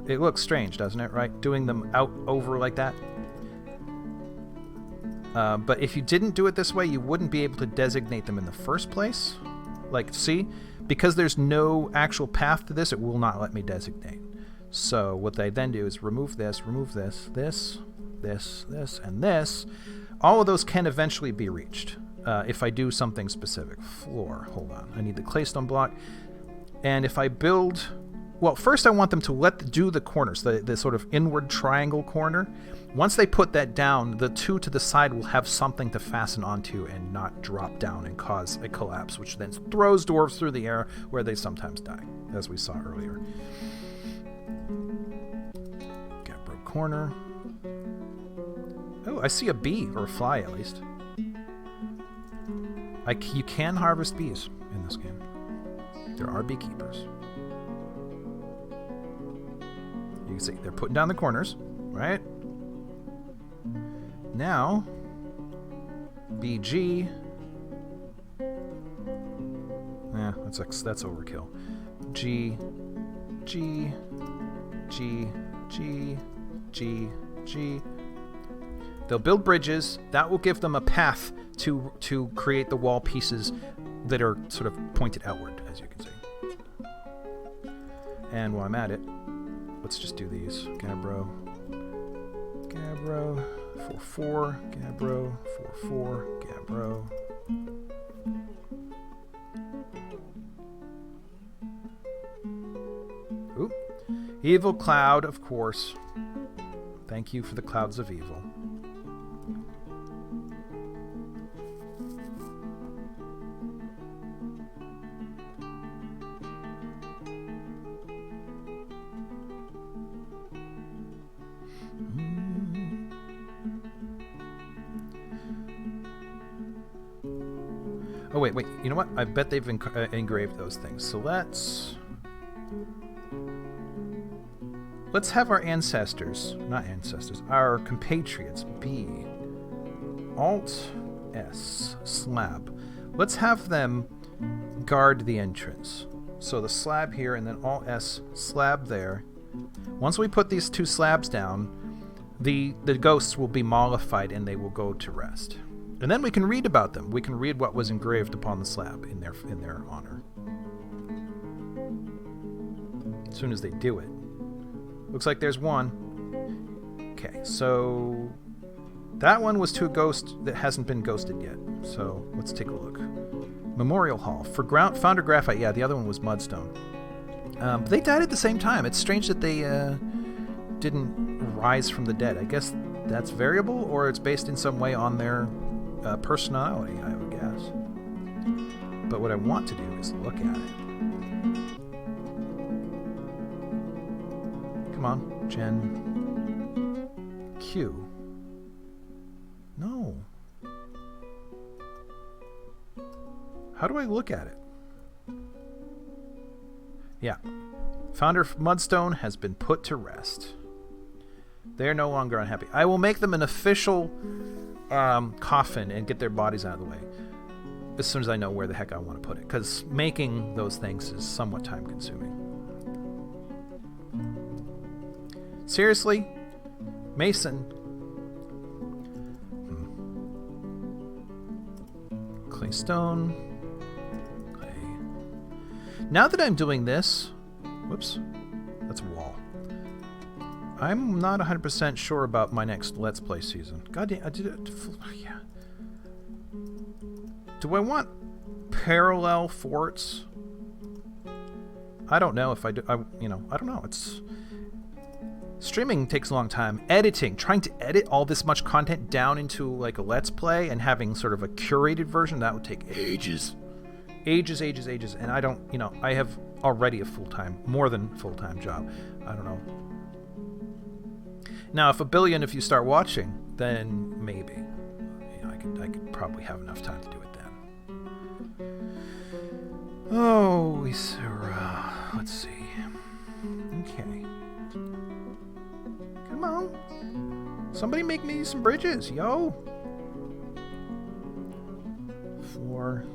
S1: It looks strange, doesn't it, right? Doing them over like that. But if you didn't do it this way, you wouldn't be able to designate them in the first place. Like, see? Because there's no actual path to this, it will not let me designate. So what they then do is remove this, this, and this. All of those can eventually be reached if I do something specific. Floor, hold on. I need the claystone block. And if I build... Well, first I want them to do the corners, the sort of inward triangle corner. Once they put that down, the 2 to the side will have something to fasten onto and not drop down and cause a collapse, which then throws dwarves through the air where they sometimes die, as we saw earlier. Gabbro corner. Oh, I see a bee, or a fly at least. You can harvest bees in this game. There are beekeepers. You can see they're putting down the corners, right? Now, BG. That's overkill. G, G, G, G, G, G. They'll build bridges. That will give them a path to create the wall pieces that are sort of pointed outward, as you can see. And while I'm at it, let's just do these. Gabbro, Gabbro, 4-4, Gabbro, 4-4, Gabbro. Oop. Evil cloud, of course. Thank you for the clouds of evil. Oh, wait. You know what? I bet they've engraved those things. So let's have our ancestors, not ancestors, our compatriots be Alt-S, slab. Let's have them guard the entrance. So the slab here and then Alt-S, slab there. Once we put these two slabs down, the ghosts will be mollified and they will go to rest. And then we can read about them. We can read what was engraved upon the slab in their honor. As soon as they do it. Looks like there's one. Okay, so that one was to a ghost that hasn't been ghosted yet. So let's take a look. Memorial Hall. For Founder Graphite, yeah, the other one was Mudstone. They died at the same time. It's strange that they didn't rise from the dead. I guess that's variable, or it's based in some way on their personality, I would guess. But what I want to do is look at it. Come on, Gen Q. No. How do I look at it? Yeah. Founder Mudstone has been put to rest. They're no longer unhappy. I will make them an official coffin and get their bodies out of the way as soon as I know where the heck I want to put it, because making those things is somewhat time consuming. Seriously? Mason? Claystone. Clay. Now that I'm doing this... Whoops. That's a wall. I'm not 100% sure about my next Let's Play season. God damn, I did it. Yeah. Do I want parallel forts? I don't know if I do. I don't know. It's streaming takes a long time. Editing, trying to edit all this much content down into like a Let's Play and having sort of a curated version, that would take ages. Ages. And I don't, I have already a more than full-time job. I don't know. Now, if you start watching, then maybe. I could probably have enough time to do it then. Oh, let's see. Okay. Come on. Somebody make me some bridges, yo. 4.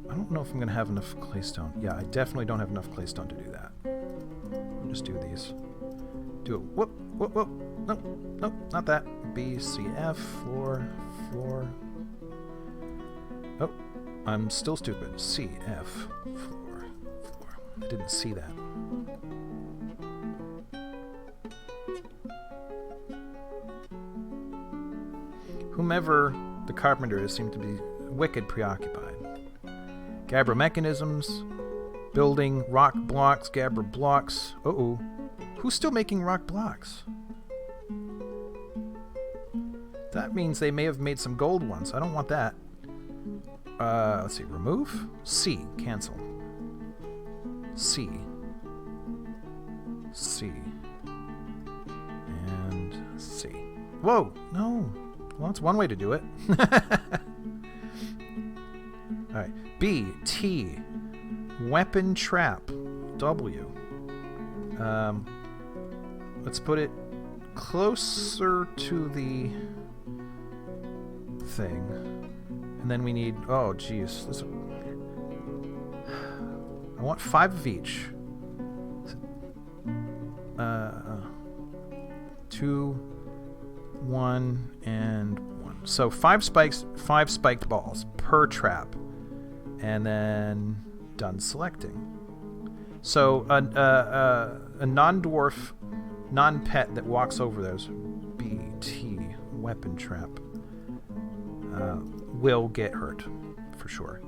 S1: I don't know if I'm going to have enough claystone. Yeah, I definitely don't have enough claystone to do that. I'll just do these. Do it. Whoop. Nope, not that. B, C, F, floor. Oh, I'm still stupid. C, F, floor. I didn't see that. Whomever the carpenter is seemed to be wicked preoccupied. Gabbro mechanisms, building rock blocks, Gabbro blocks. Uh-oh. Who's still making rock blocks? That means they may have made some gold ones. I don't want that. Let's see. Remove? C. Cancel. C. And C. Whoa! No! Well, that's one way to do it. Alright. B. T. Weapon trap. W. Let's put it closer to the thing. And then we need... Oh, geez. I want 5 of each. 2, 1, and 1. So 5 spikes, 5 spiked balls per trap. And then done selecting. So a non-dwarf, non-pet that walks over those, BT, weapon trap, will get hurt, for sure.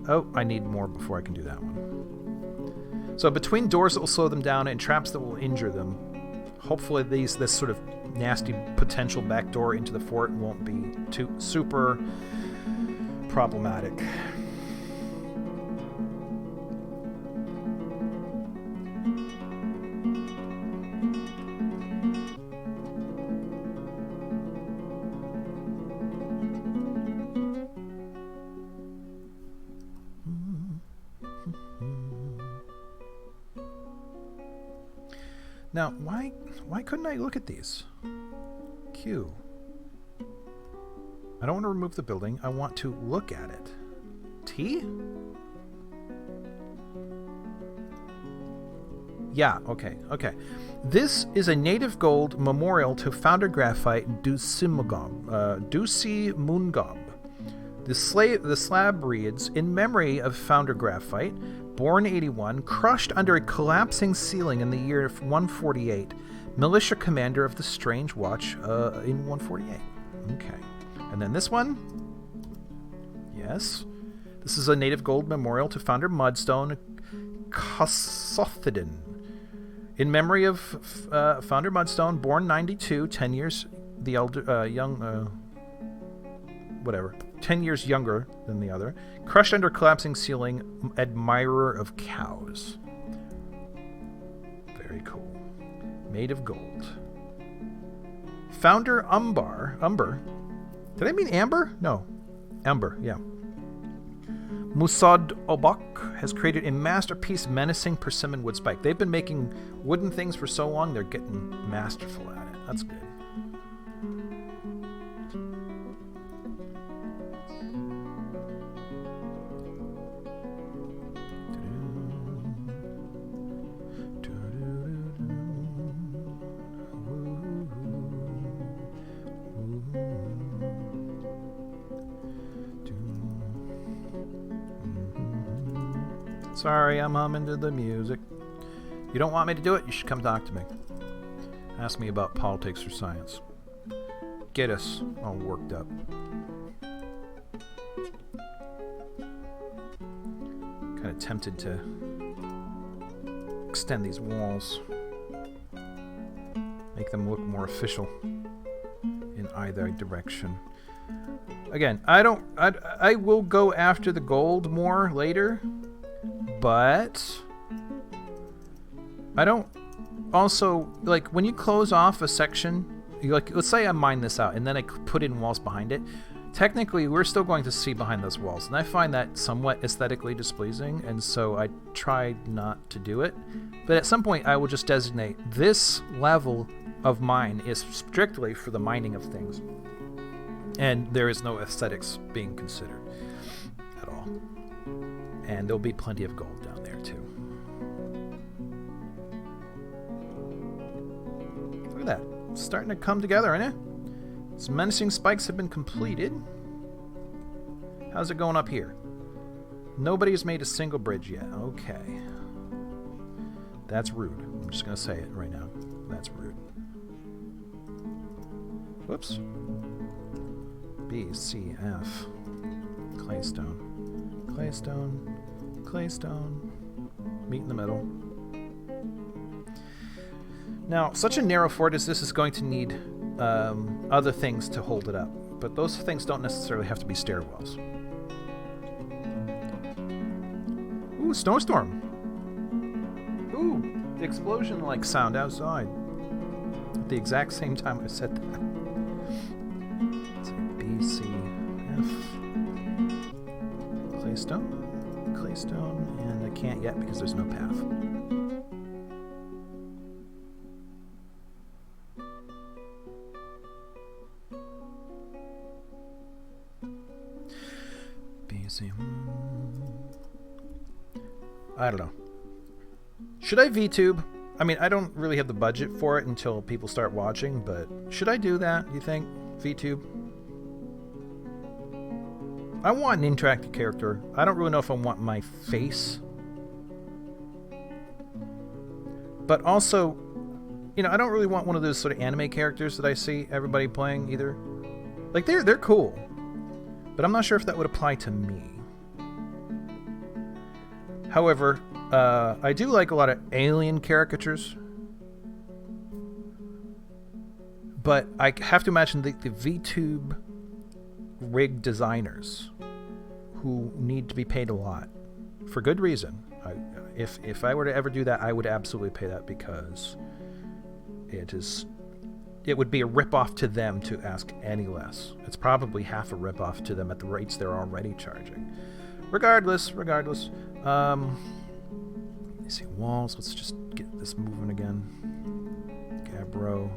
S1: Oh, I need more before I can do that one. So between doors that will slow them down and traps that will injure them, hopefully this sort of nasty potential backdoor into the fort won't be too super problematic. Now, why couldn't I look at these? Q. I don't want to remove the building. I want to look at it. T? Yeah, okay. This is a native gold memorial to founder graphite Dusi Mungob. The slab reads, in memory of founder graphite, born 81, crushed under a collapsing ceiling in the year 148, militia commander of the Strange Watch in 148. Okay. And then this one. Yes. This is a native gold memorial to founder Mudstone Kossothidin. In memory of founder Mudstone, born 92, 10 years the elder, 10 years younger than the other, crushed under collapsing ceiling, admirer of cows. Very cool. Made of gold. Founder Umber. Did I mean Amber? No. Amber, yeah. Musad Obak has created a masterpiece menacing persimmon wood spike. They've been making wooden things for so long, they're getting masterful at it. That's good. Sorry, I'm humming to the music. You don't want me to do it? You should come talk to me. Ask me about politics or science. Get us all worked up. Kind of tempted to extend these walls. Make them look more official in either direction. Again, I will go after the gold more later. But I don't also, like, when you close off a section, like, let's say I mine this out and then I put in walls behind it, technically we're still going to see behind those walls, and I find that somewhat aesthetically displeasing, and so I try not to do it. But at some point I will just designate this level of mine is strictly for the mining of things, and there is no aesthetics being considered at all. And there'll be plenty of gold down there, too. Look at that. It's starting to come together, isn't it? These menacing spikes have been completed. How's it going up here? Nobody's made a single bridge yet. Okay. That's rude. I'm just going to say it right now. That's rude. Whoops. B, C, F. Claystone. Claystone, meet in the middle. Now, such a narrow fort as this is going to need other things to hold it up, but those things don't necessarily have to be stairwells. Ooh, snowstorm. Ooh, the explosion-like sound outside. At the exact same time I said that. Let's see, B, C, F. Claystone, and I can't yet because there's no path. BC. I don't know. Should I VTube? I mean, I don't really have the budget for it until people start watching, but should I do that, you think? VTube? I want an interactive character. I don't really know if I want my face. But also, you know, I don't really want one of those sort of anime characters that I see everybody playing either. Like, they're cool. But I'm not sure if that would apply to me. However, I do like a lot of alien caricatures. But I have to imagine the VTube rig designers who need to be paid a lot for good reason. If I were to ever do that, I would absolutely pay that, because it would be a ripoff to them to ask any less. It's probably half a ripoff to them at the rates they're already charging. Regardless. Let me see, walls. Let's just get this moving again. Gabbro.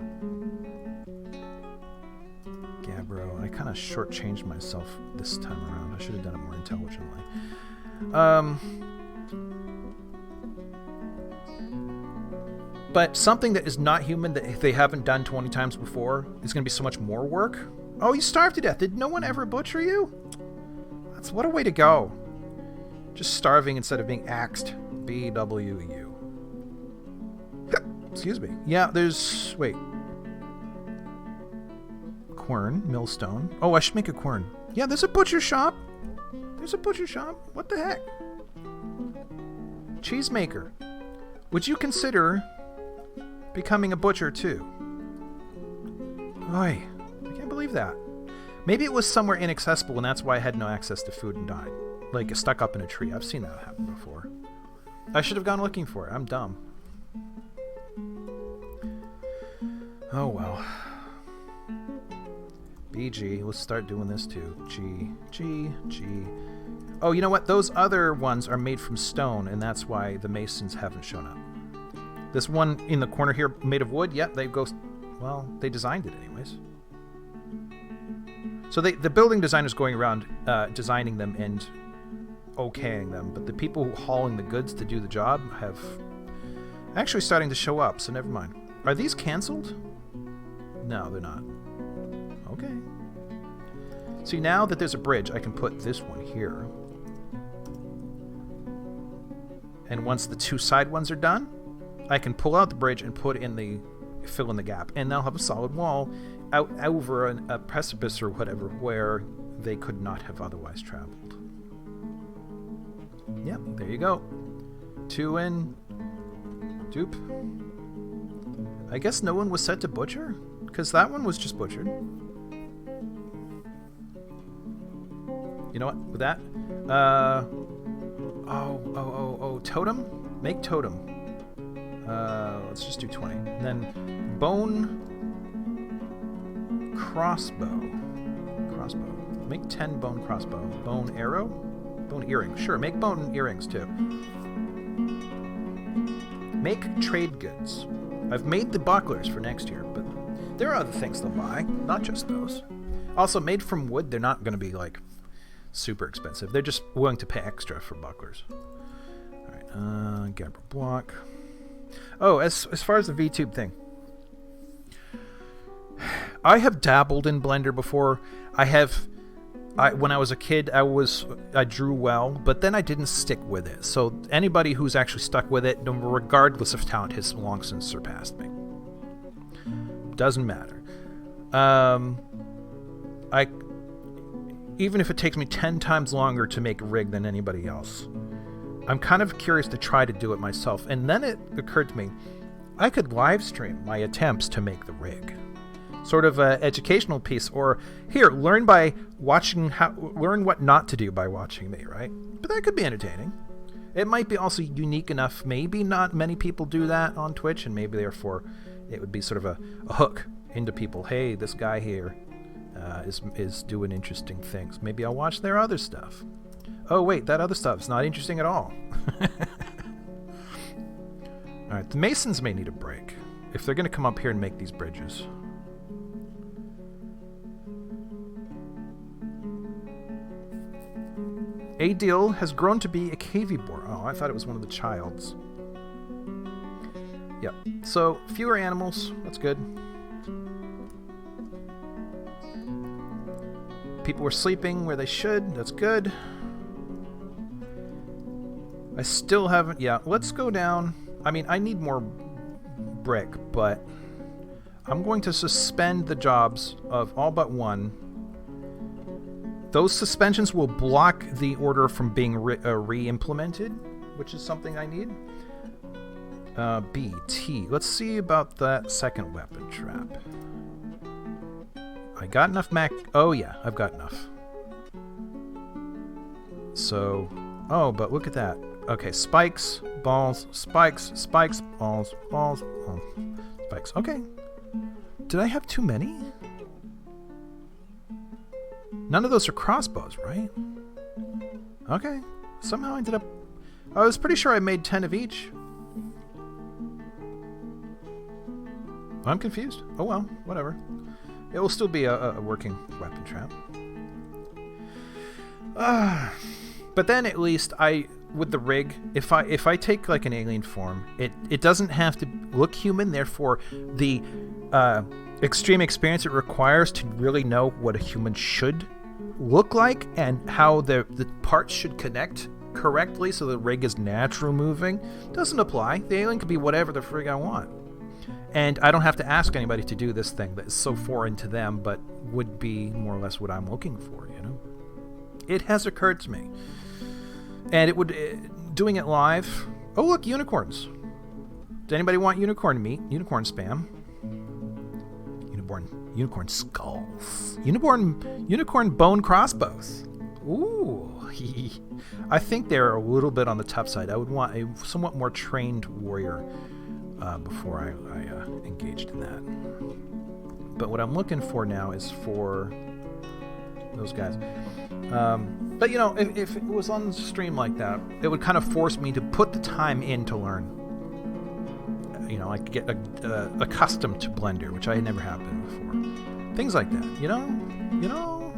S1: I kind of shortchanged myself this time around. I should have done it more intelligently. But something that is not human that they haven't done 20 times before is going to be so much more work. Oh, you starved to death. Did no one ever butcher you? That's what a way to go. Just starving instead of being axed. BWU. Excuse me. Yeah, there's... Wait. Quern, millstone. Oh, I should make a quern. Yeah, there's a butcher shop. There's a butcher shop. What the heck? Cheesemaker. Would you consider becoming a butcher too? Oy, I can't believe that. Maybe it was somewhere inaccessible and that's why I had no access to food and died. Like stuck up in a tree. I've seen that happen before. I should have gone looking for it. I'm dumb. Oh well. BG, let's start doing this too. G. Oh, you know what? Those other ones are made from stone, and that's why the masons haven't shown up. This one in the corner here, made of wood, yep, they go... Well, they designed it anyways. So the building designer's going around designing them and okaying them, but the people hauling the goods to do the job have actually starting to show up, so never mind. Are these canceled? No, they're not. Okay. See, now that there's a bridge, I can put this one here. And once the two side ones are done, I can pull out the bridge and fill in the gap. And they'll have a solid wall out over a precipice or whatever where they could not have otherwise traveled. Yep, there you go. 2 in. Dupe. I guess no one was set to butcher? Because that one was just butchered. You know what? With that, totem? Make totem. Let's just do 20. And then bone crossbow. Make 10 bone crossbow. Bone arrow? Bone earring. Sure, make bone earrings too. Make trade goods. I've made the bucklers for next year, but there are other things they'll buy, not just those. Also, made from wood, they're not going to be like super expensive. They're just willing to pay extra for bucklers. Alright, Gabber block. Oh, as far as the VTube thing. I have dabbled in Blender before. When I was a kid, I drew well, but then I didn't stick with it. So anybody who's actually stuck with it, regardless of talent, has long since surpassed me. Doesn't matter. Even if it takes me 10 times longer to make a rig than anybody else, I'm kind of curious to try to do it myself. And then it occurred to me, I could live stream my attempts to make the rig. Sort of an educational piece, or here, learn what not to do by watching me, right? But that could be entertaining. It might be also unique enough. Maybe not many people do that on Twitch, and maybe therefore it would be sort of a hook into people. Hey, this guy here is doing interesting things. Maybe I'll watch their other stuff. Oh wait, that other stuff's not interesting at all. Alright, the masons may need a break if they're going to come up here and make these bridges. Adil has grown to be a cavivore. Oh, I thought it was one of the childs. Yep. So, fewer animals. That's good. People were sleeping where they should. That's good. I still haven't... Yeah, let's go down. I mean, I need more brick, but I'm going to suspend the jobs of all but one. Those suspensions will block the order from being re-implemented, which is something I need. BT. Let's see about that second weapon trap. I got enough Oh yeah, I've got enough. So... Oh, but look at that. Okay, spikes, balls, spikes, balls, balls, spikes. Okay. Did I have too many? None of those are crossbows, right? Okay. Somehow I ended up... I was pretty sure I made 10 of each. I'm confused. Oh well, whatever. It will still be a working weapon trap. But then at least with the rig, if I take like an alien form, it doesn't have to look human. Therefore, the extreme experience it requires to really know what a human should look like and how the parts should connect correctly so the rig is natural moving doesn't apply. The alien could be whatever the frig I want. And I don't have to ask anybody to do this thing that is so foreign to them, but would be more or less what I'm looking for, you know? It has occurred to me. And it would... doing it live... Oh, look, unicorns. Does anybody want unicorn meat? Unicorn spam. Unicorn skulls. Unicorn bone crossbows. Ooh. I think they're a little bit on the tough side. I would want a somewhat more trained warrior before I engaged in that. But what I'm looking for now is for those guys. But you know, if it was on stream like that, it would kind of force me to put the time in to learn. You know, I could get accustomed to Blender, which I never have been before. Things like that, you know?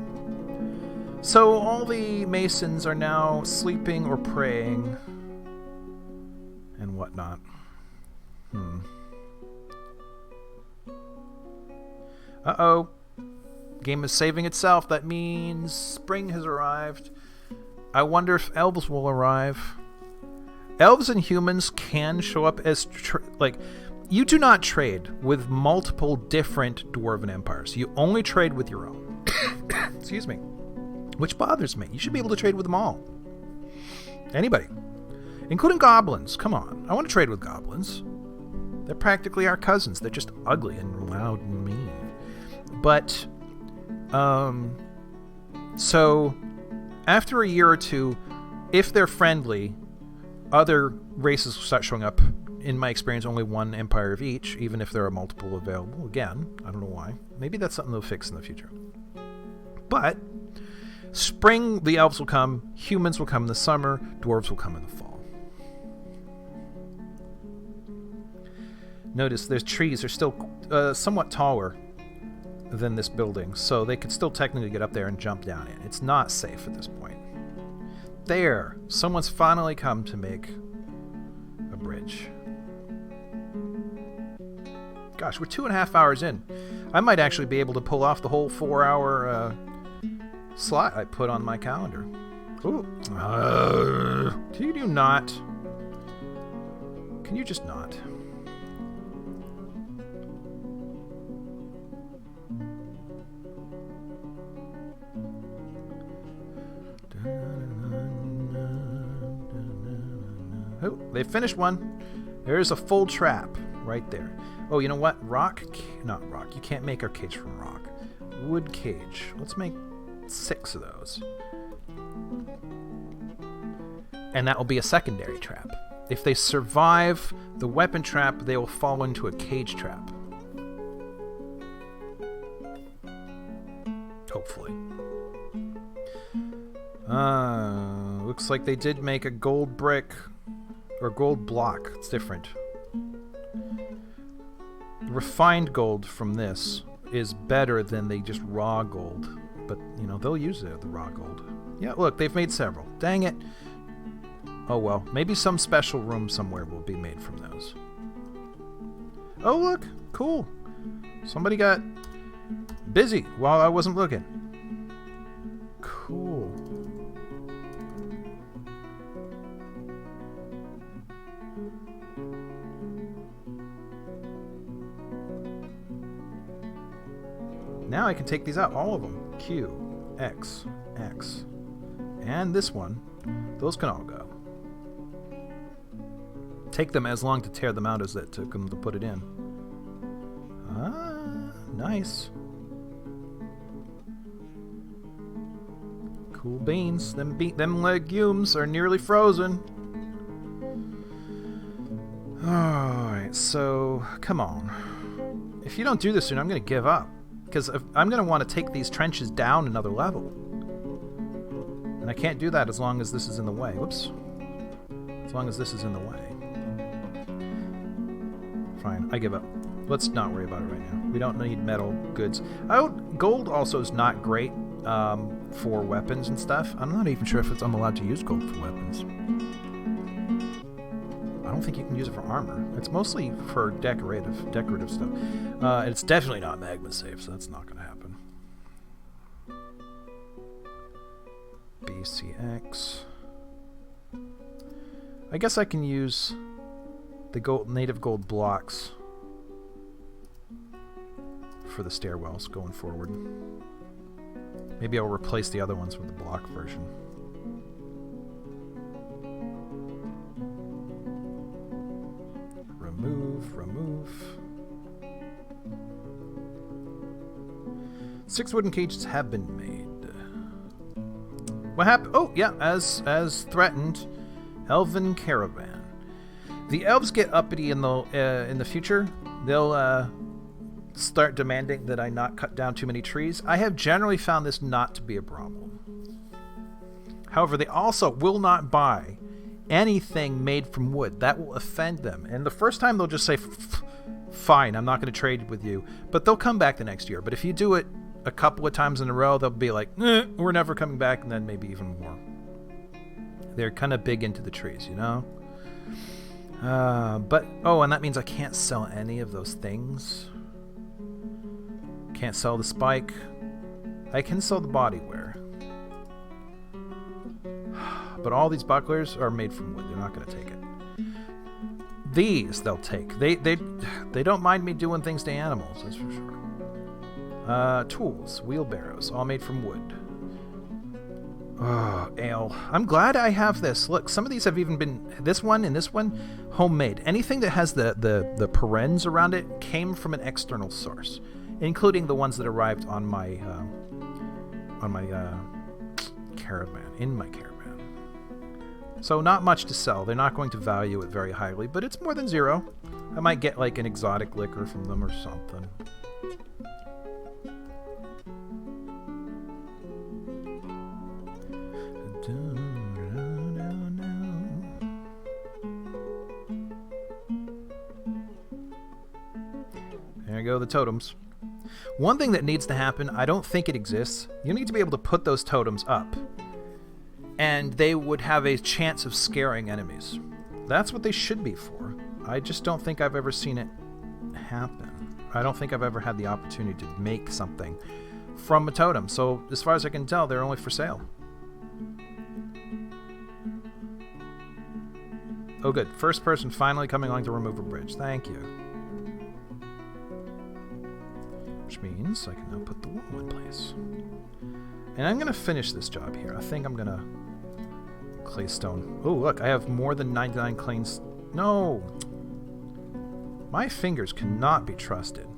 S1: So all the Masons are now sleeping or praying and whatnot. Uh-oh. Game is saving itself. That means spring has arrived. I wonder if elves will arrive. Elves and humans can show up as... you do not trade with multiple different dwarven empires. You only trade with your own. Excuse me. Which bothers me. You should be able to trade with them all. Anybody. Including goblins. Come on. I want to trade with goblins. They're practically our cousins. They're just ugly and loud and mean. But, so, after a year or two, if they're friendly, other races will start showing up. In my experience, only one empire of each, even if there are multiple available. Again, I don't know why. Maybe that's something they'll fix in the future. But, spring, the elves will come, humans will come in the summer, dwarves will come in the fall. Notice there's trees are still somewhat taller than this building, so they could still technically get up there and jump down in. It's not safe at this point. There! Someone's finally come to make a bridge. Gosh, we're 2.5 hours in. I might actually be able to pull off the whole 4-hour slot I put on my calendar. Ooh. Can you not? Can you just not? Oh, they finished one. There's a full trap right there. Oh, you know what? Not rock. You can't make our cage from rock. Wood cage. Let's make 6 of those. And that will be a secondary trap. If they survive the weapon trap, they will fall into a cage trap. Hopefully. Looks like they did make a gold brick. Or gold block. It's different. Refined gold from this is better than the just raw gold. But, you know, they'll use the raw gold. Yeah, look, they've made several. Dang it. Oh, well. Maybe some special room somewhere will be made from those. Oh, look. Cool. Somebody got busy while I wasn't looking. Cool. Now I can take these out, all of them. Q, X, X. And this one. Those can all go. Take them as long to tear them out as it took them to put it in. Ah, nice. Cool beans. Them legumes are nearly frozen. Alright, so, come on. If you don't do this soon, I'm going to give up. Because I'm going to want to take these trenches down another level. And I can't do that as long as this is in the way. Whoops. As long as this is in the way. Fine, I give up. Let's not worry about it right now. We don't need metal goods. Gold also is not great for weapons and stuff. I'm not even sure if I'm allowed to use gold for weapons. I don't think you can use it for armor. It's mostly for decorative stuff. It's definitely not magma safe, so that's not going to happen. BCX. I guess I can use the native gold blocks for the stairwells going forward. Maybe I'll replace the other ones with the block version. Remove. 6 wooden cages have been made. What happened? Oh, yeah, as threatened, Elven Caravan. The elves get uppity in the future. They'll start demanding that I not cut down too many trees. I have generally found this not to be a problem. However, they also will not buy anything made from wood. That will offend them. And the first time they'll just say, fine, I'm not going to trade with you. But they'll come back the next year. But if you do it a couple of times in a row, they'll be like, we're never coming back, and then maybe even more. They're kind of big into the trees, you know? And that means I can't sell any of those things. Can't sell the spike. I can sell the bodywear. But all these bucklers are made from wood. They're not going to take it. These they'll take. They don't mind me doing things to animals, that's for sure. Tools, wheelbarrows, all made from wood. Oh, ale. I'm glad I have this. Look, some of these have even been, this one and this one, homemade. Anything that has the parens around it came from an external source, including the ones that arrived on my caravan, in my caravan. So not much to sell. They're not going to value it very highly, but it's more than 0. I might get like an exotic liquor from them or something. There you go, the totems. One thing that needs to happen, I don't think it exists, you need to be able to put those totems up, and they would have a chance of scaring enemies. That's what they should be for. I just don't think I've ever seen it happen. I don't think I've ever had the opportunity to make something from a totem. So as far as I can tell, they're only for sale. Oh good, first person finally coming along to remove a bridge. Thank you. Which means I can now put the wall in place. And I'm going to finish this job here. I think I'm going to claystone. Oh, look, I have more than 99 clays. No! My fingers cannot be trusted.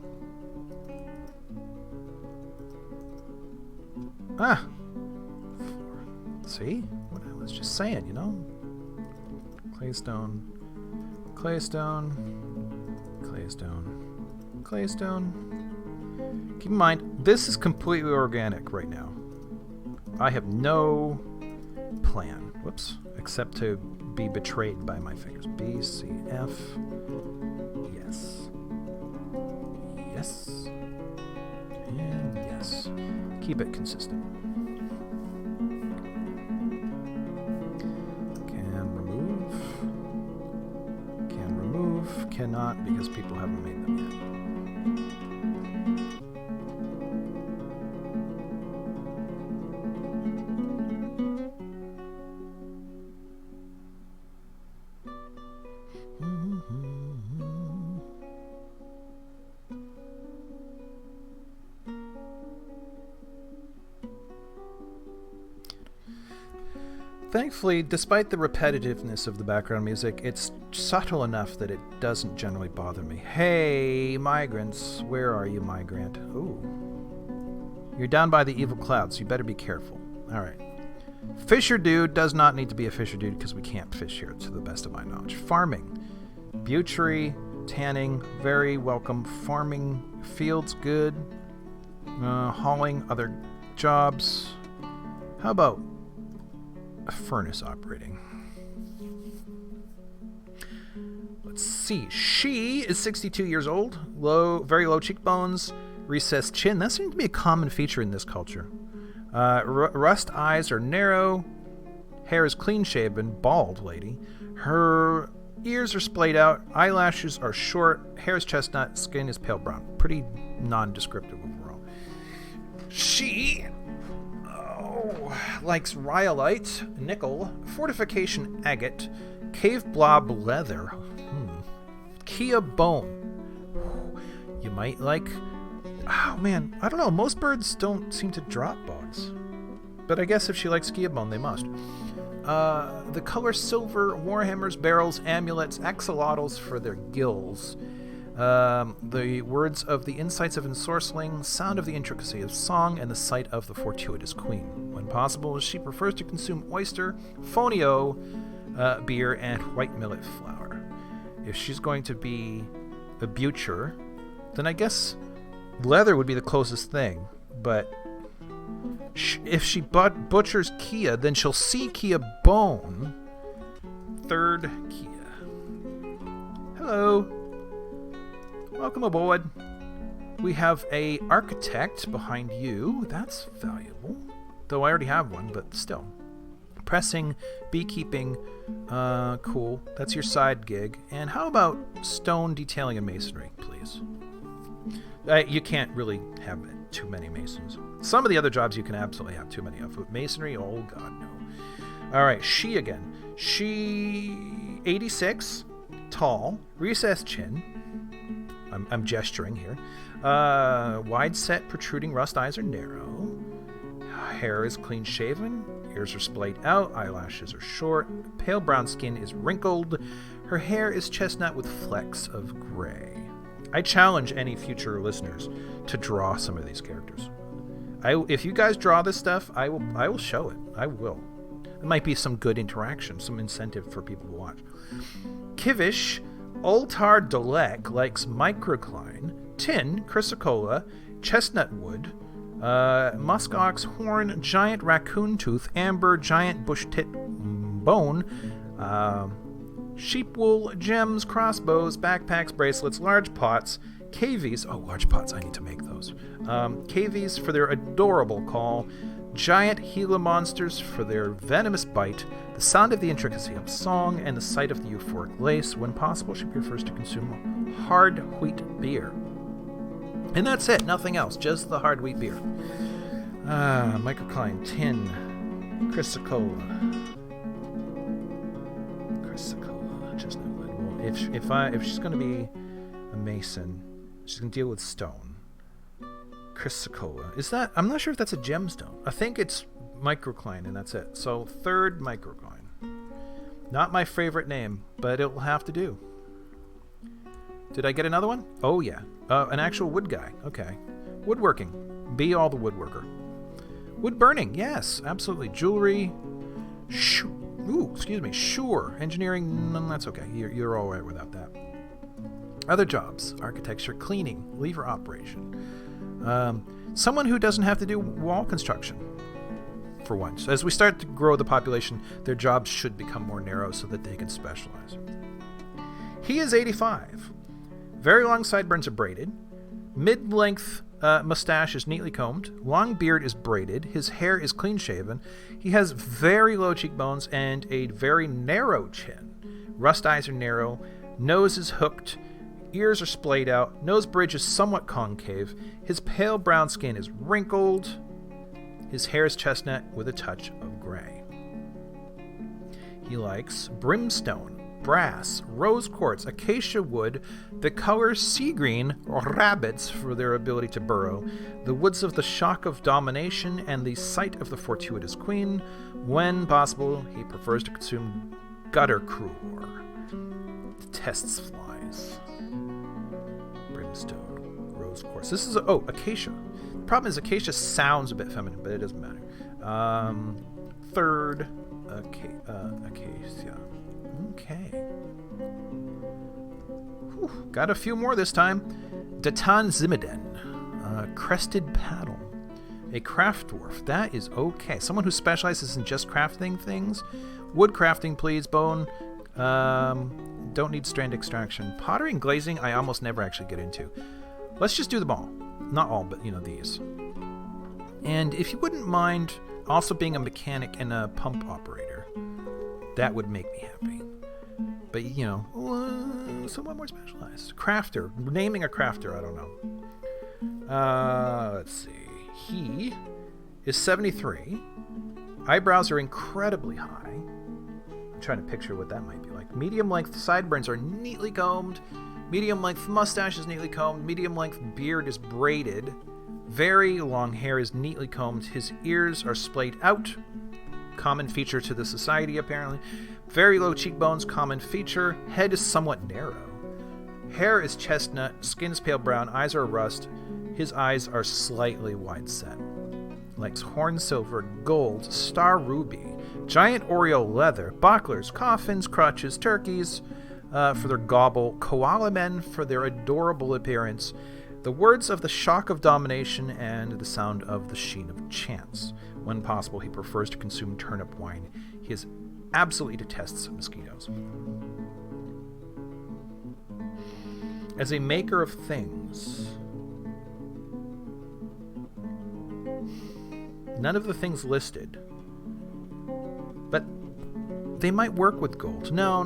S1: Ah! See? What I was just saying, you know? Claystone. Claystone. Claystone. Claystone. Keep in mind, this is completely organic right now. I have no plan. Whoops. Except to be betrayed by my fingers. B, C, F. Yes. Yes. And yes. Keep it consistent. Can remove. Can remove. Cannot because people haven't made them yet. Thankfully, despite the repetitiveness of the background music, it's subtle enough that it doesn't generally bother me. Hey, migrants. Where are you, migrant? Ooh. You're down by the evil clouds, so you better be careful. Alright. Fisher dude does not need to be a fisher dude because we can't fish here, to the best of my knowledge. Farming. Butchery, tanning, very welcome. Farming, fields, good. Hauling, other jobs. How about a furnace operating? Let's see. She is 62 years old. Very low cheekbones, recessed chin. That seems to be a common feature in this culture. Rust eyes are narrow. Hair is clean-shaven, bald lady. Her ears are splayed out. Eyelashes are short. Hair is chestnut. Skin is pale brown. Pretty non-descriptive overall. She likes rhyolite, nickel, fortification agate, cave blob leather, Kia bone. You might like... Oh, man. I don't know. Most birds don't seem to drop bugs. But I guess if she likes Kia bone, they must. The color silver, warhammers, barrels, amulets, axolotls for their gills. The words of the insights of ensorceling, sound of the intricacy of song, and the sight of the fortuitous queen. When possible, she prefers to consume oyster, fonio, beer, and white millet flour. If she's going to be a butcher, then I guess leather would be the closest thing. But if she butchers Kia, then she'll see Kia bone. Third Kia. Hello. Welcome aboard. We have a architect behind you. That's valuable. Though I already have one, but still. Pressing, beekeeping, cool. That's your side gig. And how about stone detailing and masonry, please? You can't really have too many masons. Some of the other jobs you can absolutely have too many of. But masonry, oh god, no. All right, she again. She 86, tall, recessed chin. I'm gesturing here. Wide set, protruding rust eyes are narrow. Hair is clean shaven. Ears are splayed out. Eyelashes are short. Pale brown skin is wrinkled. Her hair is chestnut with flecks of gray. I challenge any future listeners to draw some of these characters. If you guys draw this stuff, I will show it. I will. It might be some good interaction, some incentive for people to watch. Kivish Ultar Dolek likes microcline, tin, chrysocolla, chestnut wood, musk ox horn, giant raccoon tooth, amber, giant bush tit bone, sheep wool, gems, crossbows, backpacks, bracelets, large pots, cavies. Oh, large pots, I need to make those. Cavies for their adorable call, giant Gila monsters for their venomous bite, the sound of the intricacy of song, and the sight of the euphoric lace. When possible, she prefers to consume hard wheat beer. And that's it, nothing else, just the hard wheat beer. Microcline, tin, chrysocolla, chestnut wood. Well, if she's going to be a mason, she's going to deal with stone. Chrysocolla. Is that... I'm not sure if that's a gemstone. I think it's microcline, and that's it. So, third microcline. Not my favorite name, but it'll have to do. Did I get another one? Oh, yeah. An actual wood guy. Okay. Woodworking. Be all the woodworker. Wood burning. Yes, absolutely. Jewelry. Sure. Engineering. No, that's okay. You're all right without that. Other jobs. Architecture, cleaning, lever operation. Someone who doesn't have to do wall construction, for once. As we start to grow the population, their jobs should become more narrow so that they can specialize. He is 85. Very long sideburns are braided. Mid-length mustache is neatly combed. Long beard is braided. His hair is clean-shaven. He has very low cheekbones and a very narrow chin. Rust eyes are narrow. Nose is hooked. Ears are splayed out. Nose bridge is somewhat concave. His pale brown skin is wrinkled. His hair is chestnut with a touch of gray. He likes brimstone, brass, rose quartz, acacia wood, the color sea green, or rabbits for their ability to burrow, the woods of the shock of domination, and the sight of the fortuitous queen. When possible, he prefers to consume gutter cruor. Detests flies. Brimstone, rose quartz. This is acacia. The problem is acacia sounds a bit feminine, but it doesn't matter. Third, acacia. Okay. Whew, got a few more this time. Datan Zimiden, crested paddle. A craft dwarf. That is okay. Someone who specializes in just crafting things. Wood crafting, please. Bone. don't need strand extraction. Pottery and glazing, I almost never actually get into. Let's just do them all. Not all, but, these. And if you wouldn't mind also being a mechanic and a pump operator, that would make me happy. But, somewhat more specialized. Crafter. Naming a crafter, I don't know. Let's see. He is 73. Eyebrows are incredibly high. I'm trying to picture what that might be like. Medium-length sideburns are neatly combed. Medium-length mustache is neatly combed. Medium-length beard is braided. Very long hair is neatly combed. His ears are splayed out. Common feature to the society, apparently. Very low cheekbones, common feature. Head is somewhat narrow. Hair is chestnut. Skin is pale brown. Eyes are rust. His eyes are slightly wide set. Likes horn silver, gold, star ruby, giant Oreo leather, bucklers, coffins, crutches, turkeys for their gobble, koala men for their adorable appearance, the words of the shock of domination, and the sound of the sheen of chance. When possible, he prefers to consume turnip wine. He absolutely detests mosquitoes. As a maker of things, none of the things listed, but they might work with gold. No.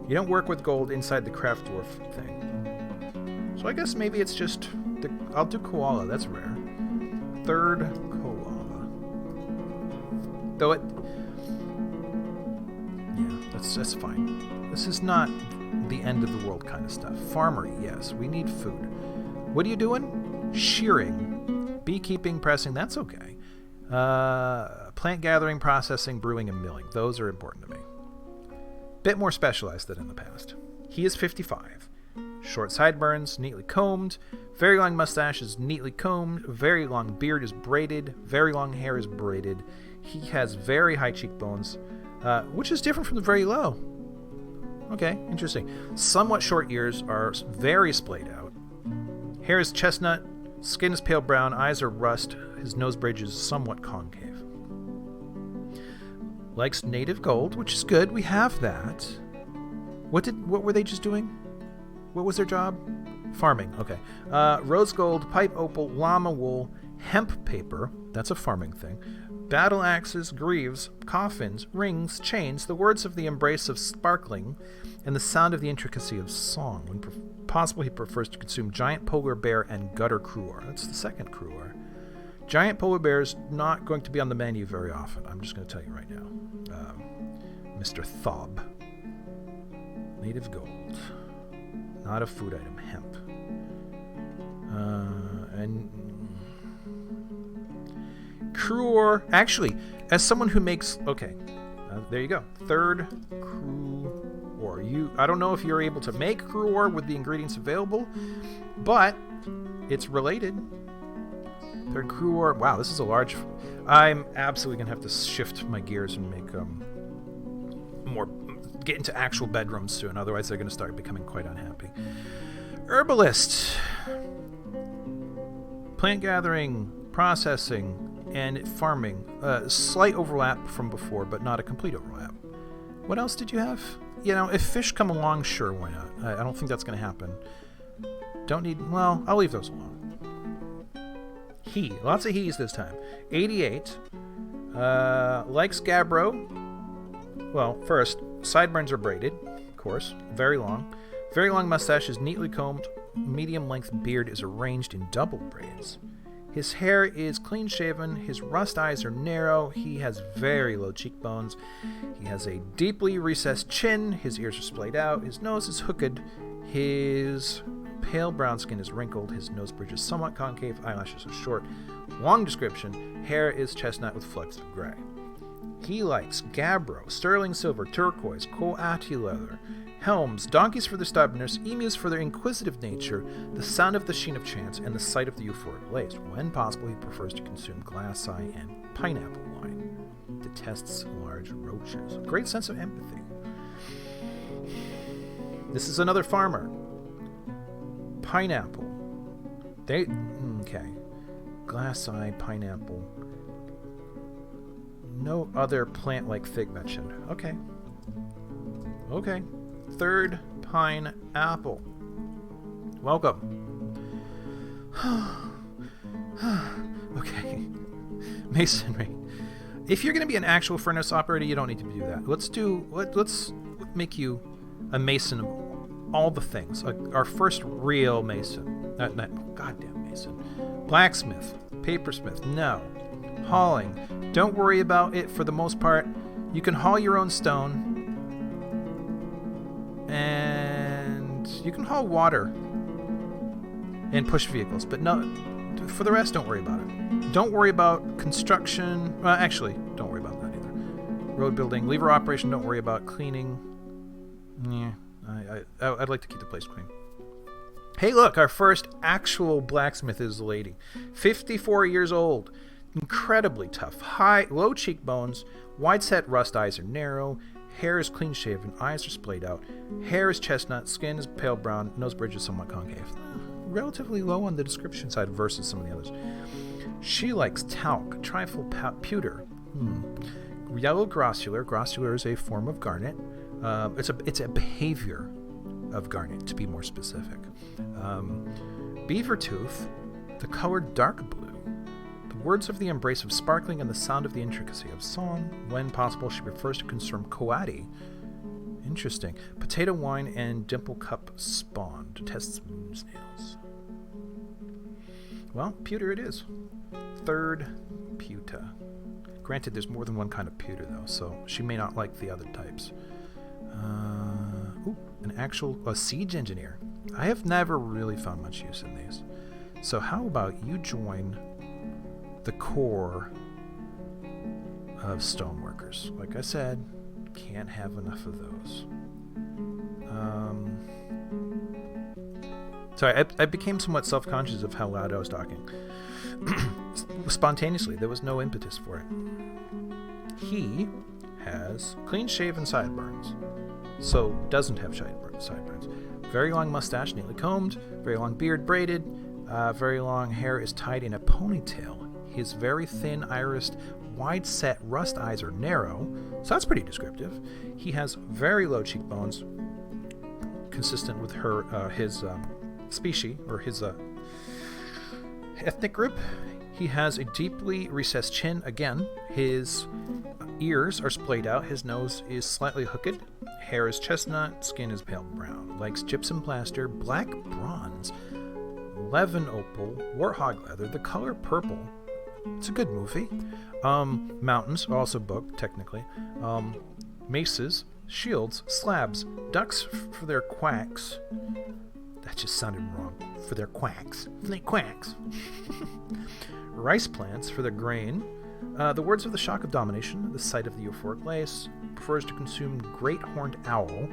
S1: You don't work with gold inside the craft dwarf thing. So I guess maybe it's just I'll do koala. That's rare. Third koala. Though that's fine. This is not the end of the world kind of stuff. Farmery, yes. We need food. What are you doing? Shearing. Beekeeping, pressing, that's okay. Plant gathering, processing, brewing, and milling. Those are important to me. Bit more specialized than in the past. He is 55. Short sideburns, neatly combed. Very long mustache is neatly combed. Very long beard is braided. Very long hair is braided. He has very high cheekbones, which is different from the very low. Okay, interesting. Somewhat short ears are very splayed out. Hair is chestnut. Skin is pale brown, eyes are rust, his nose bridge is somewhat concave. Likes native gold, which is good, we have that. What were they just doing? What was their job? Farming, okay. Rose gold, pipe opal, llama wool, hemp paper, that's a farming thing. Battle axes, greaves, coffins, rings, chains, the words of the embrace of sparkling, and the sound of the intricacy of song. When possible, he prefers to consume giant polar bear and gutter cruor. That's the second cruor. Giant polar bear is not going to be on the menu very often. I'm just going to tell you right now. Mr. Thob. Native gold. Not a food item. Hemp. And cruor. Actually, as someone who makes... Okay. There you go. Third cruor. I don't know if you're able to make cruor with the ingredients available, but it's related. Third cruor. Wow, this is a large... I'm absolutely going to have to shift my gears and make get into actual bedrooms soon, otherwise they're going to start becoming quite unhappy. Herbalist. Plant gathering, processing, and farming. Slight overlap from before, but not a complete overlap. What else did you have? If fish come along, sure, why not? I don't think that's going to happen. Don't need... Well, I'll leave those alone. He. Lots of he's this time. 88. Likes Gabbro. Well, first, sideburns are braided, of course. Very long. Very long mustache is neatly combed. Medium-length beard is arranged in double braids. His hair is clean-shaven. His rust eyes are narrow. He has very low cheekbones. He has a deeply recessed chin. His ears are splayed out. His nose is hooked. His pale brown skin is wrinkled. His nose bridge is somewhat concave. Eyelashes are short. Long description. Hair is chestnut with flecks of gray. He likes gabbro, sterling silver, turquoise, coati leather, helms, donkeys for their stubbornness, emus for their inquisitive nature, the sound of the sheen of chance, and the sight of the euphoric lace. When possible, he prefers to consume glass eye and pineapple wine. Detests large roaches. Great sense of empathy. This is another farmer. Pineapple. Okay. Glass eye, pineapple. No other plant like fig mentioned. Okay. Okay. Third pine apple. Welcome. Okay. Masonry. If you're going to be an actual furnace operator, you don't need to do that. Let's make you a mason of all the things. Our first real mason. Goddamn mason. Blacksmith. Papersmith. No. Hauling. Don't worry about it for the most part. You can haul your own stone. And you can haul water and push vehicles. But no, for the rest, don't worry about it. Don't worry about construction. Well, actually, don't worry about that either. Road building. Lever operation, don't worry about. Cleaning. Yeah, I'd like to keep the place clean. Hey, look, our first actual blacksmith is a lady. 54 years old. Incredibly tough. Low cheekbones. Wide set rust eyes are narrow. Hair is clean shaven. Eyes are splayed out. Hair is chestnut. Skin is pale brown. Nose bridge is somewhat concave. Relatively low on the description side versus some of the others. She likes talc. Trifle pewter. Yellow grossular. Grossular is a form of garnet. It's a behavior of garnet, to be more specific. Beaver tooth. The color dark blue. Words of the embrace of sparkling and the sound of the intricacy of song. When possible, she prefers to consume coati. Interesting. Potato wine and dimple cup spawn. Detests moon snails. Well, pewter it is. Third pewter. Granted, there's more than one kind of pewter, though, so she may not like the other types. A siege engineer. I have never really found much use in these. So how about you join the core of stoneworkers? Like I said, can't have enough of those. Sorry, I became somewhat self-conscious of how loud I was talking. Spontaneously, there was no impetus for it. He has clean-shaven sideburns, so doesn't have sideburns. Very long mustache, neatly combed. Very long beard, braided. Very long hair is tied in a ponytail. His very thin, irised, wide-set rust eyes are narrow, so that's pretty descriptive. He has very low cheekbones, consistent with his species, or his ethnic group. He has a deeply recessed chin. Again, his ears are splayed out. His nose is slightly hooked. Hair is chestnut. Skin is pale brown. Likes gypsum plaster, black bronze, Levin opal, warthog leather, the color purple. It's a good movie. Mountains, also booked, technically. Maces, shields, slabs, ducks for their quacks. That just sounded wrong. For their quacks. For their quacks. Rice plants for their grain. The words of the shock of domination, the sight of the euphoric lace. Prefers to consume great horned owl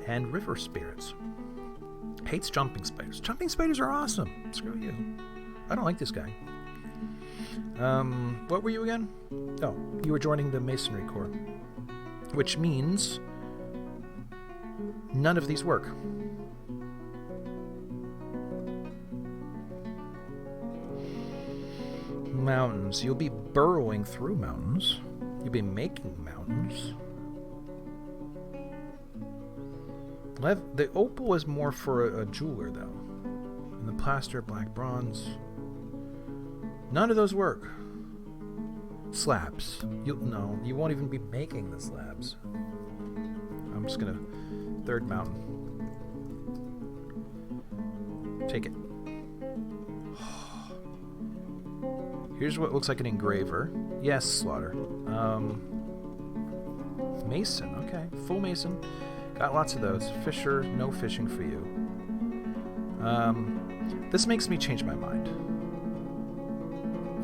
S1: and river spirits. Hates jumping spiders. Jumping spiders are awesome. Screw you. I don't like this guy. What were you again? Oh, you were joining the Masonry Corps. Which means none of these work. Mountains. You'll be burrowing through mountains. You'll be making mountains. The opal is more for a jeweler, though. And the plaster, black bronze. None of those work. Slabs. You won't even be making the slabs. I'm just gonna... Third mountain. Take it. Here's what looks like an engraver. Yes, Slaughter. Mason, okay. Full mason. Got lots of those. Fisher, no fishing for you. This makes me change my mind.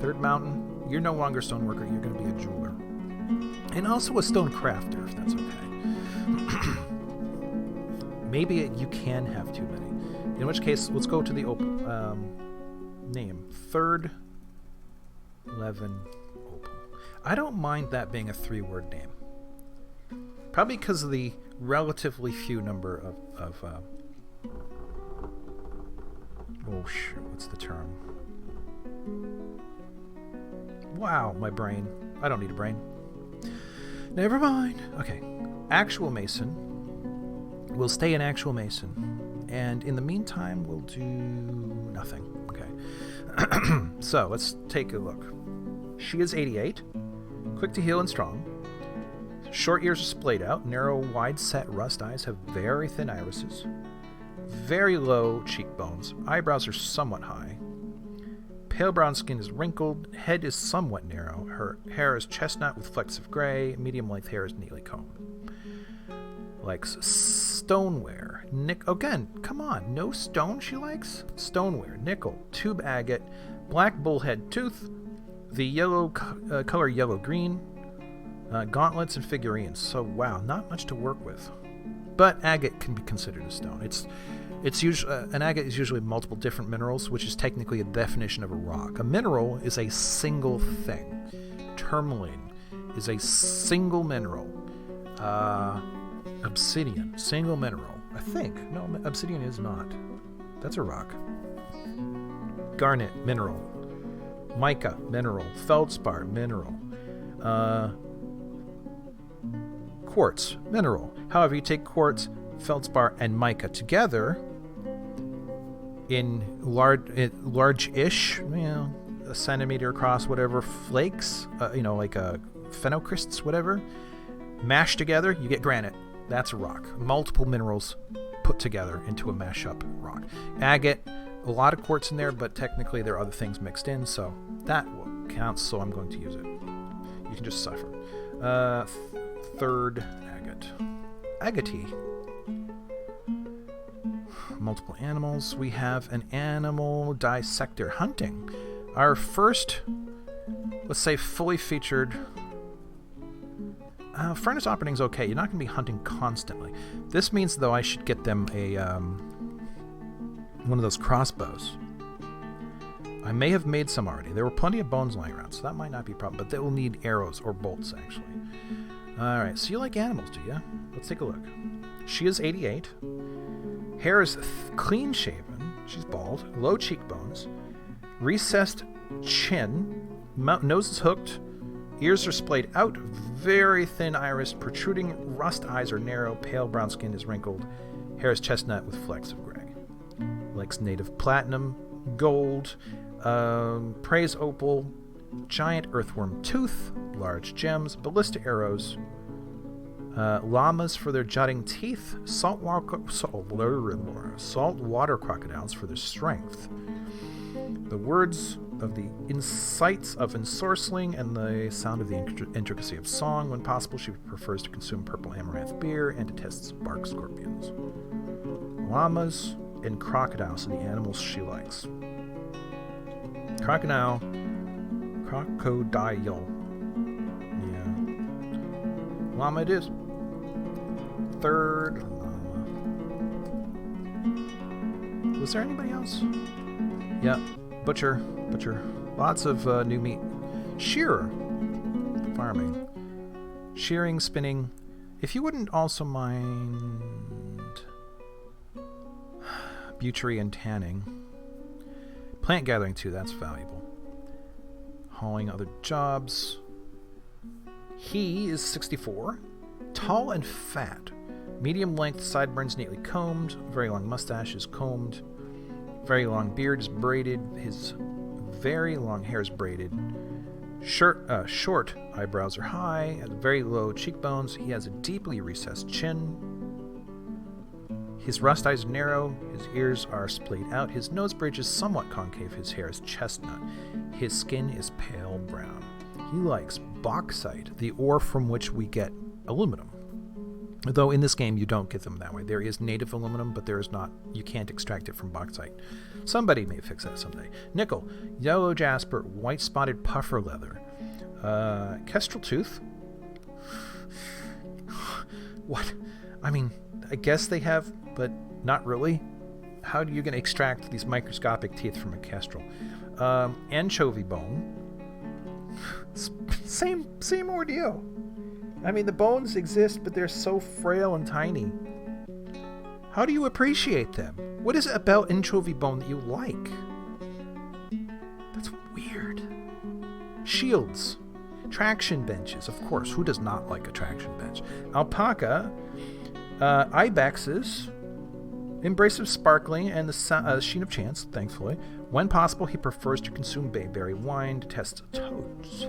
S1: Third mountain, you're no longer a stoneworker, you're going to be a jeweler. And also a stone crafter, if that's okay. Maybe you can have too many. In which case, let's go to the name. Third Levin Opal. I don't mind that being a 3-word name. Probably because of the relatively few number of oh shit, what's the term? Wow, my brain. I don't need a brain. Never mind. Okay. Actual mason. We'll stay an actual mason. And in the meantime, we'll do nothing. Okay. So, let's take a look. She is 88. Quick to heal and strong. Short ears are splayed out. Narrow, wide-set rust eyes have very thin irises. Very low cheekbones. Eyebrows are somewhat high. Pale brown skin is wrinkled. Head is somewhat narrow. Her hair is chestnut with flecks of gray. Medium-length hair is neatly combed. Likes stoneware. Again, come on. No stone she likes? Stoneware. Nickel. Tube agate. Black bullhead tooth. The yellow color yellow-green. Gauntlets and figurines. So, wow, not much to work with. But agate can be considered a stone. It's usually an agate is usually multiple different minerals, which is technically a definition of a rock. A mineral is a single thing. Tourmaline is a single mineral. Obsidian, single mineral. I think. No, obsidian is not. That's a rock. Garnet, mineral. Mica, mineral. Feldspar, mineral. Quartz, mineral. However, you take quartz, feldspar, and mica together in large-ish, a centimeter across, whatever, flakes, like phenocrysts, whatever, mashed together, you get granite. That's a rock. Multiple minerals put together into a mash-up rock. Agate, a lot of quartz in there, but technically there are other things mixed in, so that counts, so I'm going to use it. You can just suffer. Third agate. Agate. Multiple animals. We have an animal dissector hunting. Our first, let's say, fully featured. Furnace opening's okay. You're not going to be hunting constantly. This means, though, I should get them a one of those crossbows. I may have made some already. There were plenty of bones lying around, so that might not be a problem. But they will need arrows or bolts, actually. All right. So you like animals, do you? Let's take a look. She is 88. Hair is clean shaven. She's bald. Low cheekbones. Recessed chin. Nose is hooked. Ears are splayed out. Very thin iris. Protruding rust eyes are narrow. Pale brown skin is wrinkled. Hair is chestnut with flecks of gray. Likes native platinum. Gold. Praise opal. Giant earthworm tooth. Large gems. Ballista arrows. Llamas for their jutting teeth, saltwater crocodiles for their strength. The words of the insights of ensorceling and the sound of the intricacy of song. When possible, she prefers to consume purple amaranth beer and detests bark scorpions. Llamas and crocodiles are the animals she likes. Crocodile. Yeah. Llama it is. Third llama. Was there anybody else? Yeah. Butcher. Lots of new meat. Shearer. Farming. Shearing, spinning. If you wouldn't also mind butchery and tanning. Plant gathering too, that's valuable. Hauling other jobs. He is 64. Tall and fat. Medium length, sideburns neatly combed. Very long mustache is combed. Very long beard is braided. His very long hair is braided. Short eyebrows are high. Has very low cheekbones. He has a deeply recessed chin. His rust eyes are narrow. His ears are splayed out. His nose bridge is somewhat concave. His hair is chestnut. His skin is pale brown. He likes bauxite, the ore from which we get aluminum. Though in this game you don't get them that way. There is native aluminum, but there is not. You can't extract it from bauxite. Somebody may fix that someday. Nickel, yellow jasper, white spotted puffer leather, kestrel tooth. What? I mean, I guess they have, but not really. How are you going to extract these microscopic teeth from a kestrel? Anchovy bone. Same ordeal. I mean, the bones exist, but they're so frail and tiny. How do you appreciate them? What is it about anchovy bone that you like? That's weird. Shields. Traction benches, of course. Who does not like a traction bench? Alpaca. Ibexes. Embrace of sparkling and the sheen of chance, thankfully. When possible, he prefers to consume bayberry wine to test toads.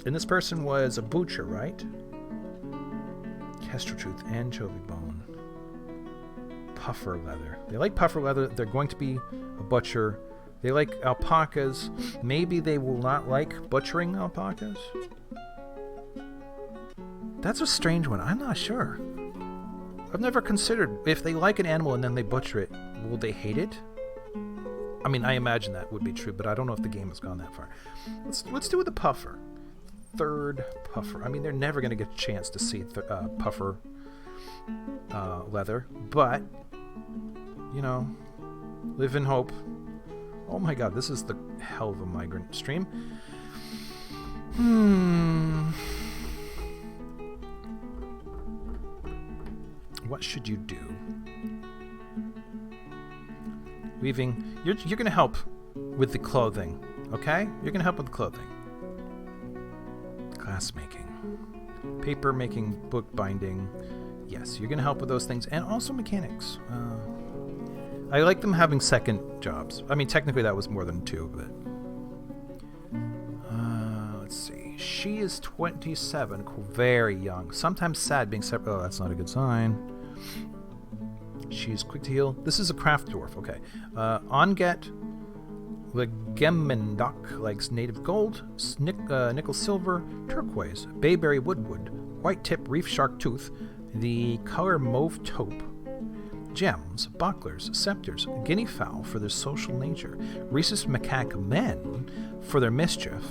S1: And this person was a butcher, right? Kestrel tooth, anchovy bone. Puffer leather. They like puffer leather. They're going to be a butcher. They like alpacas. Maybe they will not like butchering alpacas. That's a strange one. I'm not sure. I've never considered if they like an animal and then they butcher it, will they hate it? I mean, I imagine that would be true, but I don't know if the game has gone that far. Let's do with the puffer. Third puffer. I mean, they're never going to get a chance to see puffer leather, but, you know, live in hope. Oh my god, this is the hell of a migrant stream. What should you do? Weaving. You're going to help with the clothing, okay? You're going to help with the clothing. Glass making. Paper making, book binding. Yes, you're going to help with those things. And also mechanics. I like them having second jobs. I mean, technically that was more than two, but... let's see. She is 27. Cool. Very young. Sometimes sad being separate. Oh, that's not a good sign. She's quick to heal. This is a craft dwarf. Okay. Onget Legemendok likes native gold, nickel silver, turquoise, bayberry woodwood, white tip reef shark tooth, the color mauve taupe, gems, bucklers, scepters, guinea fowl for their social nature, rhesus macaque men for their mischief,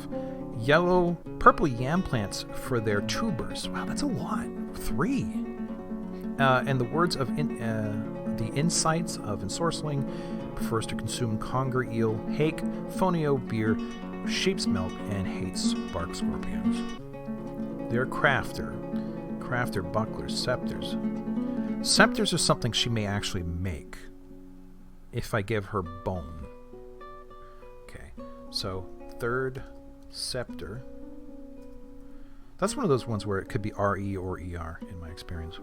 S1: purple yam plants for their tubers. Wow, that's a lot. 3. And the words of the insights of ensorceling prefers to consume conger eel, hake, fonio beer, sheep's milk, and hates bark scorpions. They're crafter, bucklers, scepters. Scepters are something she may actually make if I give her bone. Okay, so third scepter. That's one of those ones where it could be RE or ER in my experience.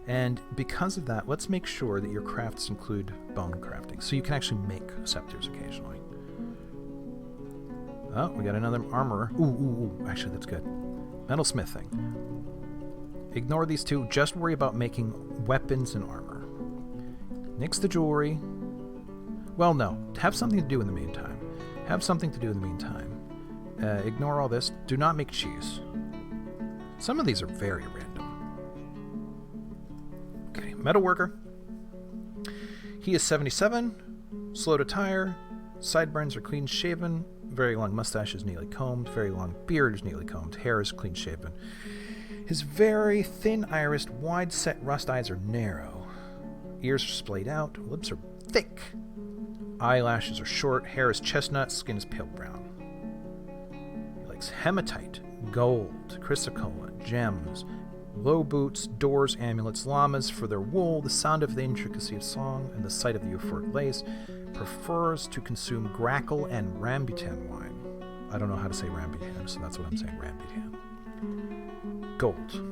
S1: And because of that, let's make sure that your crafts include bone crafting, so you can actually make scepters occasionally. Oh, we got another armorer. Ooh, actually that's good. Metalsmithing. Ignore these two, just worry about making weapons and armor. Nix the jewelry. Well, no, have something to do in the meantime. Ignore all this. Do not make cheese. Some of these are very random. Okay, metalworker. He is 77, slow to tire, sideburns are clean shaven, very long mustache is neatly combed, very long beard is neatly combed, hair is clean shaven. His very thin irised, wide set rust eyes are narrow, ears are splayed out, lips are thick, eyelashes are short, hair is chestnut, skin is pale brown. He likes hematite, gold, chrysocolla, gems, low boots, doors, amulets, llamas for their wool, the sound of the intricacy of song, and the sight of the euphoric lace. Prefers to consume grackle and rambutan wine. I don't know how to say rambutan, so that's what I'm saying, rambutan. Gold.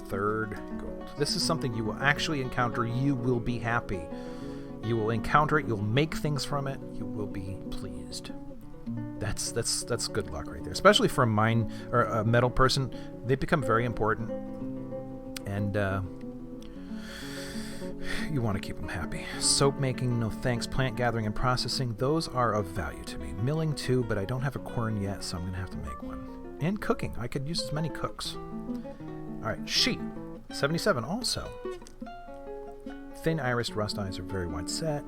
S1: Third gold. This is something you will actually encounter. You will be happy. You will encounter it. You'll make things from it. You will be pleased. That's good luck right there. Especially for a mine or a metal person, they become very important. And you want to keep them happy. Soap making, no thanks. Plant gathering and processing, those are of value to me. Milling too, but I don't have a quern yet, so I'm going to have to make one. And cooking. I could use as many cooks. Alright, sheep. 77 also. Thin irised rust eyes are very wide set.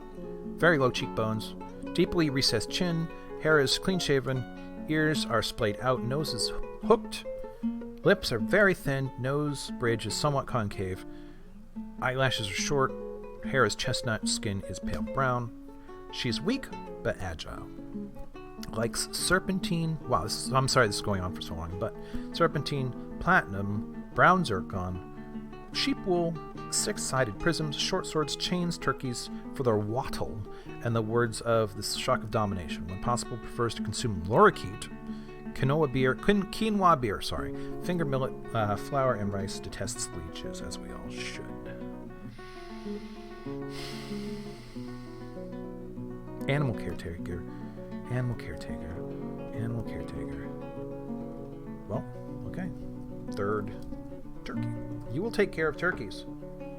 S1: Very low cheekbones. Deeply recessed chin. Hair is clean shaven. Ears are splayed out. Nose is hooked. Lips are very thin. Nose bridge is somewhat concave. Eyelashes are short. Hair is chestnut. Skin is pale brown. She is weak, but agile. Likes serpentine. Wow, I'm sorry this is going on for so long, but serpentine, platinum, brown zircon, sheep wool, 6-sided prisms, short swords, chains, turkeys for their wattle, and the words of the shock of domination. When possible, prefers to consume lorikeet, quinoa beer, sorry. Finger millet, flour, and rice. Detests leeches, as we all should. Animal caretaker. Well, okay. Third, turkey. You will take care of turkeys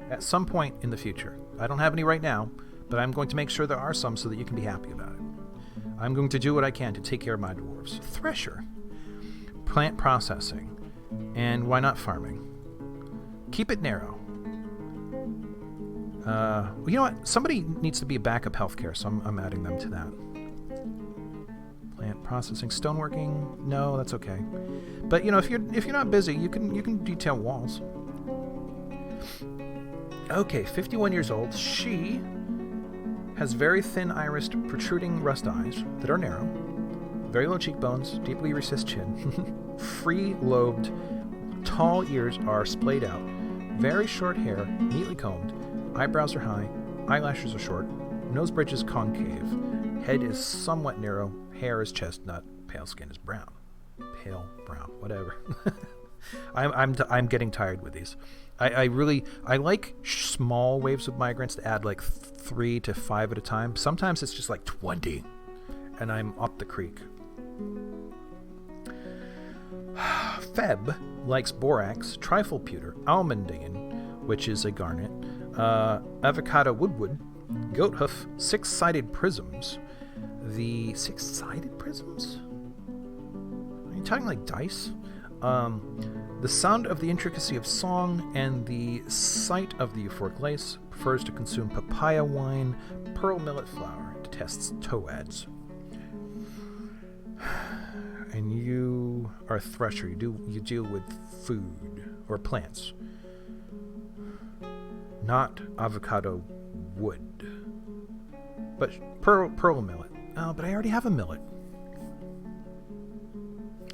S1: at some point in the future. I don't have any right now, but I'm going to make sure there are some so that you can be happy about it. I'm going to do what I can to take care of my dwarves. Thresher. Plant processing. And why not farming? Keep it narrow. You know what? Somebody needs to be a backup healthcare, so I'm adding them to that. Plant processing, stoneworking. No, that's okay. But you know, if you're not busy, you can detail walls. Okay, 51 years old. She has very thin irised, protruding rust eyes that are narrow, very low cheekbones, deeply recessed chin, free-lobed, tall ears are splayed out, very short hair, neatly combed, eyebrows are high, eyelashes are short, nose bridge is concave, head is somewhat narrow, hair is chestnut, pale skin is brown. Pale brown, whatever. I'm getting tired with these. I like small waves of migrants to add like 3 to 5 at a time. Sometimes it's just like 20, and I'm up the creek. Feb likes borax, trifle pewter, almandine, which is a garnet, avocado woodwood, goat hoof, 6-sided prisms. The 6-sided prisms? Are you talking like dice? The sound of the intricacy of song and the sight of the euphoric lace. Prefers to consume papaya wine, pearl millet flour. Detests toads. And you are a thresher. You deal with food or plants, not avocado wood. But pearl millet. Oh, but I already have a millet.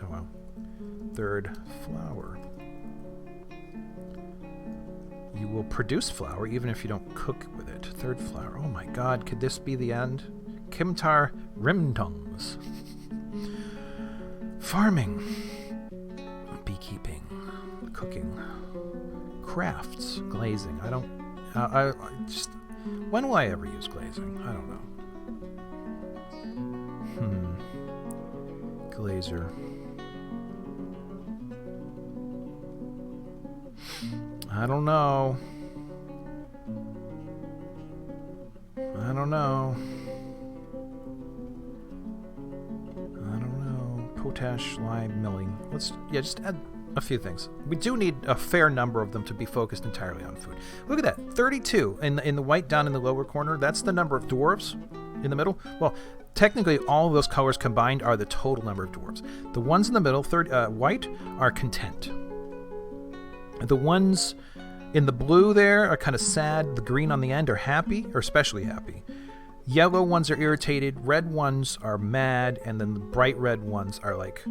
S1: Oh well. Third, flour. You will produce flour even if you don't cook with it. Third, flour. Oh my god, could this be the end? Kimtar rimtongs. Farming. Beekeeping. Cooking. Crafts. Glazing. I just... When will I ever use glazing? I don't know. Glazer. I don't know. Potash, lime, milling. Just add a few things. We do need a fair number of them to be focused entirely on food. Look at that, 32 in the white down in the lower corner. That's the number of dwarves in the middle. Well, technically, all of those colors combined are the total number of dwarves. The ones in the middle, white, are content. The ones in the blue there are kind of sad. The green on the end are happy, or especially happy. Yellow ones are irritated. Red ones are mad. And then the bright red ones are like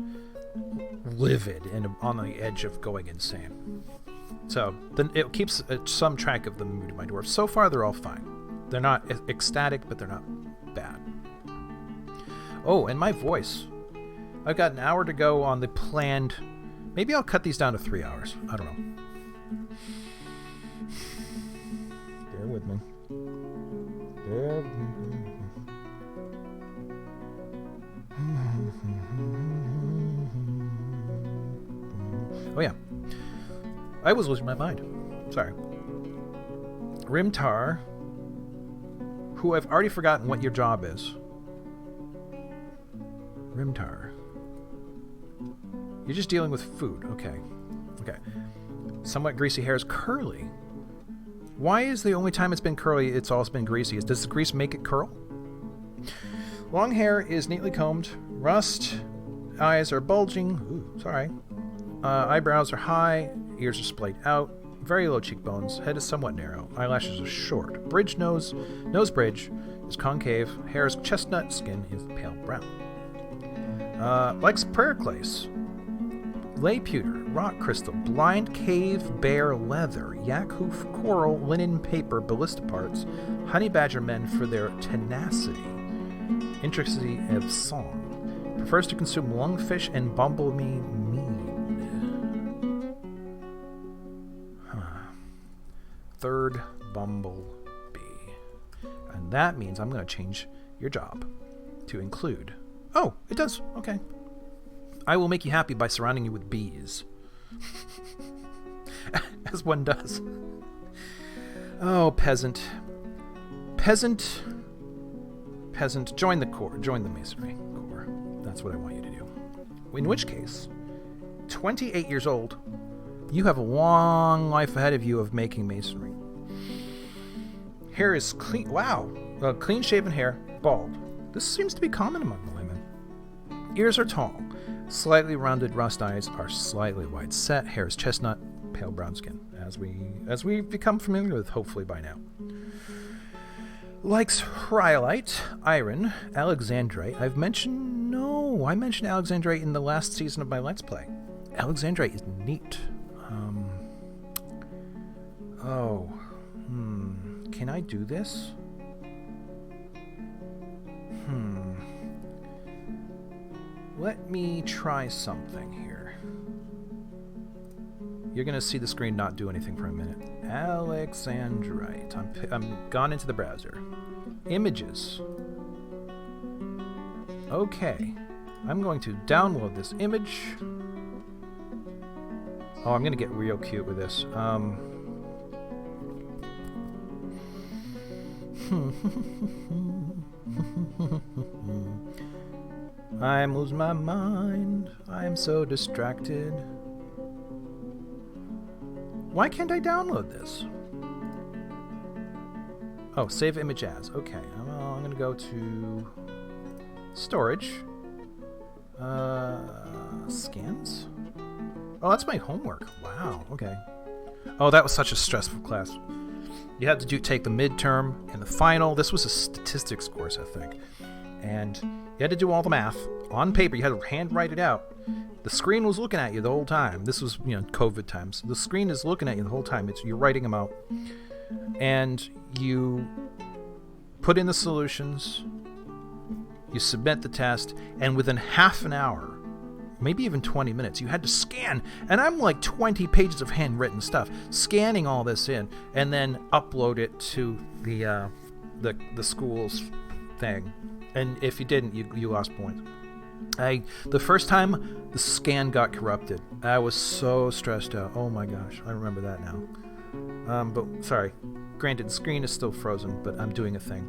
S1: livid and on the edge of going insane. So then it keeps some track of the mood of my dwarves. So far, they're all fine. They're not ecstatic, but they're not bad. Oh, and my voice. I've got an hour to go on the planned... Maybe I'll cut these down to 3 hours. I don't know. Bear with me. Oh yeah. I was losing my mind. Sorry. Rimtar, who I've already forgotten what your job is. Rimtar. You're just dealing with food. Okay. Somewhat greasy hair is curly. Why is the only time it's been curly, it's also been greasy? Does the grease make it curl? Long hair is neatly combed. Rust. Eyes are bulging. Ooh, sorry. Eyebrows are high. Ears are splayed out. Very low cheekbones. Head is somewhat narrow. Eyelashes are short. Bridge nose. Nose bridge is concave. Hair is chestnut. Skin is pale brown. Likes prayer clays. Lay pewter, rock crystal, blind cave bear leather, yak hoof, coral, linen paper, ballista parts, honey badger men for their tenacity, intricacy of song, Prefers to consume lungfish and bumblebee meat. Third bumblebee. And that means I'm going to change your job to include... Oh, it does. Okay. I will make you happy by surrounding you with bees. As one does. Oh, peasant. Peasant. Peasant. Join the corps. Join the masonry corps. That's what I want you to do. In which case, 28 years old, you have a long life ahead of you of making masonry. Hair is clean. Wow. Clean-shaven hair. Bald. This seems to be common among the women. Ears are tall. Slightly rounded rust eyes are slightly wide set. Hair is chestnut. Pale brown skin. As we become familiar with, hopefully by now. Likes rhyolite, iron, alexandrite. I mentioned alexandrite in the last season of my Let's Play. Alexandrite is neat. Can I do this? Let me try something here. You're going to see the screen not do anything for a minute. Alexandrite. I'm gone into the browser. Images. Okay. I'm going to download this image. Oh, I'm going to get real cute with this. I'm losing my mind. I am so distracted. Why can't I download this? Oh, save image as. Okay, I'm going to go to storage. Scans? Oh, that's my homework. Wow, okay. Oh, that was such a stressful class. You had to take the midterm and the final. This was a statistics course, I think. And you had to do all the math on paper. You had to handwrite it out. The screen was looking at you the whole time. This was, COVID times. The screen is looking at you the whole time. You're writing them out. And you put in the solutions. You submit the test. And within half an hour, maybe even 20 minutes, you had to scan. And I'm like 20 pages of handwritten stuff. Scanning all this in. And then upload it to the school's thing. And if you didn't, you lost points. The first time the scan got corrupted, I was so stressed out. Oh my gosh, I remember that now. But sorry, granted, the screen is still frozen, but I'm doing a thing.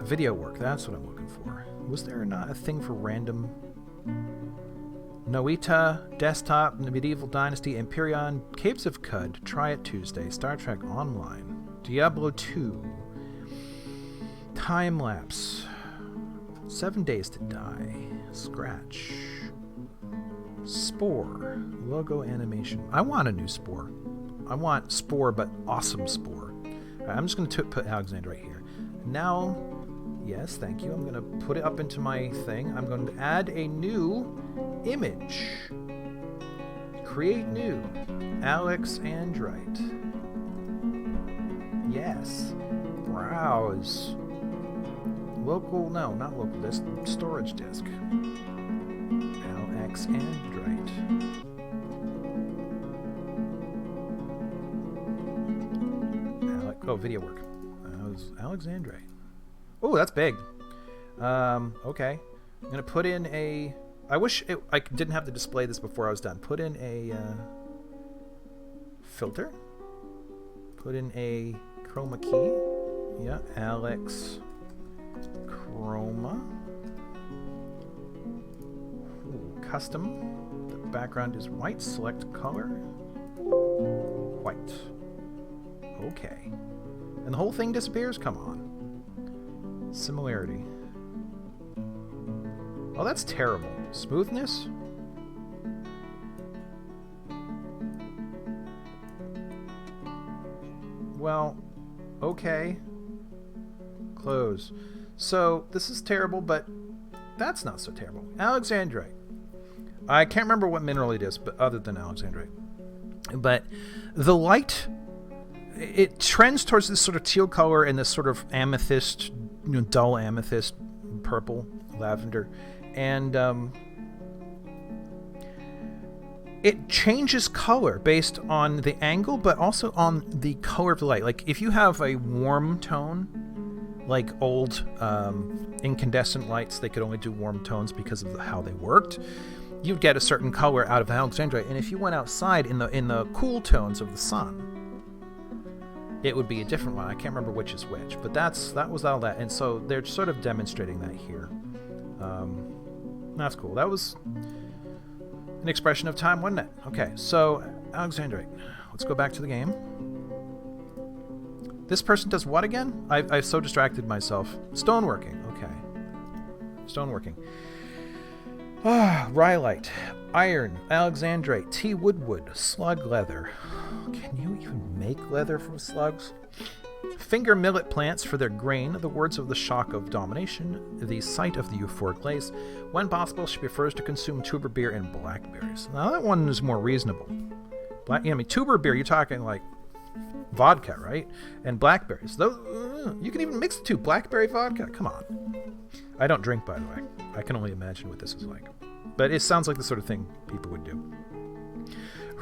S1: Video work, that's what I'm looking for. Was there not a thing for random? Noita, Desktop, Medieval Dynasty, Empyrean, Capes of Cud, Try It Tuesday, Star Trek Online, Diablo 2, Time Lapse, 7 Days to Die, Scratch, Spore, Logo Animation. I want a new Spore. I want Spore, but awesome Spore. Right, I'm just going to put Alexander right here. Now, yes, thank you. I'm going to put it up into my thing. I'm going to add a new image. Create new. Alexandrite. Yes. Browse. Local, no, not local disk, storage disk. Alexandrite. Video work. Alexandrite. Oh, that's big. Okay. I'm gonna put in a... I wish I didn't have to display this before I was done. Put in a filter. Put in a chroma key. Yeah, Alex Chroma. Ooh, custom. The background is white. Select color. White. Okay. And the whole thing disappears? Come on. Similarity. Oh, that's terrible. Smoothness? Well, okay. Close. So, this is terrible, but that's not so terrible. Alexandrite. I can't remember what mineral it is, but other than Alexandrite. But the light, it trends towards this sort of teal color and this sort of amethyst, dull amethyst purple, lavender, and it changes color based on the angle, but also on the color of the light. Like if you have a warm tone, like old incandescent lights, they could only do warm tones because of how they worked. You'd get a certain color out of Alexandrite, and if you went outside in the cool tones of the sun, it would be a different one. I can't remember which is which, but that was all that, and so they're sort of demonstrating that here. That's cool. That was an expression of time, wasn't it? Okay, so Alexandrite. Let's go back to the game. This person does what again? I've so distracted myself. Stoneworking. Okay. Stoneworking. Rhyolite, iron, Alexandrite, tea woodwood, slug leather. Can you even make leather from slugs? Finger millet plants for their grain, the words of the shock of domination, the sight of the euphoric lace. When possible, she prefers to consume tuber beer and blackberries. Now that one is more reasonable. Tuber beer, you're talking like vodka, right? And blackberries. Those, you can even mix the two. Blackberry vodka. Come on. I don't drink, by the way. I can only imagine what this is like. But it sounds like the sort of thing people would do.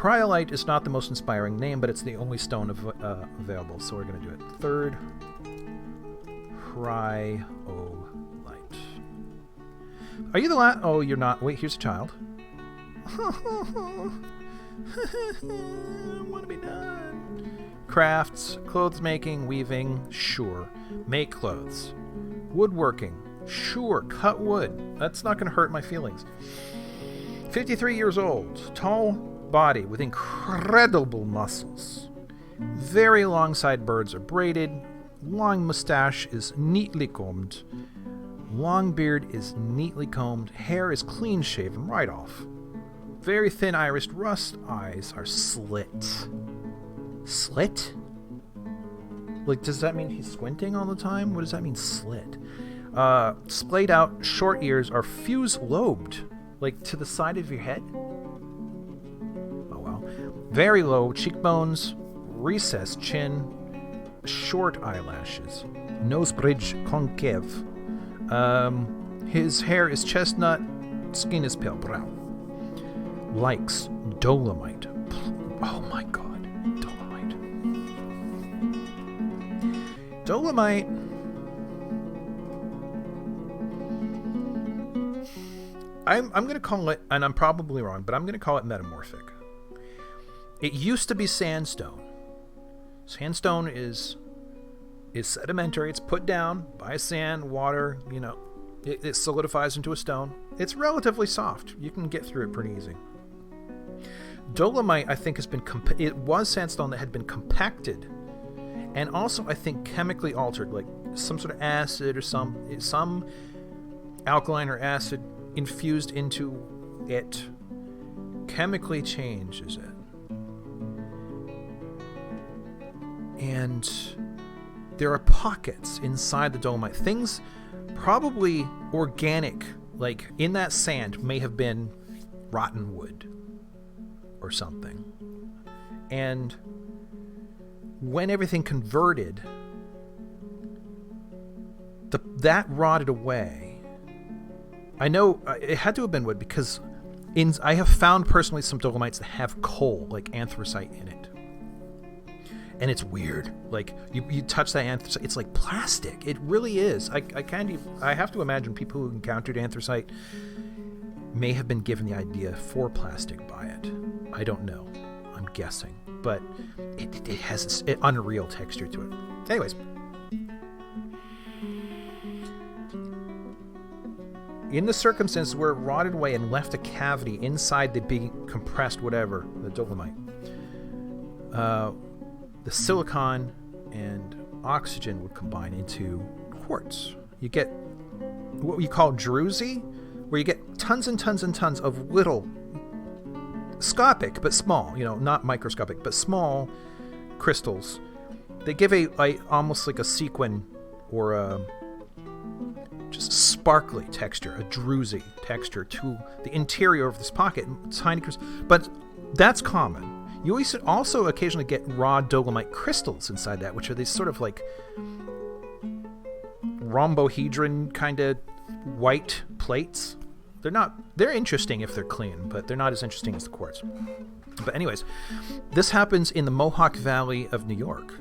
S1: Rhyolite is not the most inspiring name, but it's the only stone available, so we're going to do it. Third, Rhyolite. Are you the last? Oh, you're not. Wait, here's a child. I want to be done. Crafts, clothes making, weaving, sure. Make clothes. Woodworking, sure. Cut wood. That's not going to hurt my feelings. 53 years old. Tall body with incredible muscles. Very long sideburns are braided. Long mustache is neatly combed. Long beard is neatly combed. Hair is clean shaven right off. Very thin irised rust eyes are slit. Slit? Like, does that mean he's squinting all the time? What does that mean, slit? Splayed out short ears are fuse-lobed, like to the side of your head. Oh well. Very low cheekbones, recessed chin, short eyelashes, nose bridge concave. His hair is chestnut, skin is pale brown. Likes dolomite. Oh my god. Dolomite. I'm going to call it, and I'm probably wrong, but I'm going to call it metamorphic. It used to be sandstone. Sandstone is sedimentary. It's put down by sand, water, it solidifies into a stone. It's relatively soft. You can get through it pretty easy. Dolomite, I think, has been it was sandstone that had been compacted. And also, I think, chemically altered, like some sort of acid or some alkaline or acid infused into it chemically changes it. And there are pockets inside the dolomite. Things probably organic, like in that sand, may have been rotten wood or something. And when everything converted, that rotted away. I know it had to have been wood because I have found personally some dolomites that have coal, like anthracite, in it. And it's weird. Like, you touch that anthracite, it's like plastic. It really is. I have to imagine people who encountered anthracite may have been given the idea for plastic by it. I don't know. I'm guessing. But it has an unreal texture to it. Anyways. In the circumstances where it rotted away and left a cavity inside the big compressed whatever, the dolomite, the silicon and oxygen would combine into quartz. You get what you call druzy, where you get tons and tons and tons of little scopic but small, not microscopic but small crystals. They give a almost like a sequin or a just sparkly texture, a druzy texture to the interior of this pocket. Tiny crystals, but that's common. You also occasionally get raw dolomite crystals inside that, which are these sort of like rhombohedron kind of white plates. They're interesting if they're clean, but they're not as interesting as the quartz. But anyways, this happens in the Mohawk Valley of New York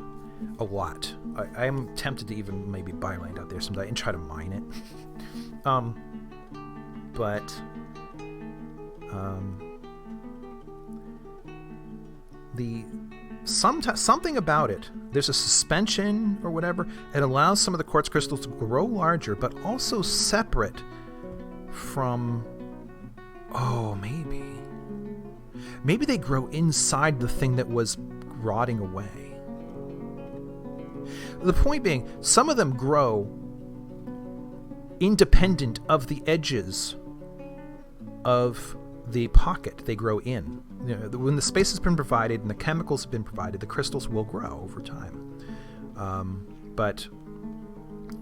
S1: a lot. I'm tempted to even maybe buy land out there someday and try to mine it. Something about it, there's a suspension or whatever, it allows some of the quartz crystals to grow larger, but also separate from, maybe they grow inside the thing that was rotting away. The point being, some of them grow independent of the edges of the pocket they grow in. You know, when the space has been provided and the chemicals have been provided, the crystals will grow over time. But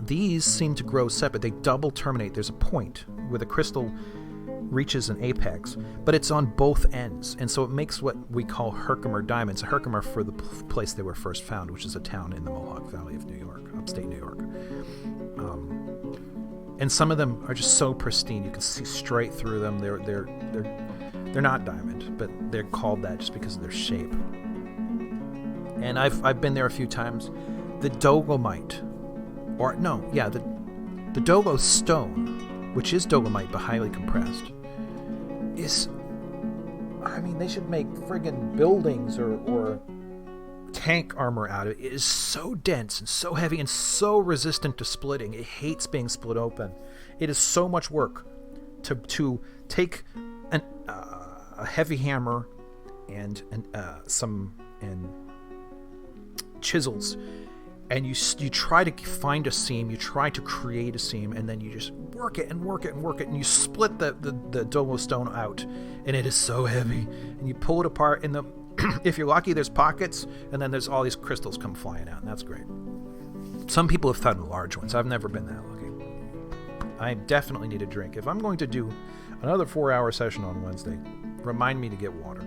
S1: these seem to grow separate. They double terminate. There's a point where the crystal reaches an apex, but it's on both ends, and so it makes what we call Herkimer diamonds. A Herkimer for the place they were first found, which is a town in the Mohawk Valley of New York, upstate New York. And some of them are just so pristine, you can see straight through them. They're not diamond, but they're called that just because of their shape. And I've been there a few times. The Dolomite, the Dolo stone, which is dolomite but highly compressed, they should make friggin' buildings or tank armor out of it. It is so dense and so heavy and so resistant to splitting. It hates being split open. It is so much work to take a heavy hammer and chisels, and you try to find a seam, you try to create a seam, and then you just work it, and you split the Dolo stone out, and it is so heavy, and you pull it apart, and if you're lucky, there's pockets, and then there's all these crystals come flying out, and that's great. Some people have found large ones. I've never been that lucky. I definitely need a drink. If I'm going to do another 4-hour session on Wednesday, remind me to get water.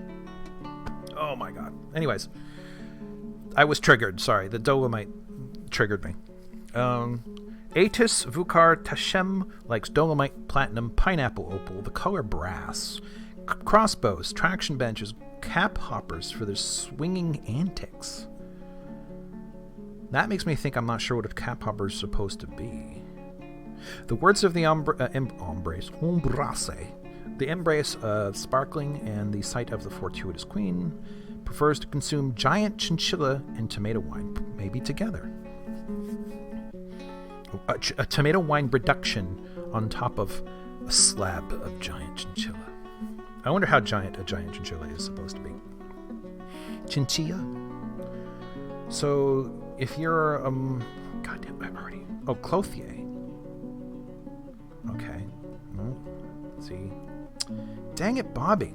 S1: Oh my god. Anyways, I was triggered. Sorry, the dolomite triggered me. Atis Vukar Tashem likes dolomite, platinum, pineapple opal, the color brass, crossbows, traction benches, cap hoppers for their swinging antics. That makes me think I'm not sure what a cap hopper is supposed to be. The words of the embrace, the embrace of sparkling and the sight of the fortuitous queen, prefers to consume giant chinchilla and tomato wine, maybe together. A tomato wine reduction on top of a slab of giant chinchilla. I wonder how giant a giant chinchilla is supposed to be. Chinchilla? So, if you're, goddamn, I've already... Oh, clothier. Okay. Well, let's see. Dang it, Bobby.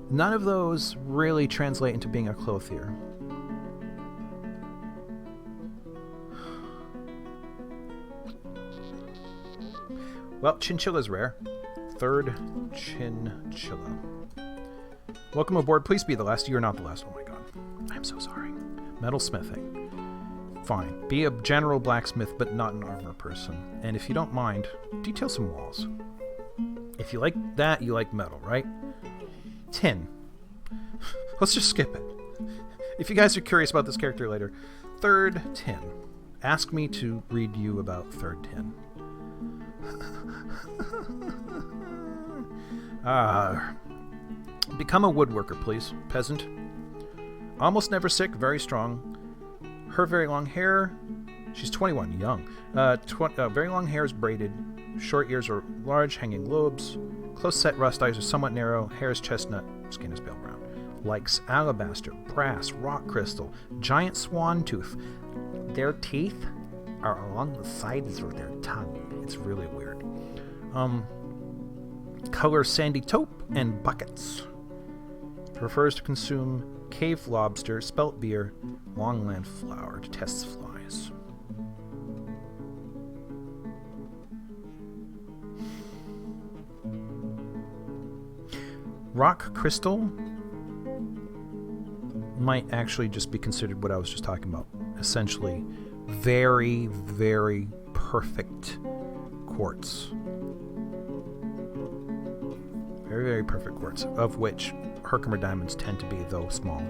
S1: None of those really translate into being a clothier. Well, chinchilla's rare. Third chinchilla. Welcome aboard. Please be the last. You are not the last. Oh my god. I'm so sorry. Metalsmithing. Fine. Be a general blacksmith, but not an armor person. And if you don't mind, detail some walls. If you like that, you like metal, right? Tin. Let's just skip it. If you guys are curious about this character later, third tin. Ask me to read you about third tin. Become a woodworker, please, peasant. Almost never sick, very strong. Her very long hair, she's 21, young. Very long hair is braided, short ears are large, hanging lobes, close set rust eyes are somewhat narrow, hair is chestnut, skin is pale brown. Likes alabaster, brass, rock crystal, giant swan tooth. Their teeth are along the sides of their tongue. It's really weird. Color sandy taupe and buckets. Prefers to consume cave lobster, spelt beer, longland flour. Detests flies. Rock crystal might actually just be considered what I was just talking about. Essentially, very, very perfect quartz. Very, very perfect quartz, of which Herkimer diamonds tend to be, though small.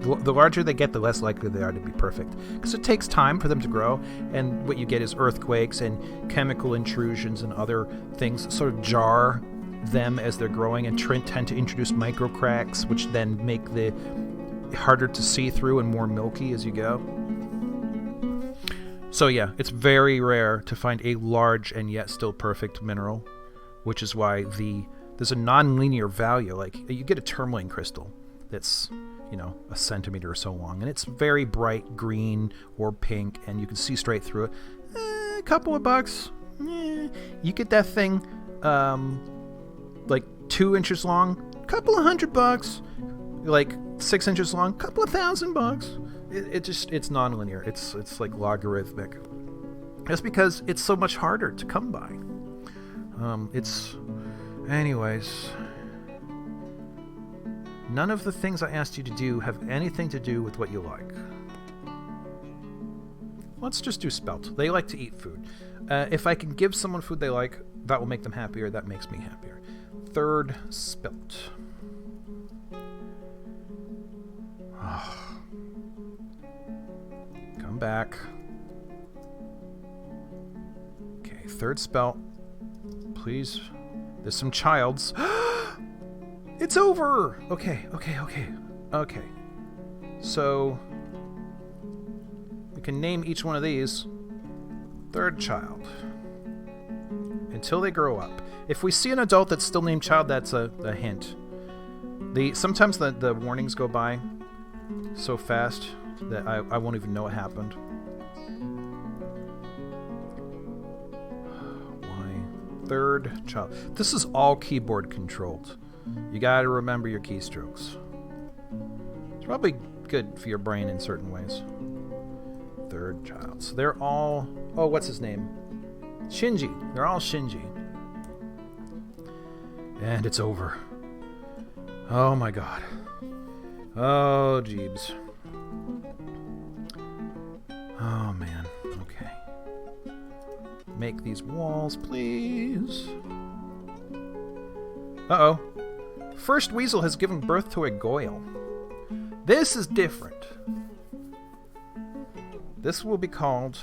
S1: The larger they get, the less likely they are to be perfect. Because it takes time for them to grow, and what you get is earthquakes and chemical intrusions and other things sort of jar them as they're growing and tend to introduce micro cracks, which then make the harder to see through and more milky as you go. So yeah, it's very rare to find a large and yet still perfect mineral, which is why there's a non-linear value. Like, you get a tourmaline crystal that's, you know, a centimeter or so long, and it's very bright green or pink, and you can see straight through it. A couple of bucks. You get that thing like 2 inches long, couple of $100. Like 6 inches long, couple of $1,000. It's non-linear. It's like logarithmic. That's because it's so much harder to come by. Anyways, none of the things I asked you to do have anything to do with what you like. Let's just do spelt. They like to eat food. If I can give someone food they like, that will make them happier. That makes me happier. Third spelt. Come back. Okay, third spelt. Please. There's some childs. It's over! Okay. So, we can name each one of these third child. Until they grow up. If we see an adult that's still named child, that's a hint. Sometimes the warnings go by so fast that I won't even know what happened. Why? Third child. This is all keyboard controlled. You gotta remember your keystrokes. It's probably good for your brain in certain ways. Third child. So they're all... Oh, what's his name? Shinji. They're all Shinji. And it's over. Oh my god. Oh, jeebs. Oh, man. Okay. Make these walls, please. Uh-oh. First weasel has given birth to a goyle. This is different. This will be called...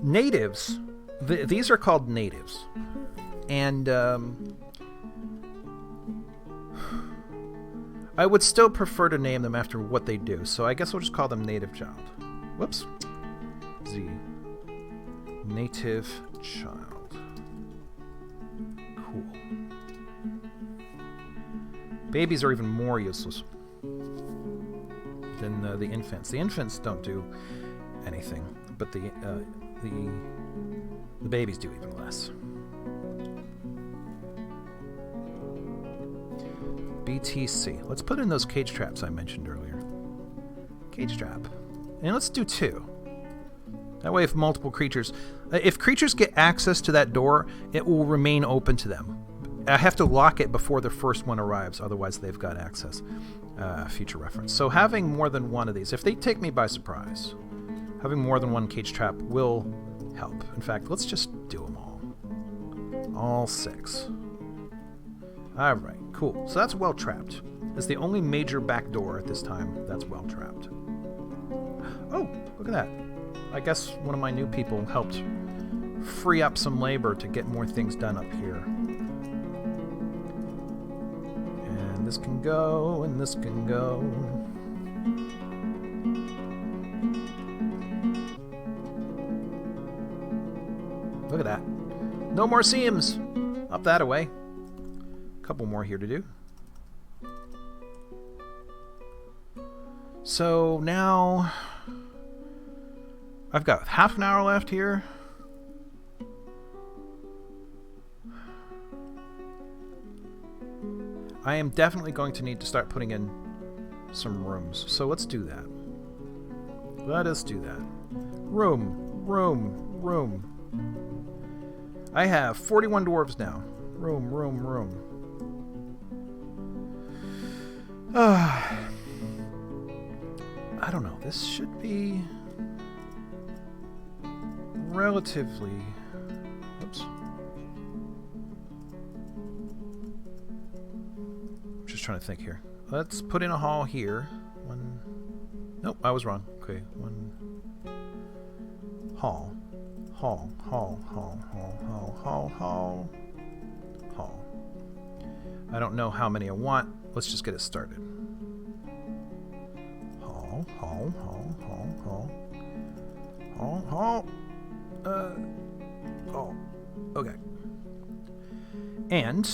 S1: natives. These are called natives. And, I would still prefer to name them after what they do, so I guess we'll just call them native child. Whoops. Z. Native child. Cool. Babies are even more useless than the infants. The infants don't do anything, but the babies do even less. BTC. Let's put in those cage traps I mentioned earlier. Cage trap. And let's do 2. That way if multiple creatures... if creatures get access to that door, it will remain open to them. I have to lock it before the first one arrives, otherwise they've got access. Future reference. So having more than one of these, if they take me by surprise, having more than one cage trap will help. In fact, let's just do them all. All 6. Alright, cool. So that's well trapped. It's the only major back door at this time that's well trapped. Oh, look at that. I guess one of my new people helped free up some labor to get more things done up here. And this can go, and this can go. Look at that. No more seams! Up that away. Couple more here to do. So now I've got half an hour left here. I am definitely going to need to start putting in some rooms. So let's do that. Let us do that. Room. I have 41 dwarves now. Room. I don't know. This should be... relatively... Oops. Just trying to think here. Let's put in a hall here. One... Nope, I was wrong. Okay, one... Hall. Hall. Hall. Hall. Hall. Hall. Hall. Hall. Hall. I don't know how many I want. Let's just get it started. Hall. Hall. Hall. Hall. Hall. Hall. Hall. Oh. Okay. And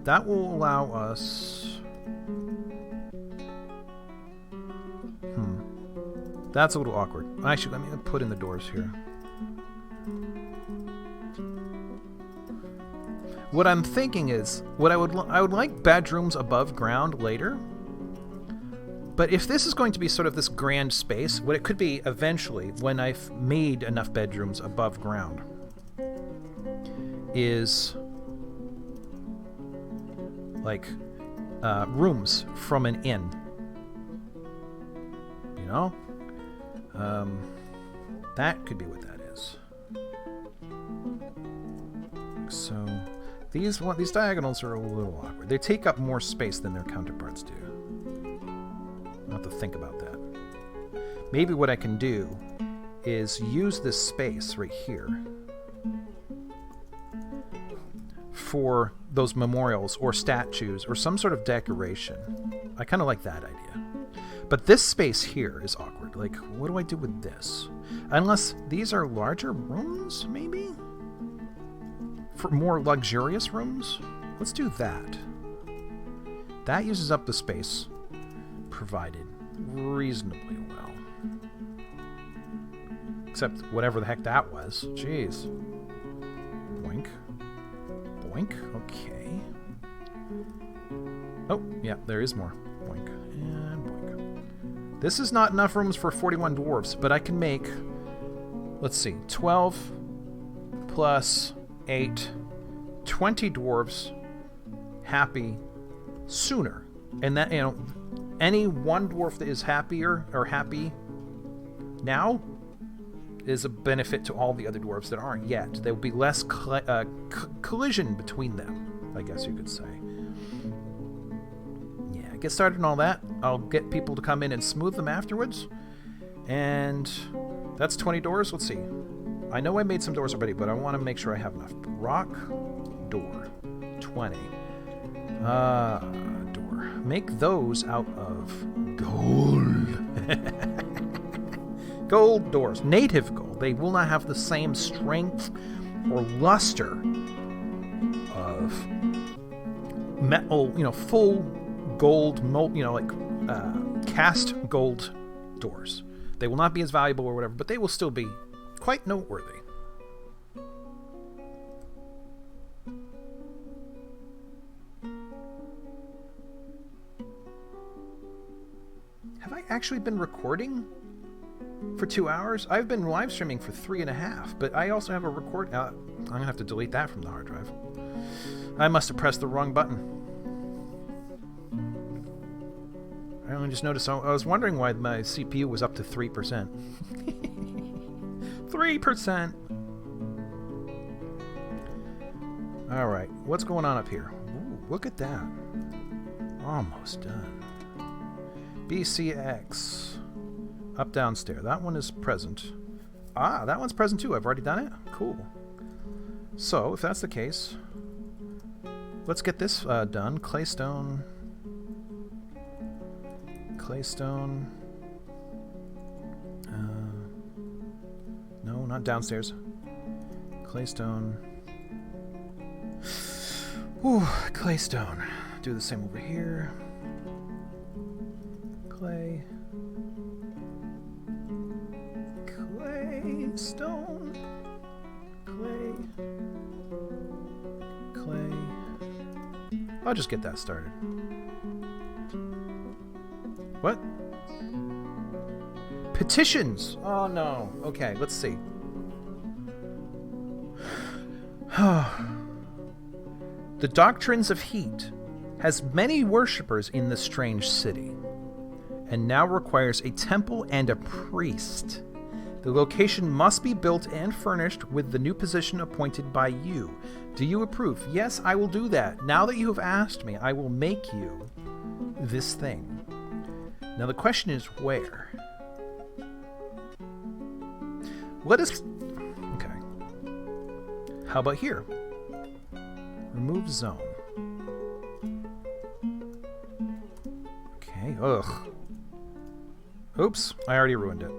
S1: that will allow us... That's a little awkward. Actually, let me put in the doors here. What I'm thinking is, I would like bedrooms above ground later. But if this is going to be sort of this grand space, what it could be eventually, when I've made enough bedrooms above ground, is like rooms from an inn. You know? That could be what that is. So these diagonals are a little awkward. They take up more space than their counterparts do. I'll have to think about that. Maybe what I can do is use this space right here for those memorials or statues or some sort of decoration. I kind of like that idea. But this space here is awkward. Like, what do I do with this? Unless these are larger rooms, maybe? For more luxurious rooms? Let's do that. That uses up the space provided reasonably well. Except whatever the heck that was. Jeez. Boink. Boink. Okay. Oh, yeah, there is more. Boink. And boink. This is not enough rooms for 41 dwarves, but I can make, let's see, 12 plus 8, 20 dwarves happy sooner. And that, you know, any one dwarf that is happier or happy now is a benefit to all the other dwarves that aren't yet. There will be less collision between them, I guess you could say. Yeah, get started on all that. I'll get people to come in and smooth them afterwards. And that's 20 doors. Let's see. I know I made some doors already, but I want to make sure I have enough. Rock, door, 20. Door. Make those out of gold. Gold doors. Native gold. They will not have the same strength or luster of metal, you know, full gold, you know, like cast gold doors. They will not be as valuable or whatever, but they will still be quite noteworthy. Have I actually been recording for 2 hours? I've been live streaming for 3.5, but I also have a record. I'm gonna have to delete that from the hard drive. I must have pressed the wrong button. I only just noticed. I was wondering why my CPU was up to 3%. 3%. All right, what's going on up here? Ooh, look at that. Almost done. BCX. Up, downstairs. That one is present. Ah, that one's present too. I've already done it? Cool. So, if that's the case, let's get this done. Claystone. Claystone. No, not downstairs. Claystone. Ooh, claystone. Do the same over here. Clay. Claystone. Clay. Clay. I'll just get that started. What? Petitions! Oh no. Okay, let's see. The Doctrines of Heat has many worshippers in the strange city, and now requires a temple and a priest. The location must be built and furnished with the new position appointed by you. Do you approve? Yes, I will do that. Now that you have asked me, I will make you this thing. Now the question is where? Let us... Okay. How about here? Remove zone. Okay, ugh. Oops, I already ruined it.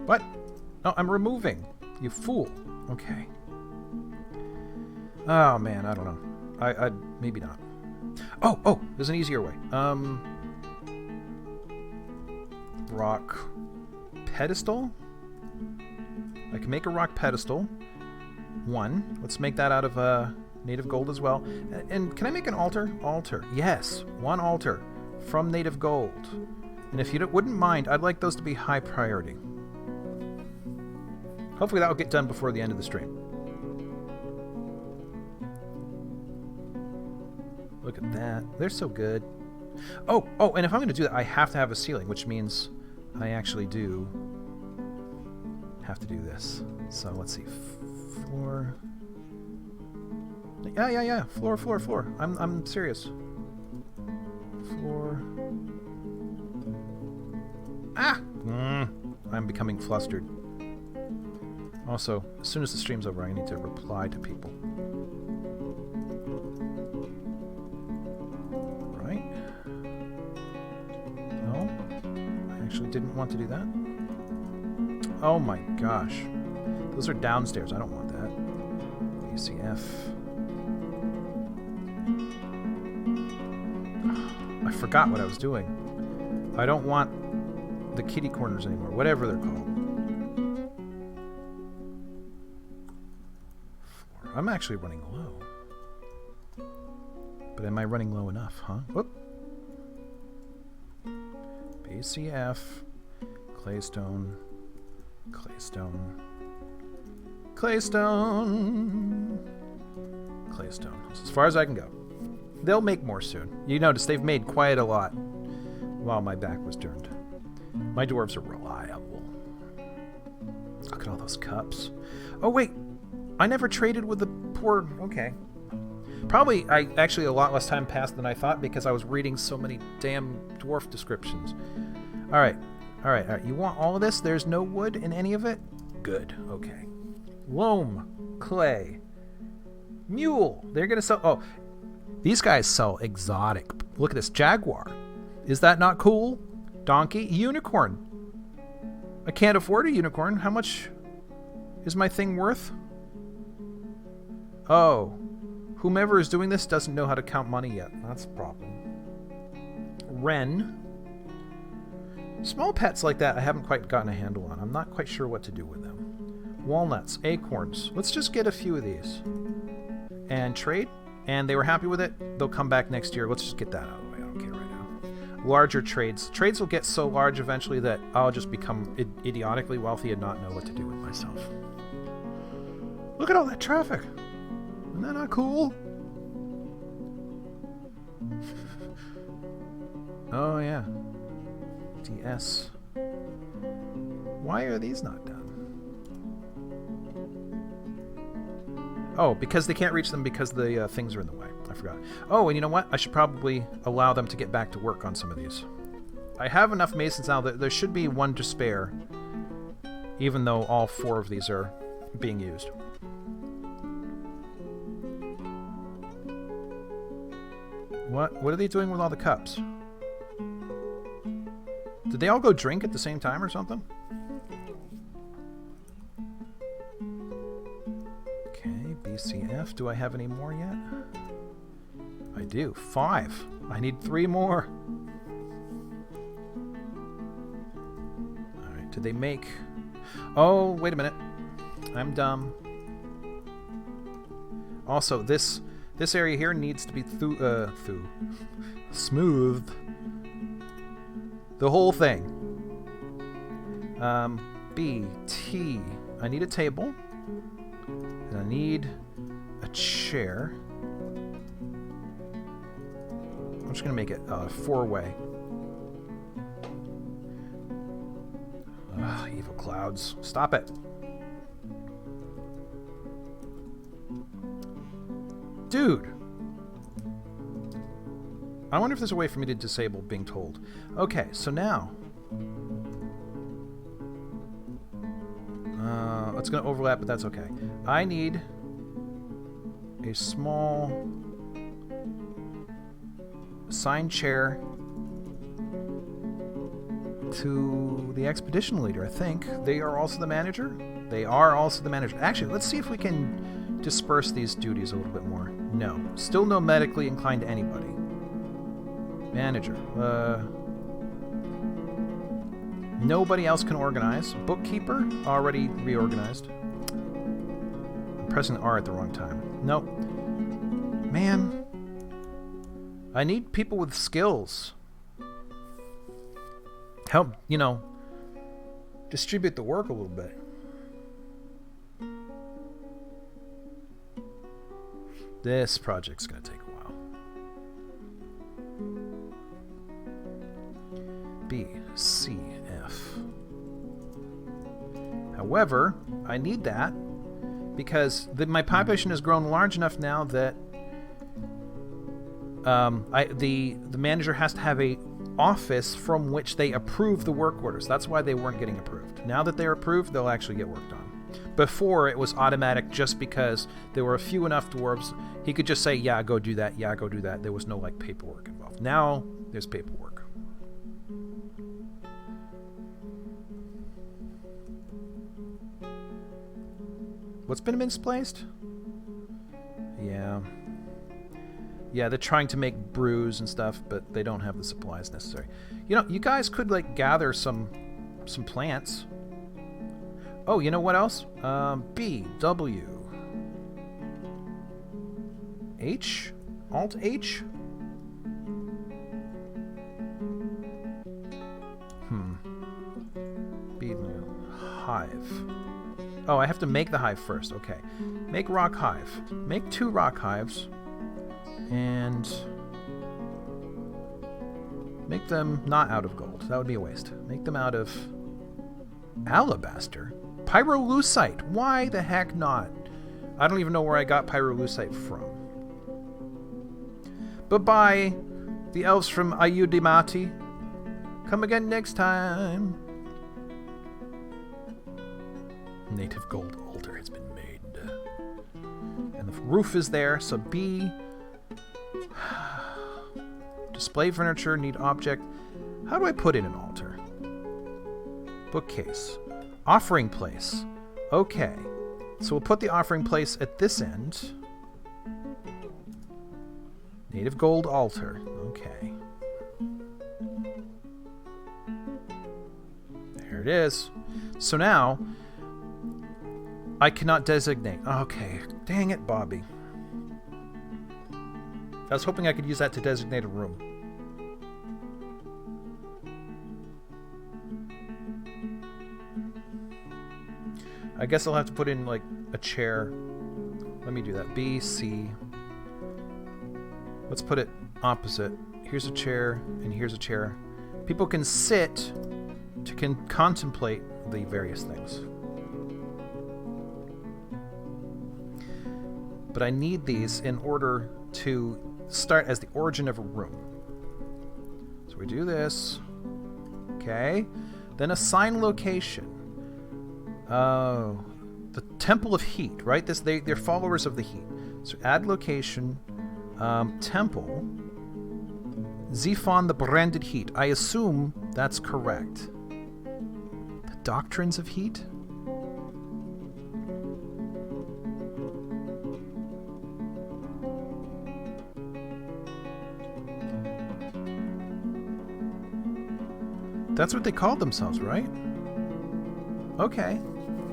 S1: What? No, I'm removing. You fool. Okay. Oh, man, I don't know. I maybe not. Oh, there's an easier way. Rock pedestal? I can make a rock pedestal. One. Let's make that out of native gold as well. And can I make an altar? Altar. Yes, one altar from native gold. And if you wouldn't mind, I'd like those to be high priority. Hopefully that will get done before the end of the stream. Look at that. They're so good. Oh, and if I'm going to do that, I have to have a ceiling, which means I actually do have to do this. So let's see. Floor. Yeah. Floor. I'm serious. Floor. Ah! I'm becoming flustered. Also, as soon as the stream's over, I need to reply to people. Right? No? I actually didn't want to do that. Oh my gosh. Those are downstairs. I don't want that. UCF. I forgot what I was doing. I don't want the kitty corners anymore. Whatever they're called. I'm actually running low. But am I running low enough, huh? Whoop. BCF. Claystone. As far as I can go. They'll make more soon. You notice they've made quite a lot while my back was turned. My dwarves are reliable. Look at all those cups. Oh, wait. I never traded with the poor... Okay. Probably, actually a lot less time passed than I thought because I was reading so many damn dwarf descriptions. Alright. You want all of this? There's no wood in any of it? Good. Okay. Loam. Clay. Mule. They're going to sell... Oh, these guys sell exotic. Look at this. Jaguar. Is that not cool? Donkey. Unicorn. I can't afford a unicorn. How much is my thing worth? Oh. Whomever is doing this doesn't know how to count money yet. That's a problem. Wren. Small pets like that I haven't quite gotten a handle on. I'm not quite sure what to do with them. Walnuts. Acorns. Let's just get a few of these. And trade. And they were happy with it. They'll come back next year. Let's just get that out of the way. I don't care right now. Larger trades. Trades will get so large eventually that I'll just become idiotically wealthy and not know what to do with myself. Look at all that traffic. Isn't that not cool? Oh, yeah. DS. Why are these not done? Oh, because they can't reach them because the things are in the way. I forgot. Oh, and you know what? I should probably allow them to get back to work on some of these. I have enough masons now that there should be one to spare, even though all 4 of these are being used. What are they doing with all the cups? Did they all go drink at the same time or something? Okay, BCF. Do I have any more yet? I do. 5. I need 3 more. Alright, did they make... Oh, wait a minute. I'm dumb. Also, this area here needs to be smooth. The whole thing. B, T. I need a table. And I need a chair. I'm just going to make it 4-way. Evil clouds. Stop it. Dude. I wonder if there's a way for me to disable being told. Okay, so now... it's going to overlap, but that's okay. I need a small assigned chair to the expedition leader, I think. They are also the manager? They are also the manager. Actually, let's see if we can disperse these duties a little bit more. No. Still no medically inclined to anybody. Manager. Nobody else can organize. Bookkeeper, already reorganized. I'm pressing R at the wrong time. Nope. Man. I need people with skills. Help, you know, distribute the work a little bit. This project's going to take a while. B, C, F. However, I need that because my population has grown large enough now that the manager has to have a office from which they approve the work orders. That's why they weren't getting approved. Now that they're approved, they'll actually get worked on. Before, it was automatic just because there were a few enough dwarves. He could just say, yeah, go do that, yeah, go do that. There was no, like, paperwork involved. Now, there's paperwork. What's been misplaced? Yeah. Yeah, they're trying to make brews and stuff, but they don't have the supplies necessary. You know, you guys could, like, gather some plants. Oh, you know what else? B, W, H, Alt H. B, hive. Oh, I have to make the hive first. Okay, make rock hive. Make 2 rock hives, and make them not out of gold. That would be a waste. Make them out of alabaster. Pyrolusite. Why the heck not? I don't even know where I got pyrolusite from. Bye-bye, the elves from Ayudimati. Come again next time. Native gold altar has been made. And the roof is there, so B. Display furniture, need object. How do I put in an altar? Bookcase. Offering place. Okay. So we'll put the offering place at this end. Native gold altar. Okay. There it is. So now, I cannot designate. Okay. Dang it, Bobby. I was hoping I could use that to designate a room. I guess I'll have to put in, like, a chair. Let me do that. B, C. Let's put it opposite. Here's a chair, and here's a chair. People can sit to contemplate the various things. But I need these in order to start as the origin of a room. So we do this. Okay. Then assign location. Oh, the Temple of Heat, right? They're followers of the heat. So add location, temple, Zephon the Branded Heat. I assume that's correct. The Doctrines of Heat? That's what they called themselves, right? Okay.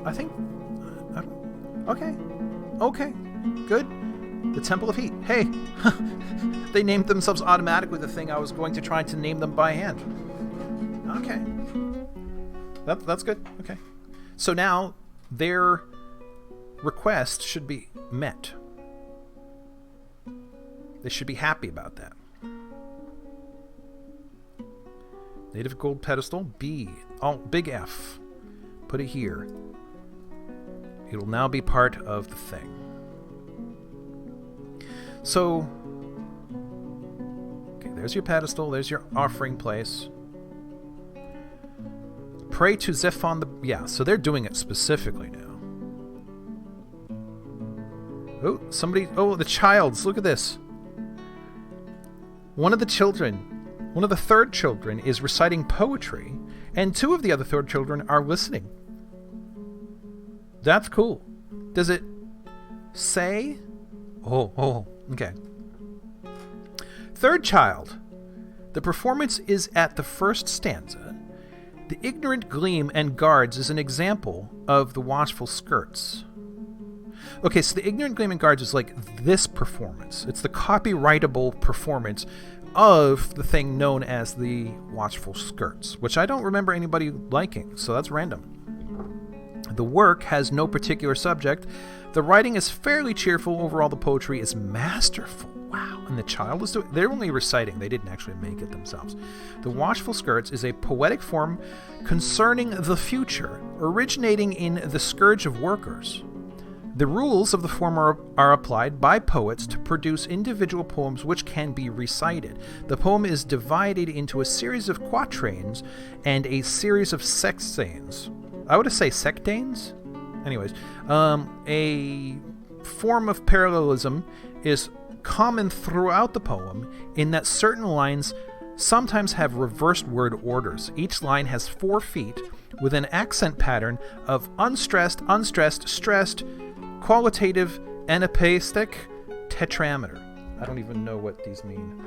S1: I think... okay. Okay. Good. The Temple of Heat. Hey! They named themselves automatically the thing I was going to try to name them by hand. Okay. That's good. Okay. So now, their request should be met. They should be happy about that. Native gold pedestal. B. Oh, big F. Put it here. It'll now be part of the thing. So, okay, there's your pedestal. There's your offering place. Pray to Zephon the... Yeah, so they're doing it specifically now. Oh, somebody... Oh, the childs. Look at this. One of the children, one of the third children is reciting poetry, and two of the other third children are listening. That's cool. Does it say? Oh, okay. Third child. The performance is at the first stanza. The ignorant gleam and guards is an example of the watchful skirts. Okay, so the ignorant gleam and guards is like this performance. It's the copyrightable performance of the thing known as the watchful skirts, which I don't remember anybody liking, so that's random. The work has no particular subject. The writing is fairly cheerful. Overall, the poetry is masterful. Wow. And the child is doing... They're only reciting. They didn't actually make it themselves. The Watchful Skirts is a poetic form concerning the future, originating in the Scourge of Workers. The rules of the form are applied by poets to produce individual poems which can be recited. The poem is divided into a series of quatrains and a series of sextains. I would say sectains? Anyways, a form of parallelism is common throughout the poem in that certain lines sometimes have reversed word orders. Each line has 4 feet with an accent pattern of unstressed, unstressed, stressed, qualitative, anapestic, tetrameter. I don't even know what these mean.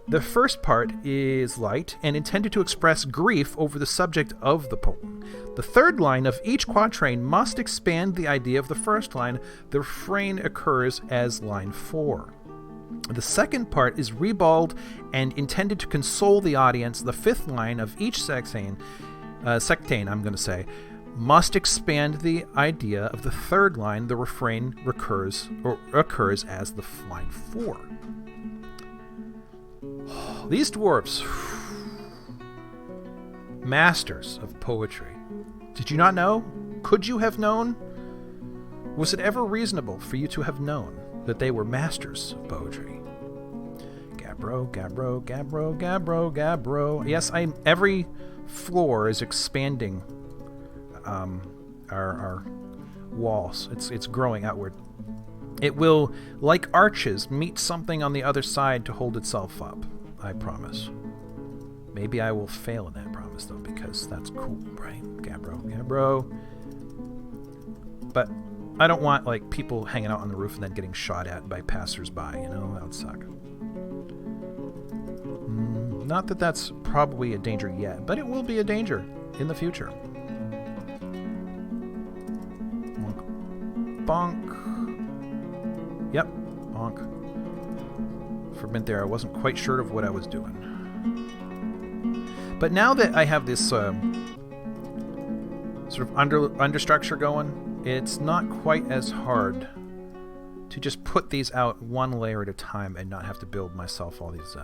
S1: The first part is light and intended to express grief over the subject of the poem. The third line of each quatrain must expand the idea of the first line. The refrain occurs as line 4. The second part is ribald and intended to console the audience. The fifth line of each sectane, must expand the idea of the third line. The refrain occurs as the line 4. These dwarves, masters of poetry. Did you not know? Could you have known? Was it ever reasonable for you to have known that they were masters of poetry? Gabbro, Gabbro, Gabbro, Gabbro, Gabbro. Yes, every floor is expanding our walls. It's growing outward. It will, like arches, meet something on the other side to hold itself up. I promise. Maybe I will fail in that promise, though, because that's cool, right? Gabbro, Gabbro. But I don't want, people hanging out on the roof and then getting shot at by passers-by, you know? That would suck. Not that that's probably a danger yet, but it will be a danger in the future. Bonk. Yep, bonk. For a minute there, I wasn't quite sure of what I was doing. But now that I have this sort of understructure going, it's not quite as hard to just put these out one layer at a time and not have to build myself all these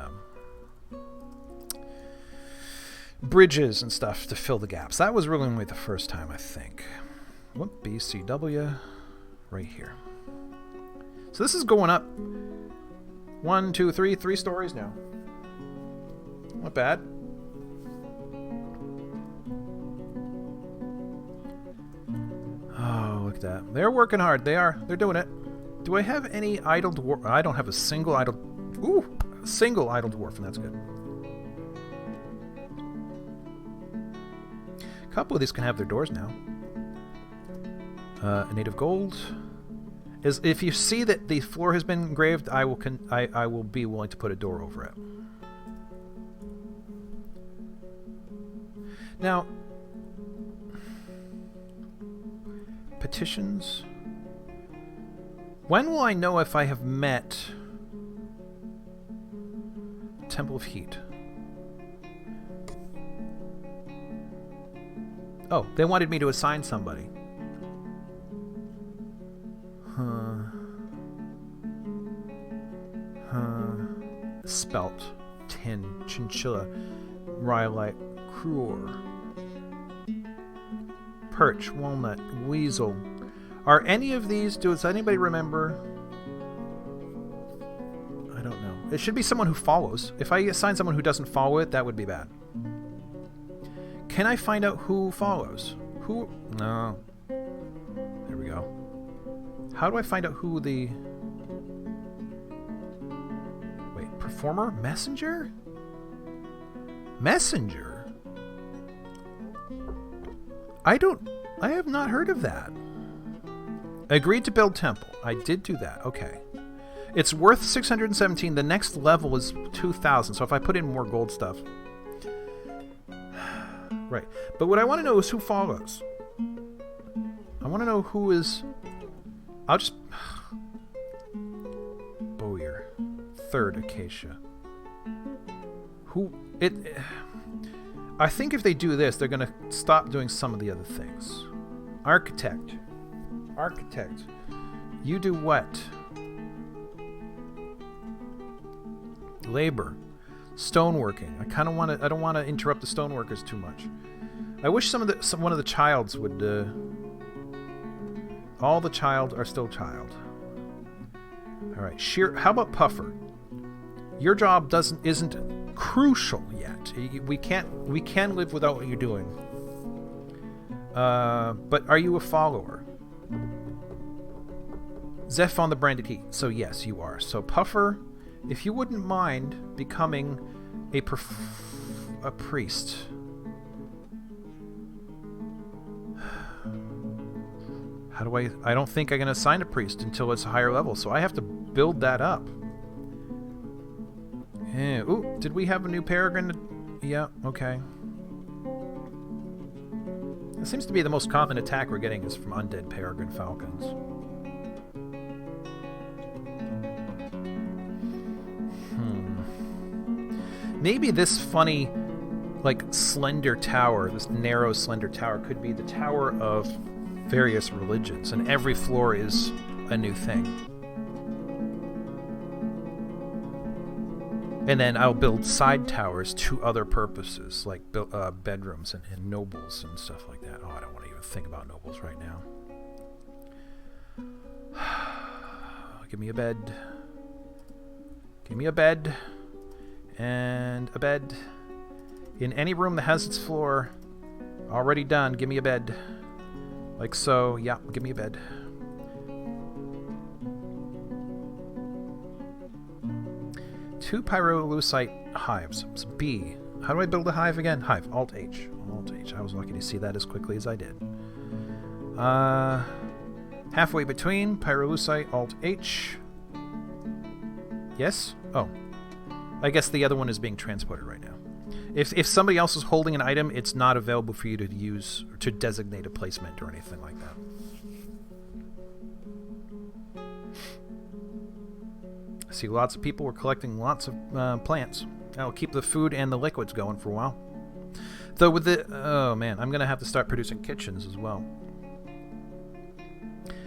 S1: bridges and stuff to fill the gaps. That was really only the first time, I think. Whoop, BCW, right here. So this is going up 1, 2, 3 stories now. Not bad. Oh, look at that. They're working hard. They're doing it. Do I have any idle dwarf? I don't have a single idle... Ooh! A single idle dwarf, and that's good. A couple of these can have their doors now. A native gold... if you see that the floor has been engraved, I will be willing to put a door over it. Now, petitions. When will I know if I have met Temple of Heat? Oh, they wanted me to assign somebody. Spelt, tin, chinchilla, rhyolite, cruor. perch, walnut, weasel. Are any of these... Does anybody remember? I don't know. It should be someone who follows. If I assign someone who doesn't follow it, that would be bad. Can I find out who follows? Who... No. There we go. How do I find out who the... Wait, performer? Messenger? Messenger? I have not heard of that. Agreed to build temple. I did do that. Okay. It's worth 617. The next level is 2,000. So if I put in more gold stuff. Right. But what I want to know is who follows. I want to know who is... I'll just... Bowyer. Third Acacia. Who... I think if they do this, they're going to stop doing some of the other things. Architect. Architect. You do what? Labor. Stoneworking. I kind of want to... I don't want to interrupt the stoneworkers too much. I wish one of the childs would... all the child are still child. All right. How about Puffer? Your job isn't crucial yet. We can live without what you're doing. But are you a follower? Zeph on the branded heat. So yes, you are. So Puffer, if you wouldn't mind becoming a priest. How do I don't think I can assign a priest until it's a higher level, so I have to build that up. Ooh, did we have a new peregrine? Yeah, okay. It seems to be the most common attack we're getting is from undead peregrine falcons. Maybe this funny, like, slender tower, this narrow, slender tower, could be the tower of various religions, and every floor is a new thing. And then I'll build side towers to other purposes, like bedrooms and nobles and stuff like that. Oh, I don't want to even think about nobles right now. Give me a bed. Give me a bed. And a bed. In any room that has its floor already done, give me a bed. Like so. Yeah, give me a bed. Two pyrolusite hives. It's B. How do I build a hive again? Hive. Alt-H. Alt-H. I was lucky to see that as quickly as I did. Halfway between. Pyrolusite. Alt-H. Yes? Oh. I guess the other one is being transported right now. If somebody else is holding an item, it's not available for you to use or to designate a placement or anything like that. I see lots of people were collecting lots of plants. That'll keep the food and the liquids going for a while. Though with the... Oh man, I'm going to have to start producing kitchens as well.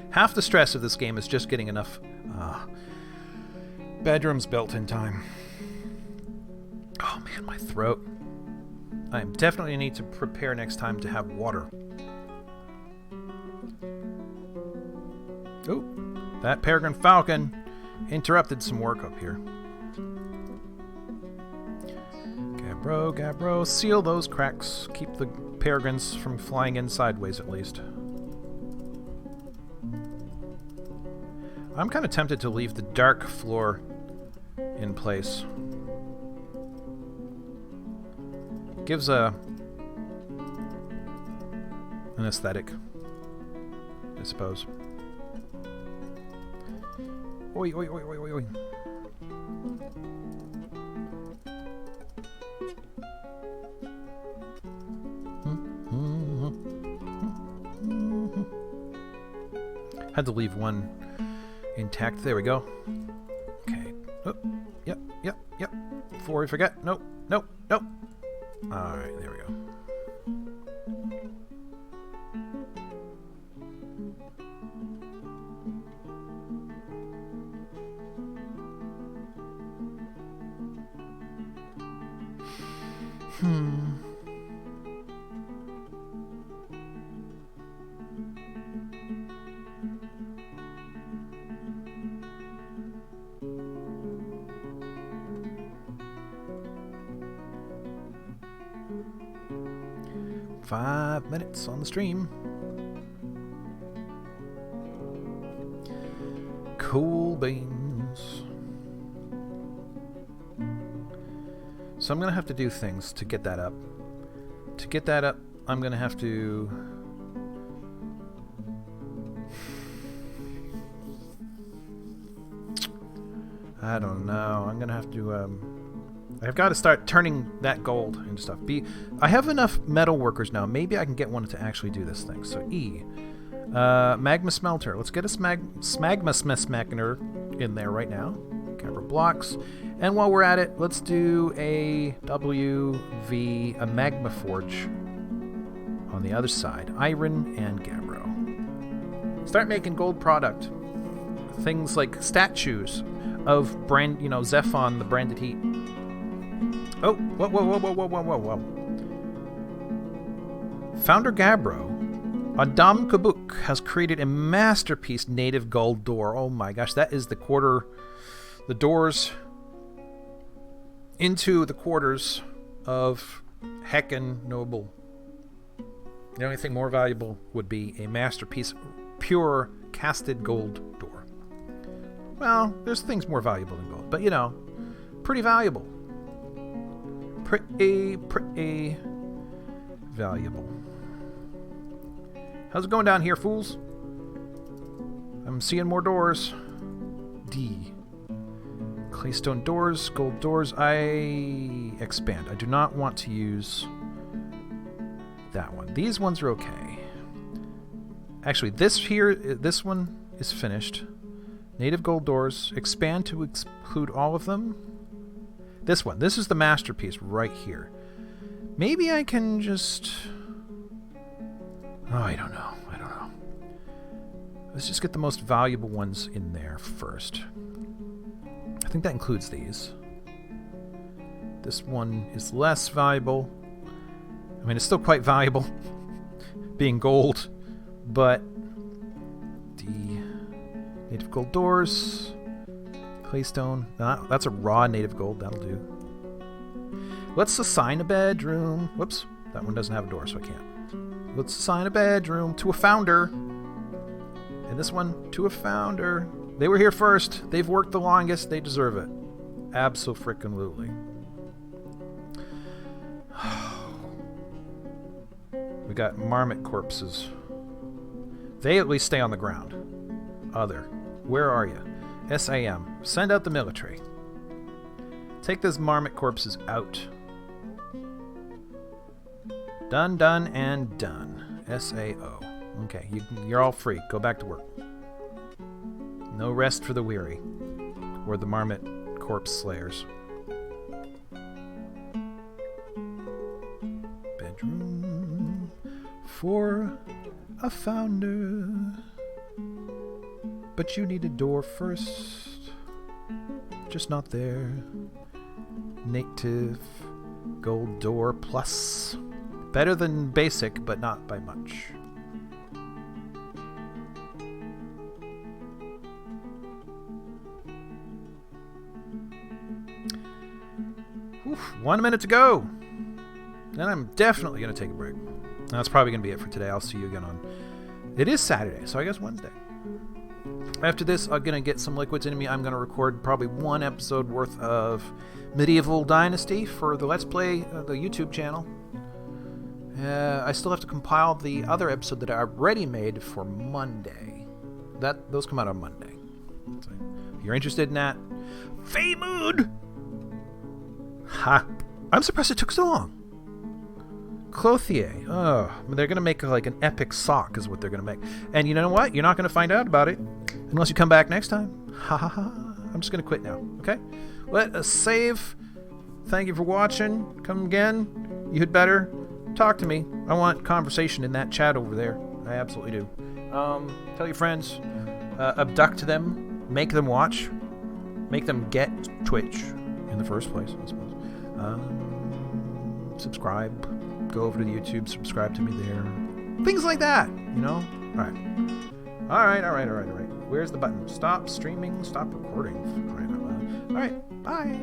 S1: Half the stress of this game is just getting enough bedrooms built in time. Oh man, my throat. I definitely need to prepare next time to have water. Oh, that peregrine falcon interrupted some work up here. Gabbro, seal those cracks. Keep the peregrines from flying in sideways at least. I'm kind of tempted to leave the dark floor in place. Gives an aesthetic, I suppose. Oi, oi, oi, oi, oi, oi. Had to leave one intact. There we go. Okay. Oh, yep. Before we forget. Nope. Alright, there we go. 5 minutes on the stream. Cool beans. So I'm going to have to do things to get that up. To get that up, I'm going to have to... I don't know. I'm going to have to... I've got to start turning that gold into stuff. I have enough metal workers now. Maybe I can get one to actually do this thing. So E. Magma smelter. Let's get a smagma smelter in there right now. Gabbro blocks. And while we're at it, let's do a WV, a magma forge on the other side. Iron and Gabbro. Start making gold product. Things like statues of Zephon, the branded heat. Oh, whoa. Founder Gabbro, Adam Kabuk, has created a masterpiece native gold door. Oh my gosh, that is the doors into the quarters of Heckin Noble. The only thing more valuable would be a masterpiece, pure casted gold door. Well, there's things more valuable than gold, but pretty valuable. Pretty valuable. How's it going down here, fools? I'm seeing more doors. D. Claystone doors, gold doors. I expand. I do not want to use that one. These ones are okay. Actually, this one is finished. Native gold doors. Expand to include all of them. This one. This is the masterpiece right here. Maybe I can just... Oh, I don't know. Let's just get the most valuable ones in there first. I think that includes these. This one is less valuable. I mean, it's still quite valuable, being gold, but the native gold doors, claystone, that's a raw native gold, that'll do. Let's assign a bedroom. Whoops, that one doesn't have a door, so I can't. Let's assign a bedroom to a founder. And this one to a founder. They were here first. They've worked the longest. They deserve it. Abso-frickin-lutely. We got marmot corpses. They at least stay on the ground. Other. Where are you? SAM. Send out the military. Take those marmot corpses out. Done, done, and done. SAO. Okay, you're all free. Go back to work. No rest for the weary. Or the marmot corpse slayers. Bedroom for a founder. But you need a door first. Just not there. Native gold door plus. Better than basic, but not by much. Oof, 1 minute to go. Then I'm definitely going to take a break. That's probably going to be it for today. I'll see you again on... It is Saturday, so I guess Wednesday. After this, I'm going to get some liquids into me. I'm going to record probably 1 episode worth of Medieval Dynasty for the Let's Play, the YouTube channel. I still have to compile the other episode that I already made for Monday. Those come out on Monday. So if you're interested in that, Mood. Ha! I'm surprised it took so long. Clothier. Oh, they're going to make like an epic sock is what they're going to make. And you know what? You're not going to find out about it unless you come back next time. Ha ha ha. I'm just going to quit now. Okay? Let us save. Thank you for watching. Come again. You had better talk to me. I want conversation in that chat over there. I absolutely do. Tell your friends. Abduct them. Make them watch. Make them get Twitch in the first place, I suppose. Subscribe. Go over to the YouTube, subscribe to me there. Things like that, you know? Alright. Alright. Where's the button? Stop streaming, stop recording. Alright, bye.